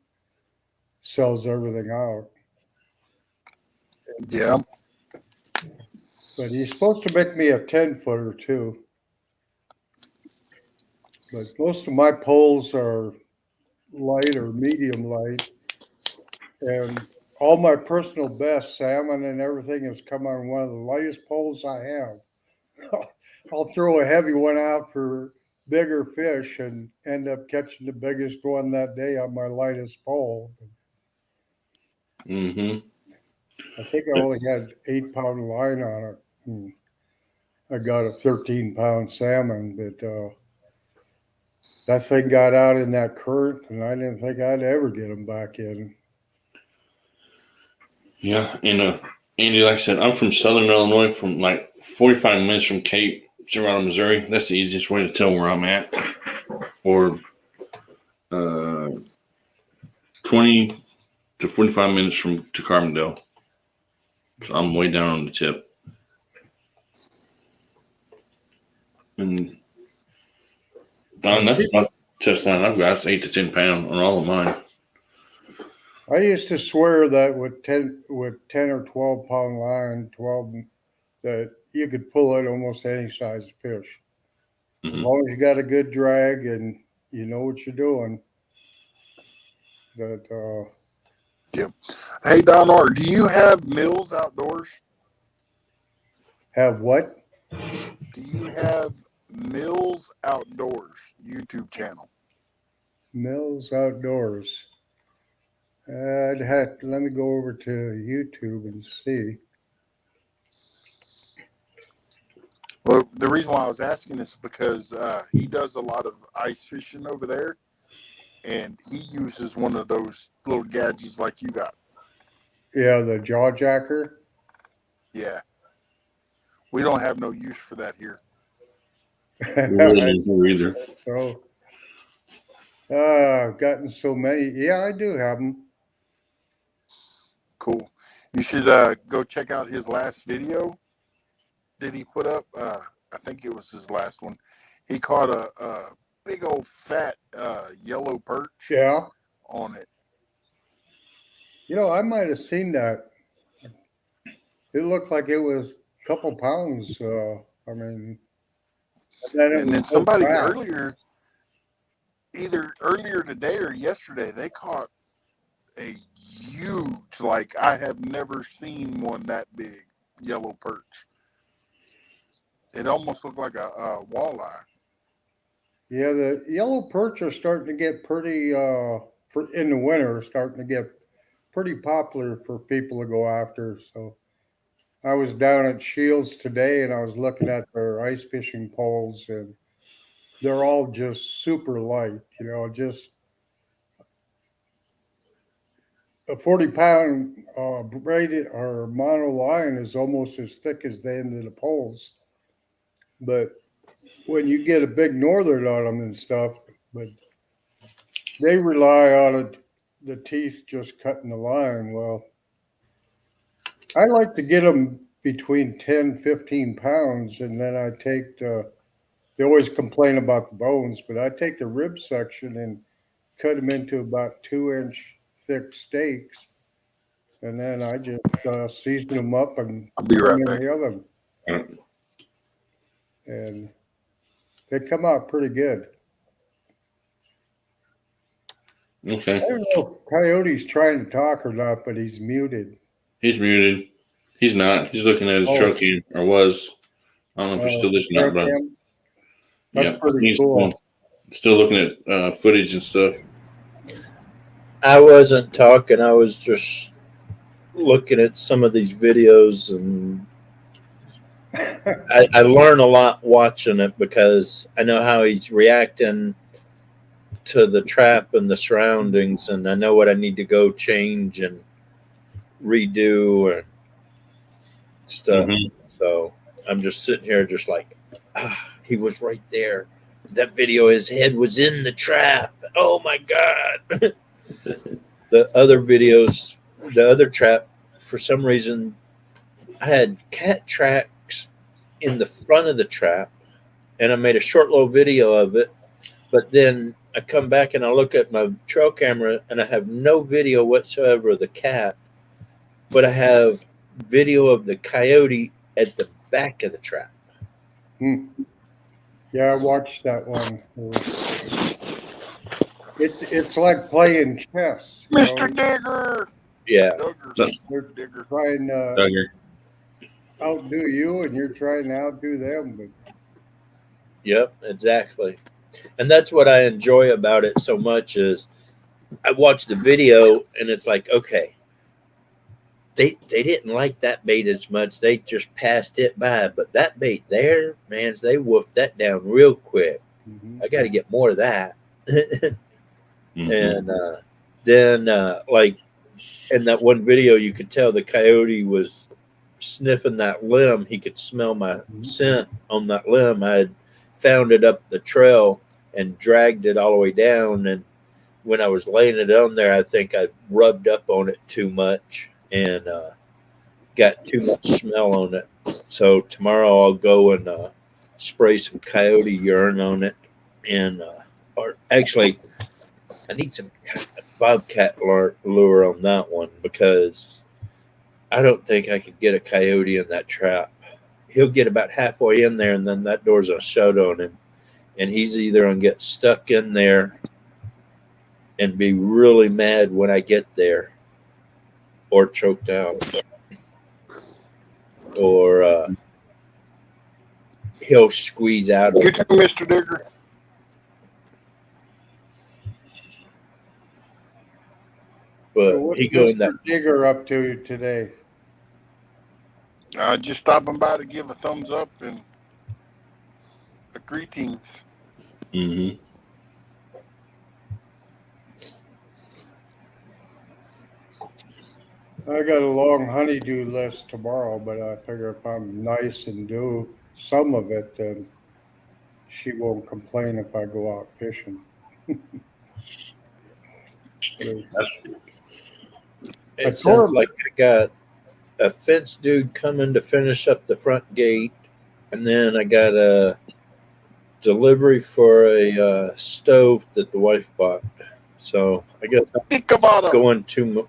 sells everything out. Yeah. But he's supposed to make me a 10-footer too. But most of my poles are light or medium light. And all my personal best, salmon and everything, has come on one of the lightest poles I have. I'll throw a heavy one out for bigger fish and end up catching the biggest one that day on my lightest pole. Mm-hmm. I think I only had 8-pound line on it. And I got a 13-pound salmon, but that thing got out in that current, and I didn't think I'd ever get them back in. Yeah, and Andy, like I said, I'm from Southern Illinois, from like 45 minutes from Cape Girardeau, Missouri. That's the easiest way to tell where I'm at. Or 20 to 45 minutes to Carbondale. So I'm way down on the tip. And Don, that's about the test line I've got. It's 8 to 10 pounds on all of mine. I used to swear that with 10 or 12-pound line, 12, that you could pull it almost any size fish. Mm-hmm. As long as you got a good drag and you know what you're doing. But Yep. Hey, Don R, do you have Mills Outdoors? Have what? Do you have Mills Outdoors YouTube channel? Mills Outdoors. Let me go over to YouTube and see. Well, the reason why I was asking is because he does a lot of ice fishing over there, and he uses one of those little gadgets like you got. Yeah, the jaw jacker. Yeah. We don't have no use for that here. Either. So, I've gotten so many. Yeah, I do have them. Cool. You should go check out his last video that he put up. I think it was his last one. He caught a big old fat yellow perch. Yeah. On it. You know, I might have seen that. It looked like it was a couple pounds. I mean, and then somebody either earlier today or yesterday, they caught a huge, like I have never seen one that big, yellow perch. It almost looked like a walleye. Yeah, the yellow perch are starting to get pretty, in the winter, starting to get pretty popular for people to go after. So I was down at Shields today and I was looking at their ice fishing poles, and they're all just super light, just a 40-pound braided or mono line is almost as thick as the end of the poles. But when you get a big northern on them and stuff, but they rely on it, the teeth just cutting the line. Well, I like to get them between 10, 15 pounds, and then I take they always complain about the bones, but I take the rib section and cut them into about 2-inch thick steaks, and then I just season them up and I'll be put right them back. in the oven. Alright. And they come out pretty good. Okay. I don't know if Coyote's trying to talk or not, but he's muted. He's muted. He's not. He's looking at his Oh. truck here, or was. I don't know if he's still listening out, but That's pretty he's cool. still looking at footage and stuff. I wasn't talking. I was just looking at some of these videos, and I learn a lot watching it because I know how he's reacting to the trap and the surroundings, and I know what I need to go change and redo and stuff. Mhm. So I'm just sitting here just like, he was right there. That video, his head was in the trap. Oh my God. The other videos, the other trap, for some reason, I had cat tracks in the front of the trap, and I made a short little video of it. But then I come back and I look at my trail camera, and I have no video whatsoever of the cat, but I have video of the coyote at the back of the trap. Yeah, I watched that one. It's like playing chess. you Mr. know. Digger. Yeah. They're Digger. trying to Duggar. outdo you, and you're trying to outdo them. But Yep, exactly. And that's what I enjoy about it so much is I watch the video and it's like, okay, they didn't like that bait as much. They just passed it by. But that bait there, man, they woofed that down real quick. I got to get more of that. And then, like in that one video, you could tell the coyote was sniffing that limb. He could smell my scent on that limb. I had found it up the trail and dragged it all the way down. And when I was laying it on there, I think I rubbed up on it too much and got too much smell on it. So tomorrow I'll go and spray some coyote urine on it. And, or actually, I need some bobcat lure on that one because I don't think I could get a coyote in that trap. He'll get about halfway in there, and then that door's a shut on him. And he's either going to get stuck in there and be really mad when I get there, or choked out, or he'll squeeze out of Get to Mr. Digger. But so what's he go in that. Mr. Digger up to today? Just stopping by to give a thumbs up and a greetings. Mm-hmm. I got a long honeydew list tomorrow, but I figure if I'm nice and do some of it, then she won't complain if I go out fishing. It sounds like I got a fence dude coming to finish up the front gate, and then I got a delivery for a stove that the wife bought. So I guess I'm going to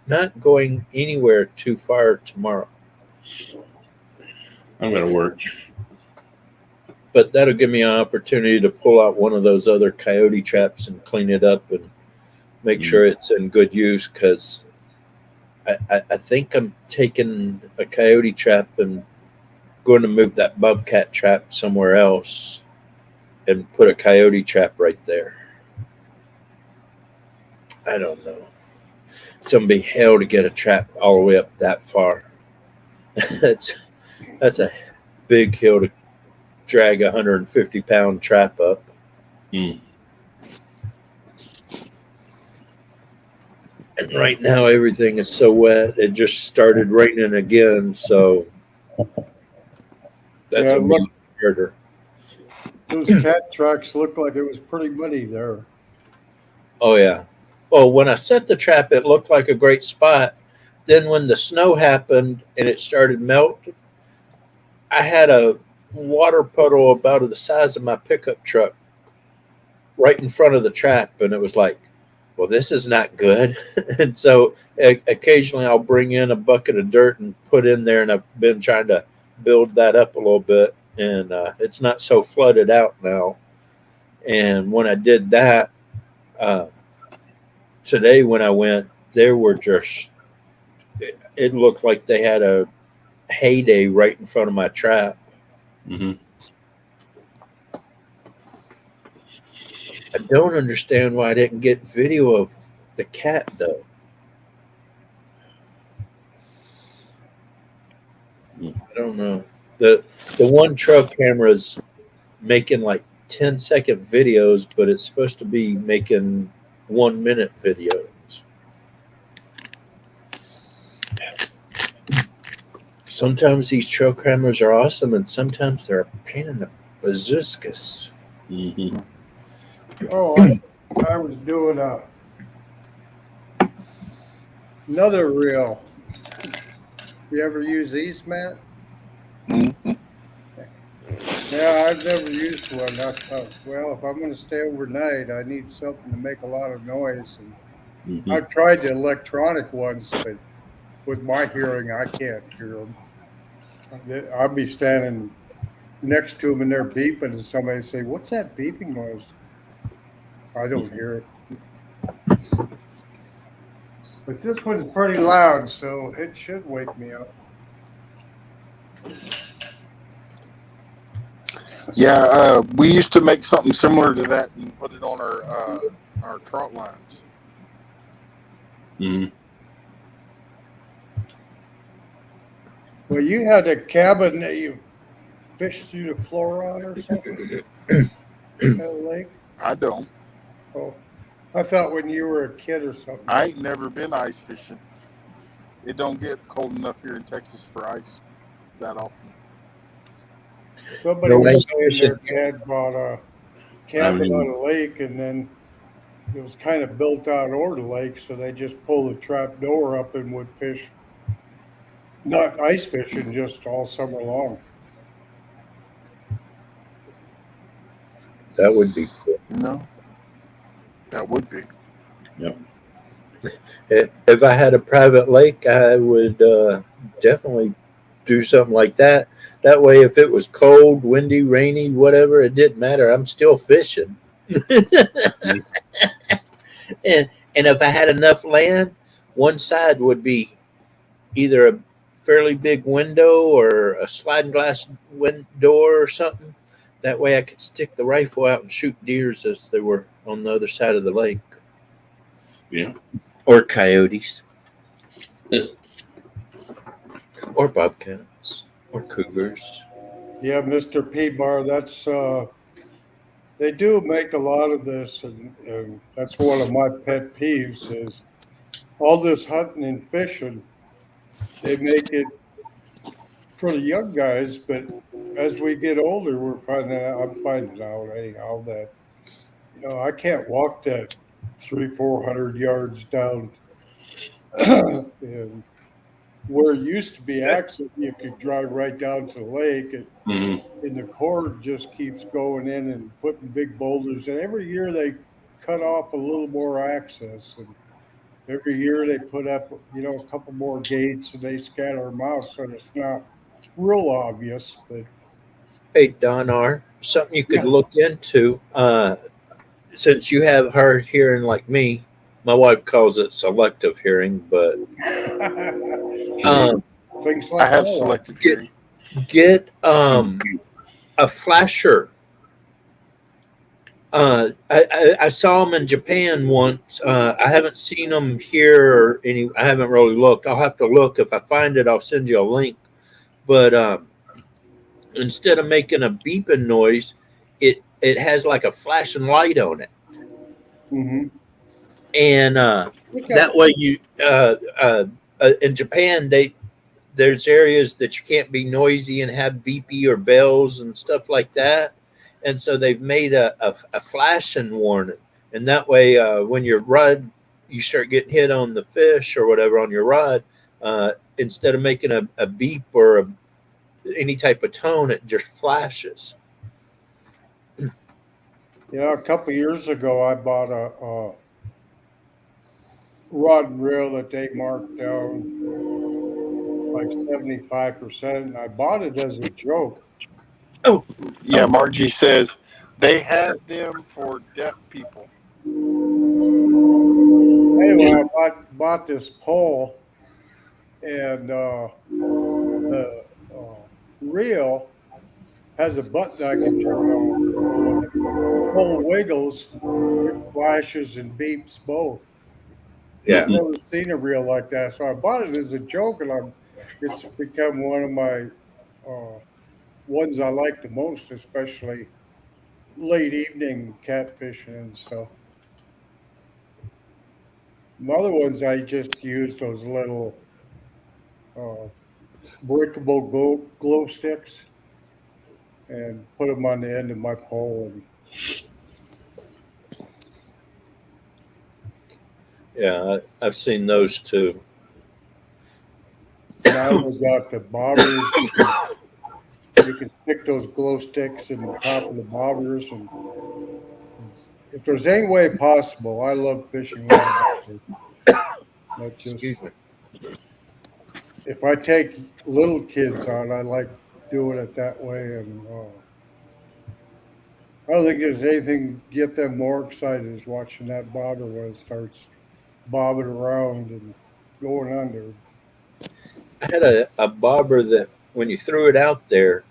not going anywhere too far tomorrow. I'm gonna work, but that'll give me an opportunity to pull out one of those other coyote traps and clean it up and make sure it's in good use. Because I think I'm taking a coyote trap and going to move that bobcat trap somewhere else and put a coyote trap right there. I don't know. It's gonna be hell to get a trap all the way up that far. That's a big hill to drag a 150-pound trap up. And right now everything is so wet. It just started raining again, so that's Yeah, a look, big harder. those cat tracks look like it was pretty muddy there. Oh yeah. Well, when I set the trap, it looked like a great spot. Then when the snow happened and it started melting, I had a water puddle about the size of my pickup truck right in front of the trap, and it was like, well, this is not good. And so occasionally I'll bring in a bucket of dirt and put in there, and I've been trying to build that up a little bit, and it's not so flooded out now. And when I did that, today when I went, there were just, it looked like they had a heyday right in front of my trap. Mm-hmm. I don't understand why I didn't get video of the cat though. I don't know. The one trail camera is making like 10-second videos, but it's supposed to be making 1-minute videos. Sometimes these trail cameras are awesome, and sometimes they're a pain in the bazookas. Mm-hmm. Oh, I was doing another reel. You ever use these, Matt? Mhm. Yeah, I've never used one. I thought, well, if I'm going to stay overnight, I need something to make a lot of noise. And Mm-hmm. I've tried the electronic ones, but with my hearing, I can't hear them. I'll be standing next to them and they're beeping, and somebody say, "What's that beeping noise?" I don't hear it. But this one's pretty loud, so it should wake me up. Yeah, we used to make something similar to that and put it on our trot lines. Mm-hmm. Well, you had a cabin that you fished through the floor on or something? At a lake? I don't. Oh, I thought when you were a kid or something. I ain't never been ice fishing. It don't get cold enough here in Texas for ice that often. Somebody No was ice saying their fishing. dad bought a cabin on a lake, and then it was kind of built out over the lake, so they just pulled the trap door up and would fish. Not ice fishing, just all summer long. That would be cool. No, that would be. Yep. If I had a private lake, I would definitely do something like that. That way, if it was cold, windy, rainy, whatever, it didn't matter. I'm still fishing. and if I had enough land, one side would be either a fairly big window or a sliding glass door or something. That way I could stick the rifle out and shoot deers as they were on the other side of the lake. Yeah. Or coyotes. Or bobcats. Or cougars. Yeah, Mr. P-Bar, that's they do make a lot of this, and that's one of my pet peeves is all this hunting and fishing. They make it for the young guys, but as we get older, I'm finding out anyhow that I can't walk that 300-400 yards down. And where it used to be access, you could drive right down to the lake, and the Corps just keeps going in and putting big boulders. And every year they cut off a little more access, and every year they put up, a couple more gates, and they scatter them out so it's not real obvious. But Hey, Don R., something you could Yeah. look into. Since you have hard hearing like me, my wife calls it selective hearing, but things I like have that. selective hearing. get a flasher. I saw them in Japan once. I haven't seen them here or I haven't really looked. I'll have to look. If I find it, I'll send you a link. But instead of making a beeping noise, it has like a flashing light on it. Mm-hmm. And that way you in Japan there's areas that you can't be noisy and have beepy or bells and stuff like that, and so they've made a flashing warning, and that way when your rod you start getting hit on the fish or whatever on your rod, instead of making a beep or any type of tone, it just flashes. A couple years ago, I bought a rod and reel that they marked down like 75%, and I bought it as a joke. Oh, Yeah, Margie says they have them for deaf people. Anyway, I bought this pole, and the reel has a button I can turn on. When the pole wiggles, it flashes and beeps both. Yeah. I've never seen a reel like that, so I bought it as a joke, and it's become one of my ones I like the most, especially late evening catfishing and stuff. The other ones I just use those little breakable glow sticks and put them on the end of my pole. Yeah, I've seen those too. Now we got the bobbers. You can stick those glow sticks in the top of the bobbers, and if there's any way possible, I love fishing with a bobber. Excuse me. If I take little kids on, I like doing it that way, and I don't think there's anything get them more excited as watching that bobber when it starts bobbing around and going under. I had a bobber that when you threw it out there,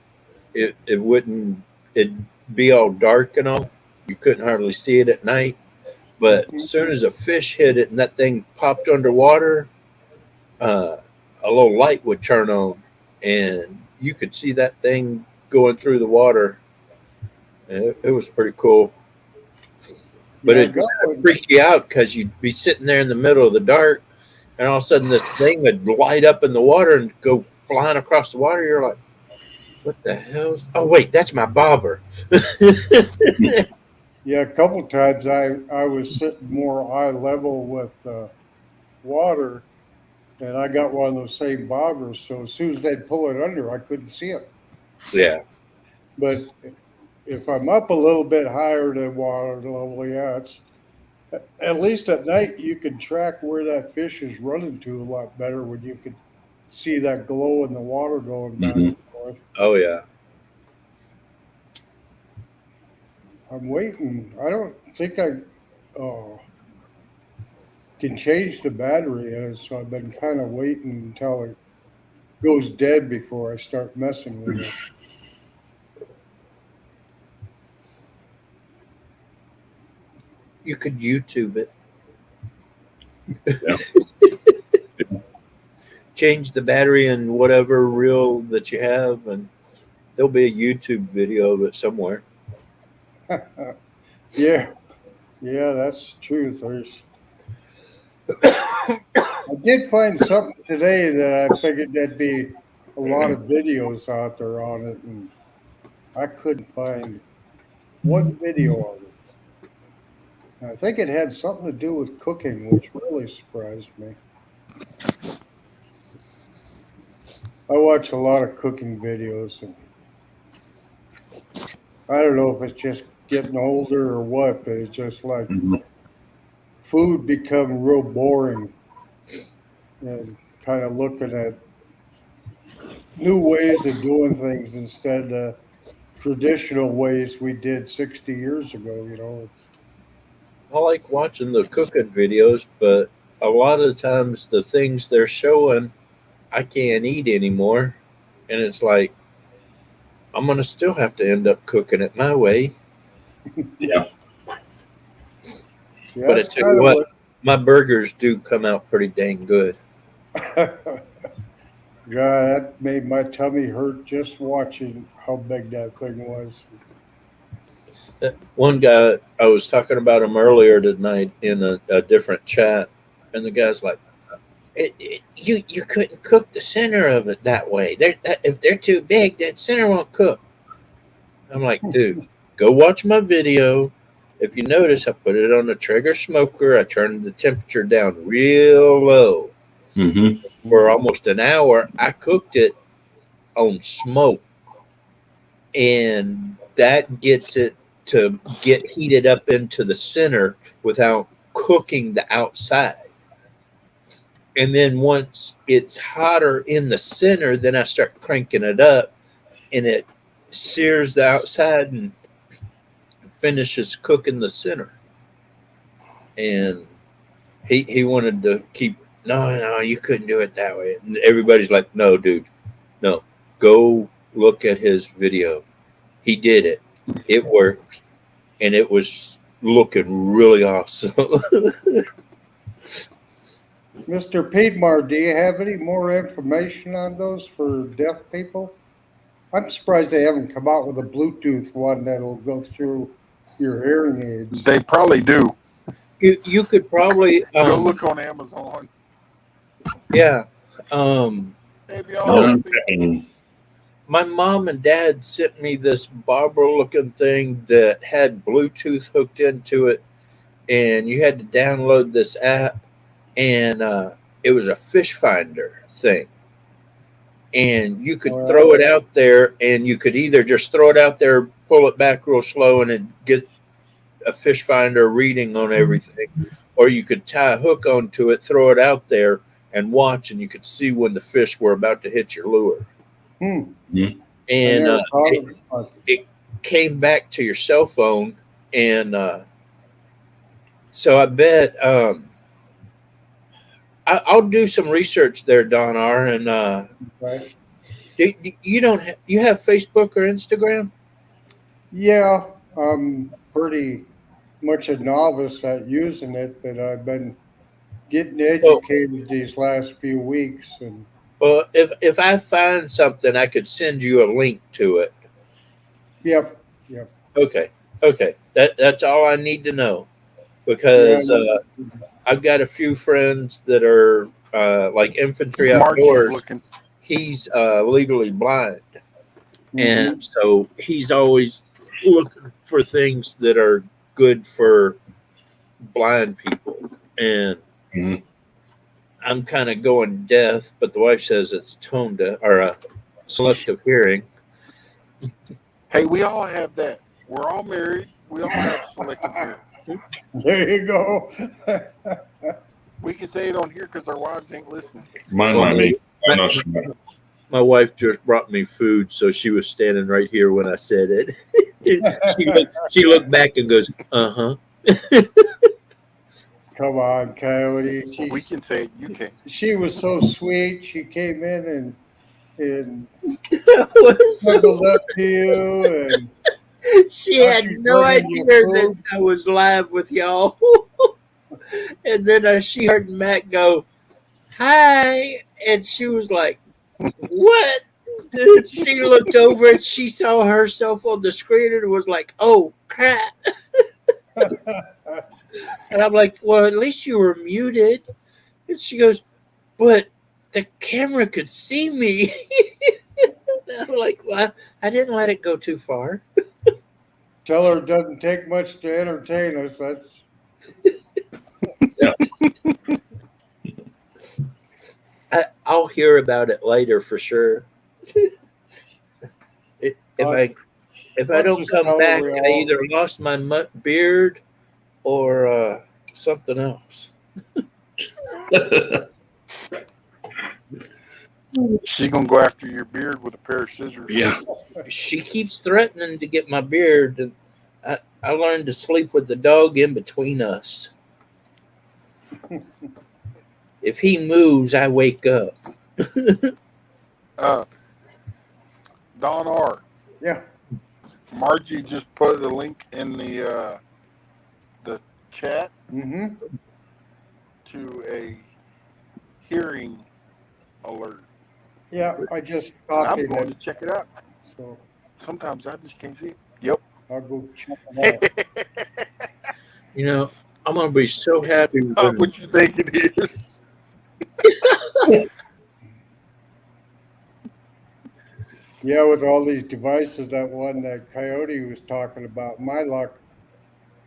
it'd be all dark and all. You couldn't hardly see it at night. But as soon as a fish hit it and that thing popped underwater, a little light would turn on and you could see that thing going through the water. It was pretty cool. But Yeah, it would freak you out because you'd be sitting there in the middle of the dark and all of a sudden this thing would light up in the water and go flying across the water. You're like, what the hell? Oh, wait, that's my bobber. Yeah, a couple times I was sitting more eye level with water, and I got one of those same bobbers. So as soon as they'd pull it under, I couldn't see it. Yeah. But if I'm up a little bit higher than water level, yeah, it's at least at night you can track where that fish is running to a lot better when you can see that glow in the water going back and forth. Oh yeah. I'm waiting. I don't think I can change the battery in it, so I've been kind of waiting until it goes dead before I start messing with it. You could YouTube it. Yeah. Change the battery in whatever reel that you have, and there'll be a YouTube video of it somewhere. Yeah, that's true. I did find something today that I figured there'd be a lot of videos out there on it, and I couldn't find one video of it. And I think it had something to do with cooking, which really surprised me. I watch a lot of cooking videos, and I don't know if it's just getting older or what, but it's just like food become real boring, and kind of looking at new ways of doing things instead of traditional ways we did 60 years ago. I like watching the cooking videos, but a lot of the times the things they're showing I can't eat anymore, and it's like I'm gonna still have to end up cooking it my way. Yeah. But I tell you what, my burgers do come out pretty dang good. God, that made my tummy hurt just watching how big that thing was. One guy, I was talking about him earlier tonight in a different chat, and the guy's like, you couldn't cook the center of it that way. If they're too big, that center won't cook. I'm like, dude, go watch my video. If you notice, I put it on the Traeger smoker. I turned the temperature down real low. Mm-hmm. For almost an hour. I cooked it on smoke, and that gets it to get heated up into the center without cooking the outside. And then once it's hotter in the center, then I start cranking it up, and it sears the outside and finishes cooking the center. And he wanted to keep, no, you couldn't do it that way. And everybody's like, no, dude, no, go look at his video. He did it. It worked, and it was looking really awesome. Mr. Piedmar, do you have any more information on those for deaf people? I'm surprised they haven't come out with a Bluetooth one that'll go through your hearing aids. They probably do. You could probably Go look on Amazon. Yeah. Maybe I'll My mom and dad sent me this Barbara-looking thing that had Bluetooth hooked into it, and you had to download this app, and it was a fish finder thing. And you could throw it out there, and you could either just throw it out there, pull it back real slow, and it'd get a fish finder reading on everything, or you could tie a hook onto it, throw it out there, and watch, and you could see when the fish were about to hit your lure. And it came back to your cell phone, and so I bet I'll do some research there, Don R. And you have Facebook or Instagram? Yeah, I'm pretty much a novice at using it, but I've been getting educated these last few weeks. And well, if I find something, I could send you a link to it. Yep. Okay. That's all I need to know, because I've got a few friends that are like Infantry Outdoors. He's legally blind, and so he's always looking for things that are good for blind people. And I'm kind of going deaf, but the wife says it's tone deaf or selective hearing. Hey, we all have that. We're all married. We all have selective hearing. There you go. We can say it on here because our wives ain't listening. My wife just brought me food, so she was standing right here when I said it. she looked back and goes, "Uh-huh." Come on, Coyote. We can say it. You can. She was so sweet. She came in and snuggled up to you, and she had no idea that I was live with y'all. And then she heard Matt go, "Hi," and she was like, "What?" And she looked over and she saw herself on the screen and was like, "Oh crap." And I'm like, "Well, at least you were muted." And she goes, "But the camera could see me." And I'm like, "Well, I didn't let it go too far." Tell her it doesn't take much to entertain us. That's I'll hear about it later for sure. If I don't come back, I either lost my beard or something else. She's gonna go after your beard with a pair of scissors. Yeah. She keeps threatening to get my beard, and I learned to sleep with the dog in between us. If he moves, I wake up. Don R. Yeah. Margie just put a link in the chat to a hearing alert. Yeah, I just I'm copied going it. to check it out. So sometimes I just can't see it. Yep. I'll go check it out. You know, I'm gonna be so happy Not when what you think it is. Yeah, with all these devices, that one that Coyote was talking about, my luck,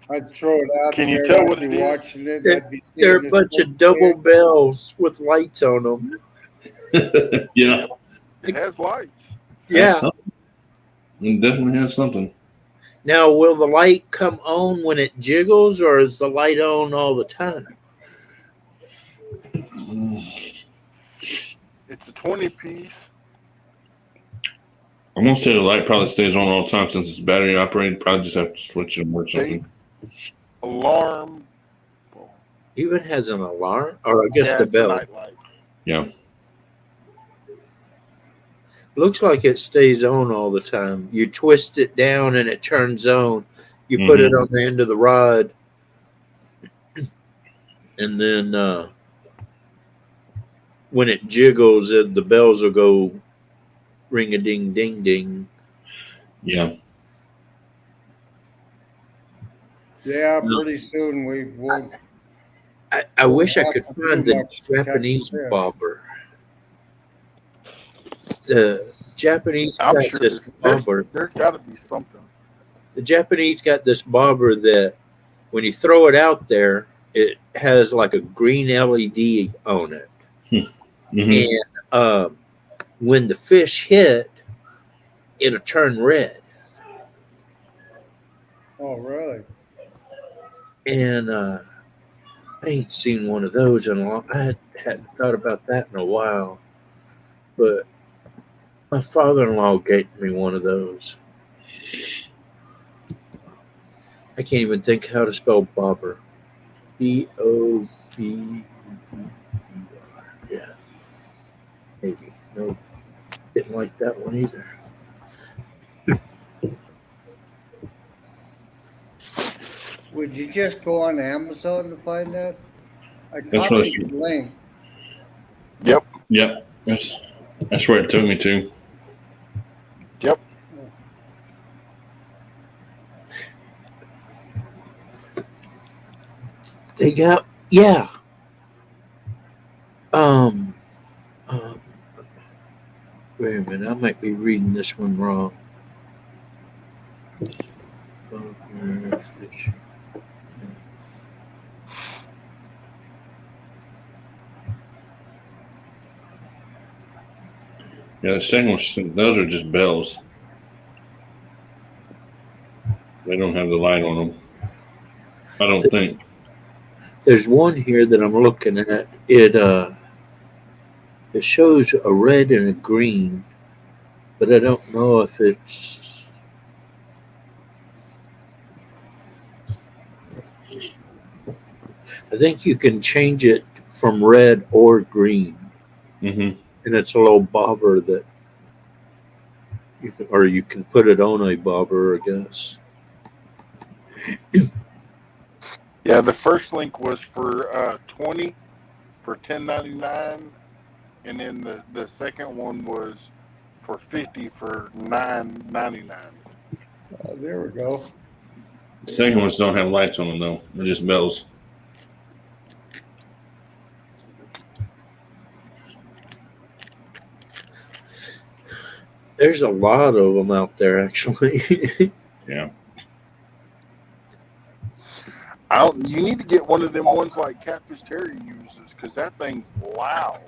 I'd throw it out Can you there tell and I'd what be it is? watching it. And I'd be they're seeing a this bunch little of double kid. bells with lights on them. Yeah. It has lights. Has Yeah. something. It definitely has something. Now, will the light come on when it jiggles, or is the light on all the time? It's a 20 piece. I'm gonna say the light probably stays on all the time since it's battery operated. Probably just have to switch it or something. Alarm. Even has an alarm, or I guess Yeah, the it's a bell. night light. Yeah. Looks like it stays on all the time. You twist it down and it turns on. You put it on the end of the rod, and then when it jiggles, the bells will go ring a ding ding ding. Yeah. Yeah, pretty soon we won't. I wish I have could to do find the much to catch Japanese fish. bobber. The Japanese I'm got sure this bobber. there's got to be something. The Japanese got this bobber that when you throw it out there, it has like a green LED on it. And when the fish hit, it'll turn red. Oh, really? And I ain't seen one of those in a long. I hadn't thought about that in a while, but my father-in-law gave me one of those. I can't even think how to spell bobber. B-O-B-B-E-R. Yeah, maybe. No, didn't like that one either. Would you just go on Amazon to find that? I That's what I copied should- the link. Yep. Yep. That's where it took me to. Yep. They got yeah. Wait a minute, I might be reading this one wrong. Yeah, the second one, those are just bells. They don't have the light on them. I don't think. There's one here that I'm looking at. It shows a red and a green, but I don't know if it's. I think you can change it from red or green, Mm-hmm. and it's a little bobber that you can, or you can put it on a bobber, I guess. Yeah, the first link was for 20 for $10.99, and then the second one was for 50 for $9.99. There we go. The second ones don't have lights on them though. They're just bells. There's a lot of them out there, actually. Yeah. You need to get one of them ones like Catfish Terry uses, because that thing's loud.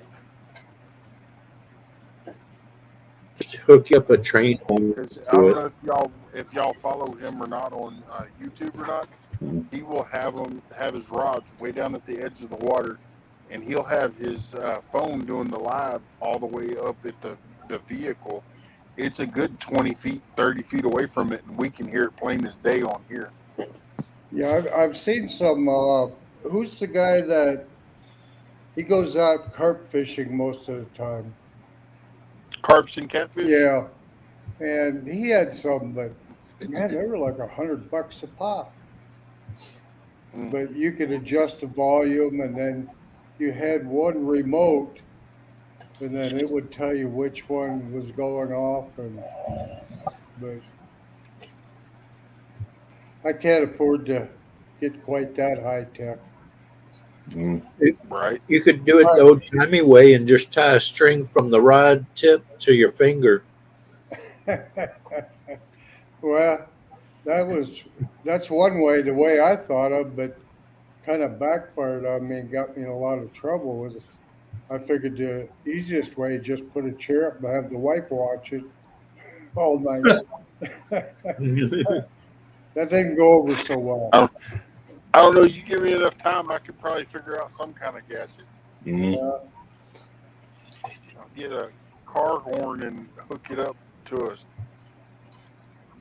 Just hook up a train horn Because I to don't it. know if y'all follow him or not on YouTube or not. He will have his rods way down at the edge of the water, and he'll have his phone doing the live all the way up at the vehicle. It's a good 20 feet, 30 feet away from it, and we can hear it plain as day on here. Yeah, I've seen some. Who's the guy that he goes out carp fishing most of the time? Carps and catfish? Yeah, and he had some, but man, they were like $100 a pop. But you could adjust the volume, and then you had one remote, and then it would tell you which one was going off. But I can't afford to get quite that high tech. Right. You could do it the old timey way and just tie a string from the rod tip to your finger. Well, that's one way, the way I thought of, but kind of backfired on me and got me in a lot of trouble. Was I figured the easiest way just put a chair up and have the wife watch it all night. That didn't go over so well. I don't know. You give me enough time, I could probably figure out some kind of gadget. Mhm. I'll get a car horn and hook it up to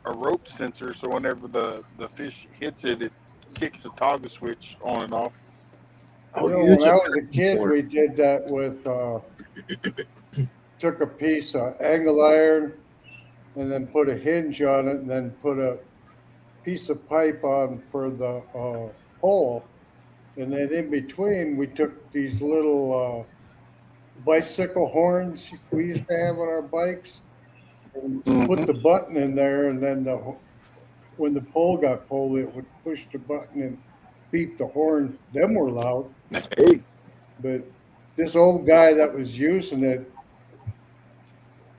a rope sensor, so whenever the fish hits it, it kicks the toggle switch on and off. You know, when I was a kid, we did that with took a piece of angle iron and then put a hinge on it, and then put a piece of pipe on for the hole, and then in between we took these little bicycle horns we used to have on our bikes, and put the button in there, and then when the pole got pulled, it would push the button and beep the horn. Them were loud. Hey. But this old guy that was using it,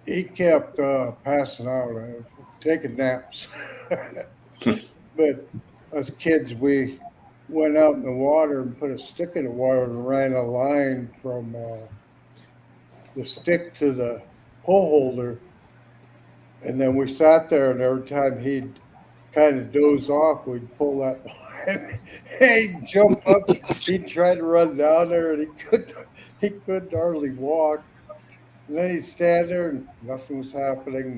he kept passing out, taking naps. But as kids, we went out in the water and put a stick in the water and ran a line from the stick to the pole holder. And then we sat there, and every time he'd kind of doze off, we'd pull that line. He'd jump up, he'd try to run down there, and he couldn't hardly walk. And then he'd stand there, and nothing was happening.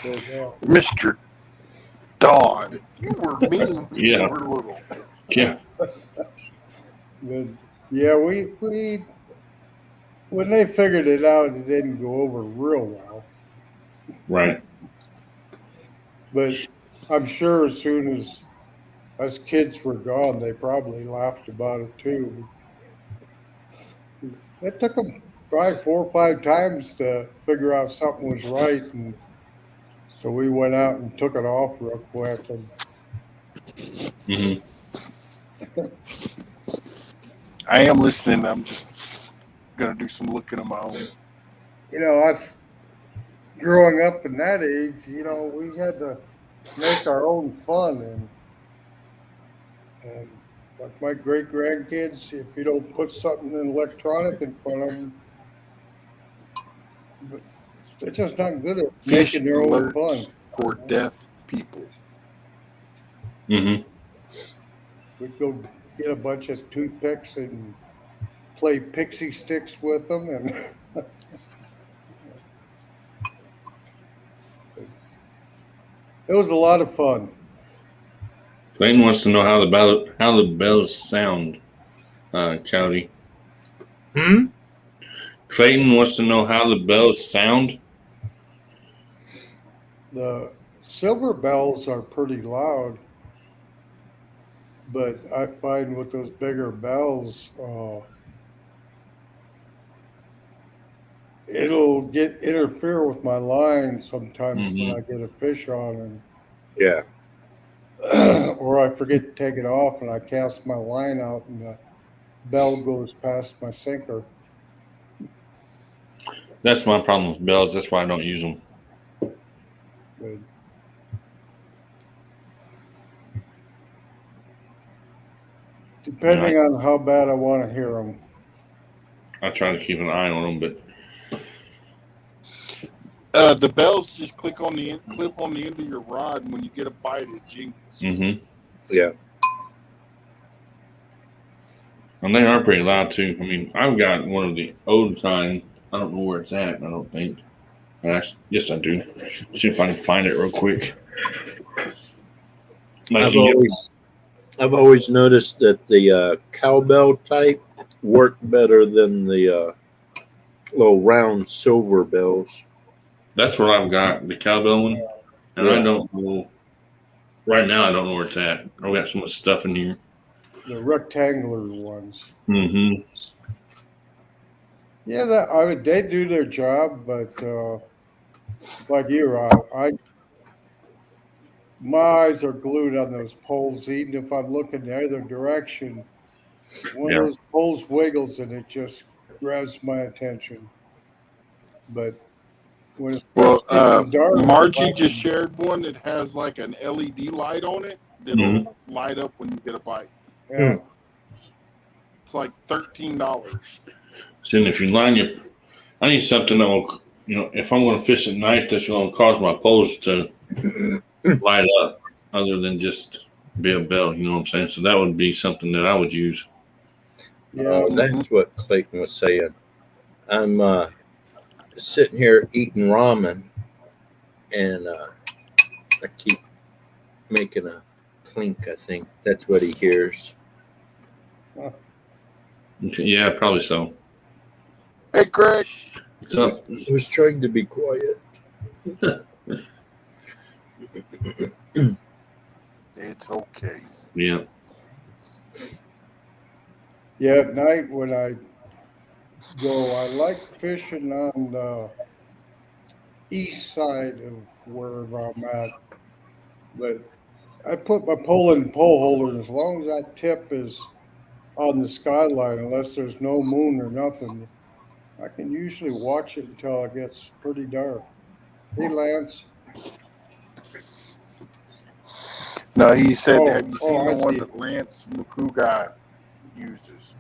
So, yeah. Mr. Don, you were mean when Yeah. you were little. Yeah. But yeah, we when they figured it out, it didn't go over real well. Right. But I'm sure as soon as kids were gone, they probably laughed about it too. It took them probably 4 or 5 times to figure out something was right, and so we went out and took it off real quick. And Mhm. I am listening. I'm just gonna do some looking on my own. you know, us growing up in that age, you know, we had to make our own fun, and like my great grandkids, if you don't put something electronic in front of them, they're just not good at Fish making their own alerts fun. for deaf people. Mhm. We'd go get a bunch of toothpicks and play pixie sticks with them, and it was a lot of fun. Clayton wants to know how the bells sound, Cody. Clayton wants to know how the bells sound. The silver bells are pretty loud, but I find with those bigger bells, it'll interfere with my line sometimes when I get a fish on, and Yeah. or I forget to take it off and I cast my line out and the bell goes past my sinker. That's my problem with bells. That's why I don't use them. But depending on how bad I want to hear them. I try to keep an eye on them, but The bells just clip on the end of your rod, and when you get a bite, it jingles. Yeah. and they are pretty loud too. I mean, I've got one of the old kind. I don't know where it's at. I don't think. Yes, I do. See if I can find it real quick. I've always noticed that the cowbell type work better than the little round silver bells. That's what I've got, the cowbell one, and I don't know. Right now, I don't know where it's at. I've got so much stuff in here. The rectangular ones. Mm-hmm. Yeah, they do their job, but like you, my eyes are glued on those poles, even if I'm looking the other direction. One Yeah. of those poles wiggles and it just grabs my attention. But when it Well, starts getting dark, Margie just shared one that has like an LED light on it that'll Mm-hmm. light up when you get a bite. yeah, It's like $13. So then if you line your, I need something that will, if I'm going to fish at night, that's going to cause my poles to light up, other than just be a bell. You know what I'm saying? So that would be something that I would use. yeah. That's what Clayton was saying. I'm sitting here eating ramen, and I keep making a clink. I think that's what he hears. Okay, yeah, probably so. Hey, Craig. So I was trying to be quiet. It's okay. yeah, Yeah, at night when I go, I like fishing on the east side of wherever I'm at. But I put my pole in the pole holder, and as long as that tip is on the skyline, unless there's no moon or nothing, I can usually watch it until it gets pretty dark. Hey, Lance. No, he said, Oh, have you seen I the one see. that Lance Makuga uses?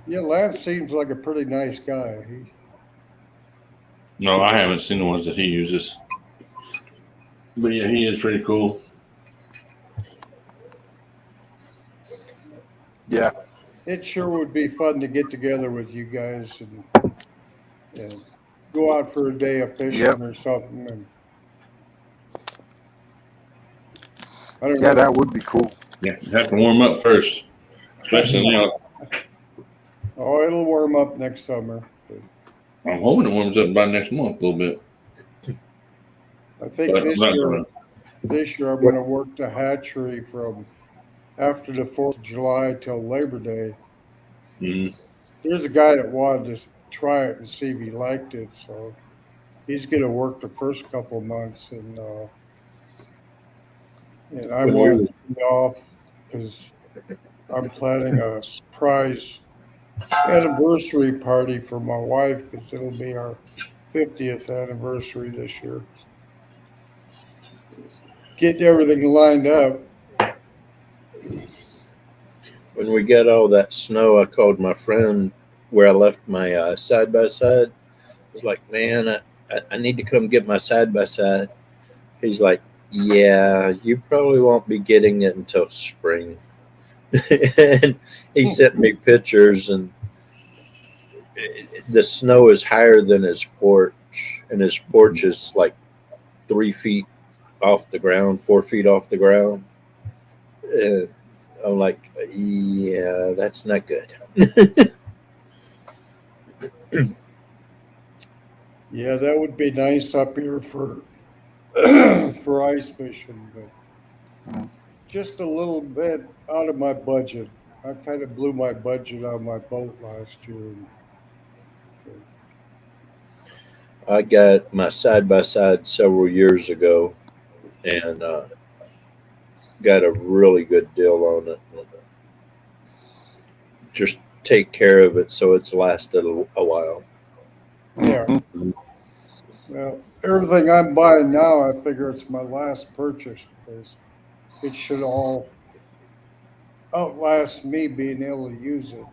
Yeah, Lance seems like a pretty nice guy. no, I haven't seen the ones that he uses, but yeah, he is pretty cool. Yeah. It sure would be fun to get together with you guys and go out for a day of fishing Yep. or something. And I don't Yeah, know. that would be cool. Yeah, you have to warm up first, especially now. Oh, it'll warm up next summer. I'm hoping it warms up by next month a little bit. I think But this I'm not year I'm going to work the hatchery from after the 4th of July till Labor Day. Mhm. There's a guy that wanted to try it and see if he liked it, so he's going to work the first couple of months, and I want to be off because I'm planning a surprise anniversary party for my wife because it'll be our 50th anniversary this year. Getting everything lined up. When we got all that snow, I called my friend where I left my side by side. I was like, "Man, I need to come get my side by side." He's like, "Yeah, you probably won't be getting it until spring." And he sent me pictures, and the snow is higher than his porch, and his porch is like 3 feet off the ground, 4 feet off the ground. And I'm like, yeah, that's not good. Yeah, that would be nice up here for for ice fishing, but just a little bit out of my budget. I kind of blew my budget on my boat last year. I got my side by side several years ago, and got a really good deal on it. Just take care of it so it's lasted a while. Yeah. Well, everything I'm buying now, I figure it's my last purchase because it should all outlast me being able to use it.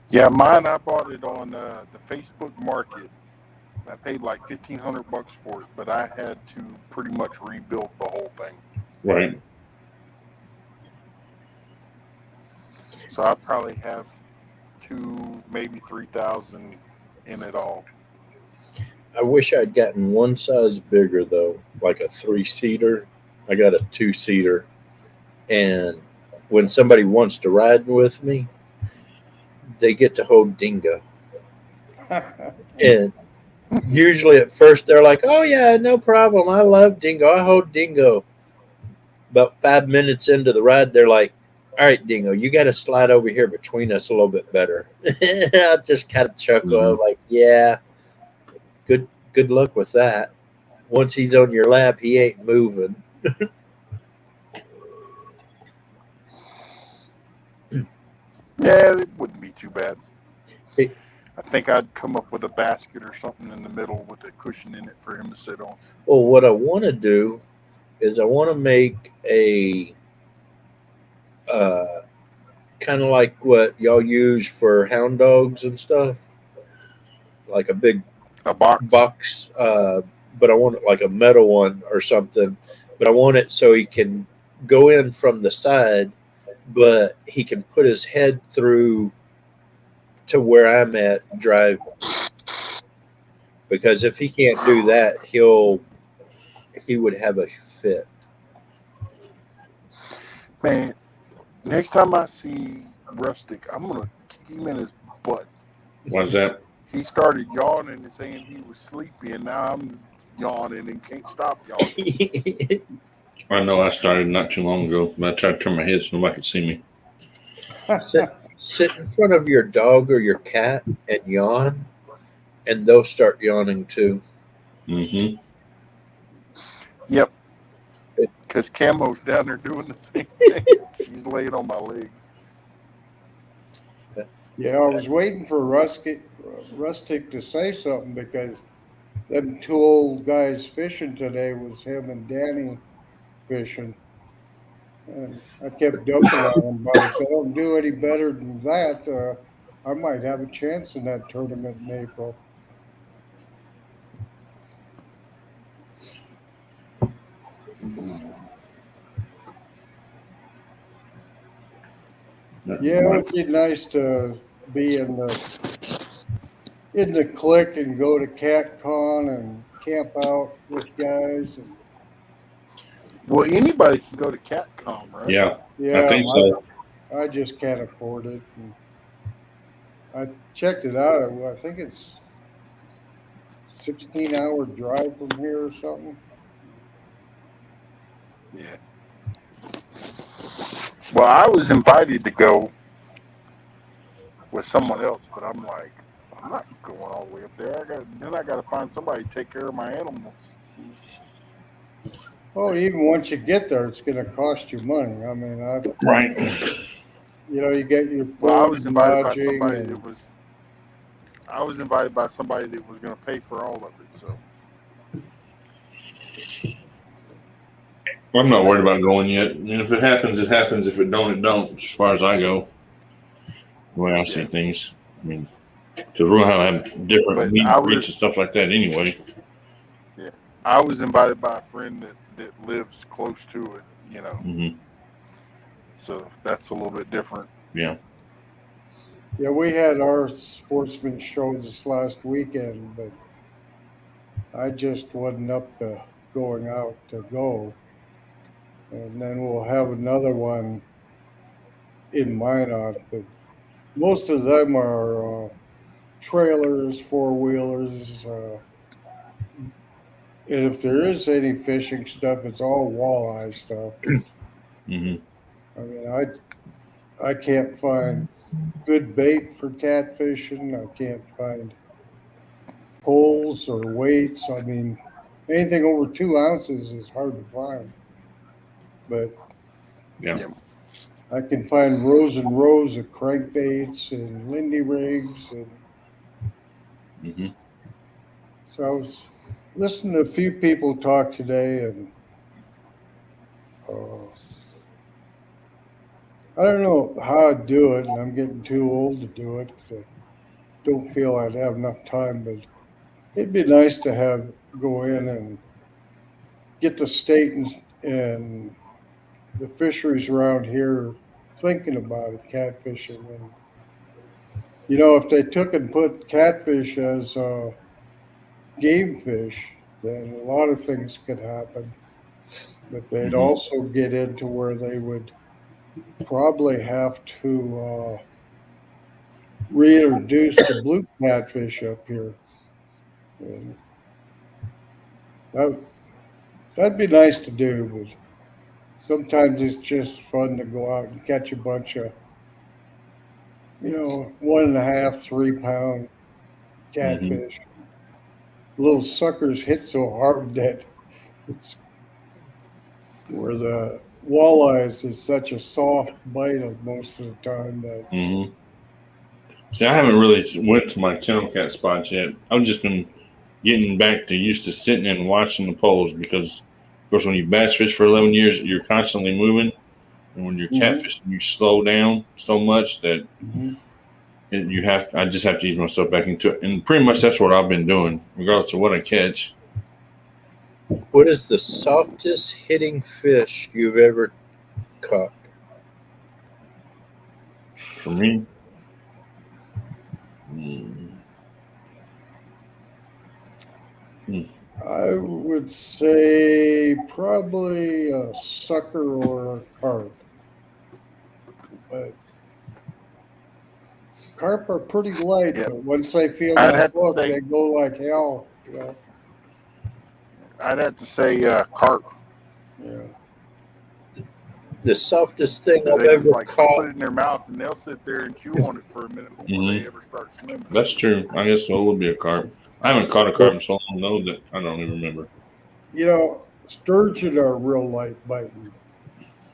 Yeah, mine, I bought it on the Facebook Market. I paid like $1,500 for it, but I had to pretty much rebuild the whole thing. Right. So I probably have 2, maybe 3,000 in it all. I wish I'd gotten one size bigger though, like a 3-seater. I got a 2-seater, and when somebody wants to ride with me, they get to hold Dingo. And usually at first they're like, "Oh yeah, no problem. I love Dingo. I hold Dingo." About 5 minutes into the ride, they're like, all right, Dingo, you got to slide over here between us a little bit better. I just kind of chuckle, like, yeah, good luck with that. Once he's on your lap, he ain't moving. Yeah, it wouldn't be too bad. Hey. I think I'd come up with a basket or something in the middle with a cushion in it for him to sit on. Well, what I want to do is I want to make a kind of like what y'all use for hound dogs and stuff, like a big box. But I want it like a metal one or something. But I want it so he can go in from the side, but he can put his head through to where I'm at driving. Because if he can't do that, he would have a fit. Man, next time I see Rustic, I'm gonna kick him in his butt. Why's that? He started yawning and saying he was sleepy, and now I'm yawning and can't stop yawning. I know I started not too long ago, but I tried to turn my head so nobody could see me. Sit in front of your dog or your cat and yawn, and they'll start yawning too. Mm-hmm. Yep. Because Camo's down there doing the same thing. She's laying on my leg. Yeah, I was waiting for Rustic to say something because them two old guys fishing today was him and Danny fishing. And I kept dumping on them, but if I don't do any better than that, I might have a chance in that tournament in April. Yeah, it'd be nice to be in the clique and go to CatCon and camp out with guys. Well, anybody can go to CatCon, right? Yeah, Yeah, I think so. I just can't afford it. And I checked it out. I think it's 16-hour drive from here or something. Yeah. Well, I was invited to go with someone else, but I'm like, I'm not going all the way up there. I got to find somebody to take care of my animals. Oh, even once you get there, it's going to cost you money. I mean, Right. You get your food, Well, I was invited by lodging, somebody and- that was. I was invited by somebody that was going to pay for all of it. So I'm not worried about going yet. I mean, if it happens, it happens. If it don't, it don't. As far as I go, the way I see things. I mean, because we're gonna have different meet and greets and stuff like that anyway. yeah, I was invited by a friend that lives close to it. Mm-hmm. So that's a little bit different. Yeah. Yeah, we had our sportsman show this last weekend, but I just wasn't up to going out to go. And then we'll have another one in Minot, but most of them are trailers, four-wheelers. And if there is any fishing stuff, it's all walleye stuff. Mm-hmm. I mean, I can't find good bait for catfishing. I can't find poles or weights. I mean, anything over 2 ounces is hard to find. But Yeah. I can find rows and rows of crankbaits and Lindy rigs. And Mm-hmm. so I was listening to a few people talk today, and I don't know how I'd do it, and I'm getting too old to do it. I don't feel I'd have enough time, but it'd be nice to go in and get the state and the fisheries around here thinking about it, catfishing. And, if they took and put catfish as game fish, then a lot of things could happen. But they'd also get into where they would probably have to reintroduce the blue catfish up here. And that'd be nice to do, but sometimes it's just fun to go out and catch a bunch of, 1.5, 3 pound catfish. Little suckers hit so hard that it's where the walleyes is such a soft bite of most of the time that See, I haven't really went to my channel cat spots yet. I've just been getting back to used to sitting and watching the poles because, of course, when you bass fish for 11 years, you're constantly moving, and when you're catfishing, you slow down so much that I just have to ease myself back into it, and pretty much that's what I've been doing, regardless of what I catch. What is the softest hitting fish you've ever caught? For me, I would say probably a sucker or a carp. But carp are pretty light, but once they feel I'd that have to hook, say- they go like hell. I'd have to say carp. Yeah. The softest thing I've They just ever like caught. put it in their mouth and they'll sit there and chew on it for a minute before they ever start swimming. That's true. I guess so. It would be a carp. I haven't caught a carp in so long, though, that I don't even remember. Sturgeon are real light biting.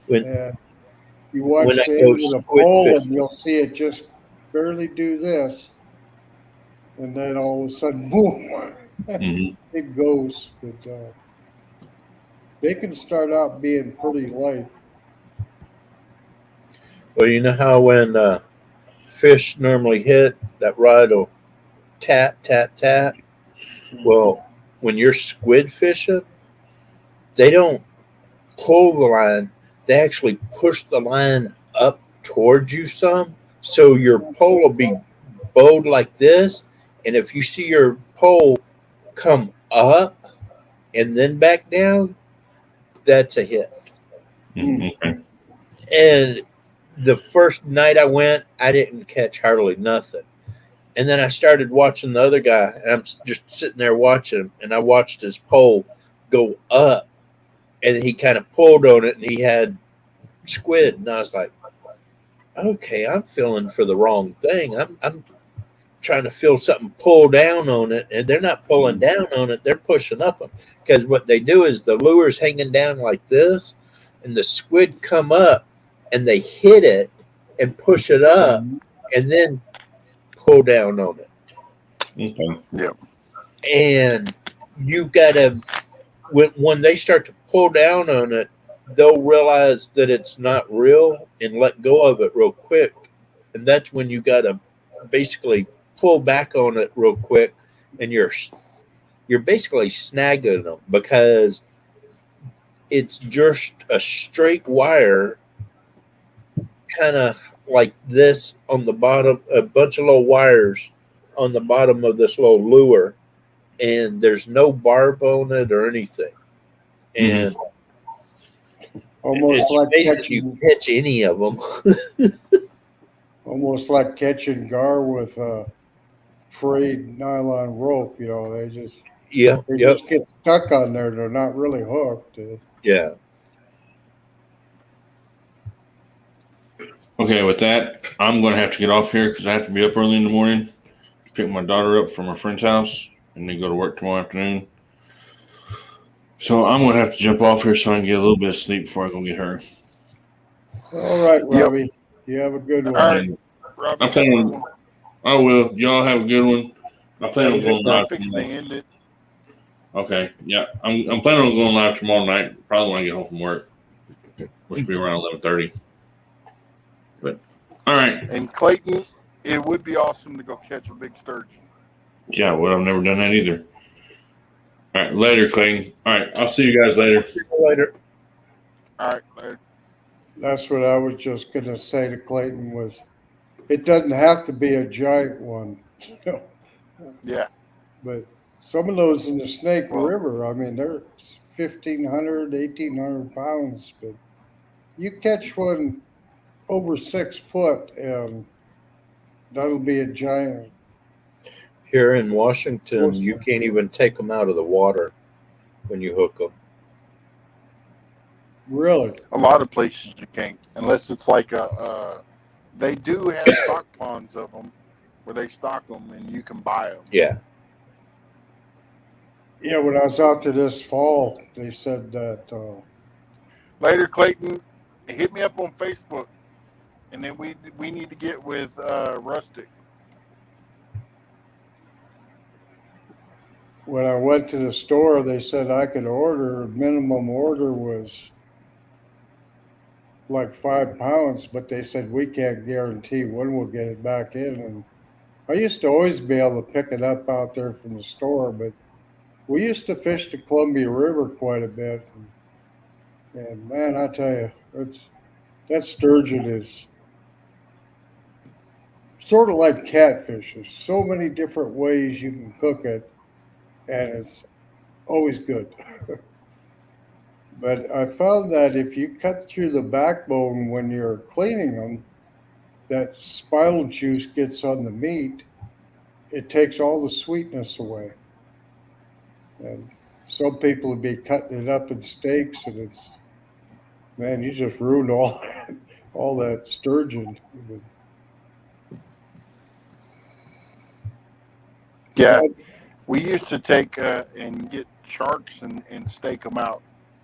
And you watch when I the go end of the squid pole fishing- and you'll see it just barely do this. And then all of a sudden, boom, it goes. But they can start out being pretty light. Well, you know how when fish normally hit, that rod will tap, tap, tap? Well, when you're squid fishing, they don't pull the line. They actually push the line up towards you some. So your pole will be bowed like this. And if you see your pole come up and then back down, that's a hit. And the first night I went, I didn't catch hardly nothing. And then I started watching the other guy, and I'm just sitting there watching him, and I watched his pole go up, and he kind of pulled on it, and he had squid, and I was like, okay, I'm feeling for the wrong thing. I'm trying to feel something pull down on it, and they're not pulling down on it, they're pushing up them. Because what they do is the lure's hanging down like this, and the squid come up, and they hit it and push it up, and then pull down on it. Okay. Yep. And you gotta, when they start to pull down on it, they'll realize that it's not real and let go of it real quick. And that's when you gotta basically pull back on it real quick, and you're basically snagging them because it's just a straight wire, kind of like this on the bottom, a bunch of little wires on the bottom of this little lure, and there's no barb on it or anything. And Almost it's like amazing catching, you catch any of them. almost like catching gar with a frayed nylon rope. They just just get stuck on there. They're not really hooked. Yeah. Okay, with that, I'm going to have to get off here because I have to be up early in the morning to pick my daughter up from her friend's house and then go to work tomorrow afternoon. So I'm going to have to jump off here so I can get a little bit of sleep before I go get her. All right, Robbie. You have a good one. All right, I'm planning. I will. Y'all have a good one. I plan on going live fixing to tomorrow. end it. Okay, yeah, I'm planning on going live tomorrow night. Probably when I get home from work, which will be around 11:30. But all right, And Clayton, it would be awesome to go catch a big sturgeon. yeah, well, I've never done that either. All right, later, Clayton. All right, I'll see you guys later. Later. All right, later. That's what I was just going to say to Clayton was, it doesn't have to be a giant one, Yeah. but some of those in the Snake River, I mean, they're 1,500, 1,800 pounds, but you catch one over 6 foot and that'll be a giant. Here in Washington, you can't even take them out of the water when you hook them. Really? A lot of places you can't, unless it's like they do have stock ponds of them where they stock them and you can buy them. Yeah. Yeah, when I was out there this fall, they said that Later, Clayton, hit me up on Facebook, and then we need to get with Rustic. when I went to the store, they said I could order, minimum order was like 5 pounds, but they said we can't guarantee when we'll get it back in. And I used to always be able to pick it up out there from the store, but we used to fish the Columbia River quite a bit. And man, I tell you, that sturgeon is sort of like catfish. There's so many different ways you can cook it, and it's always good. But I found that if you cut through the backbone when you're cleaning them, that spinal juice gets on the meat. It takes all the sweetness away. And some people would be cutting it up in steaks, and it's, man, you just ruined all that sturgeon. Yeah, we used to take and get sharks and stake them out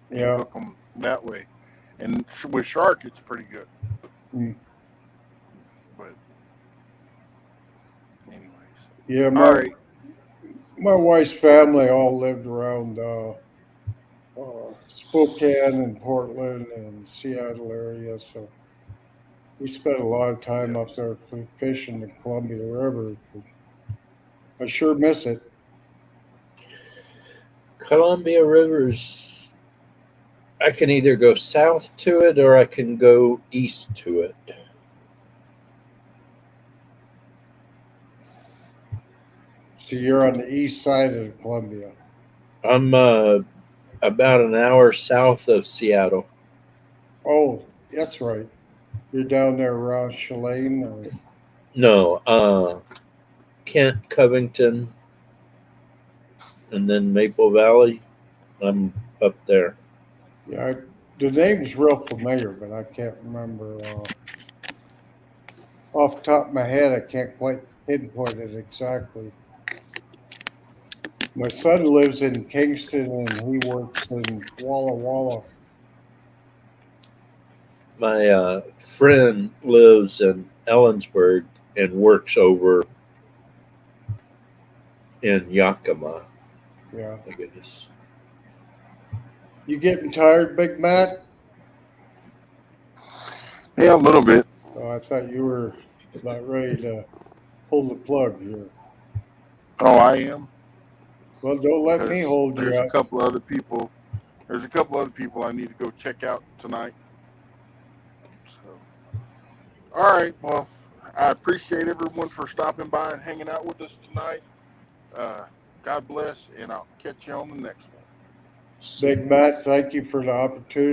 and Yeah. cook them that way. And with shark, it's pretty good. Mm. But anyways, Yeah, all my right. my wife's family all lived around Spokane and Portland and Seattle area, so we spent a lot of time up there fishing the Columbia River. I sure miss it. Columbia River's, I can either go south to it or I can go east to it. So you're on the east side of Columbia. I'm about an hour south of Seattle. Oh, that's right. You're down there around Chelan. Or... No, Kent, Covington, and then Maple Valley. I'm up there. Yeah, the name's real familiar, but I can't remember. Off the top of my head, I can't quite pinpoint it exactly. My son lives in Kingston and he works in Walla Walla. My friend lives in Ellensburg and works over in Yakima. Yeah. My goodness. You getting tired, Big Matt? Yeah, a little bit. Oh, I thought you were about ready to pull the plug here. Oh, I am. Well, don't let me Because hold you there's up. a couple other people. There's a couple other people I need to go check out tonight. So, all right. Well, I appreciate everyone for stopping by and hanging out with us tonight. God bless, and I'll catch you on the next one. Big Matt, thank you for the opportunity.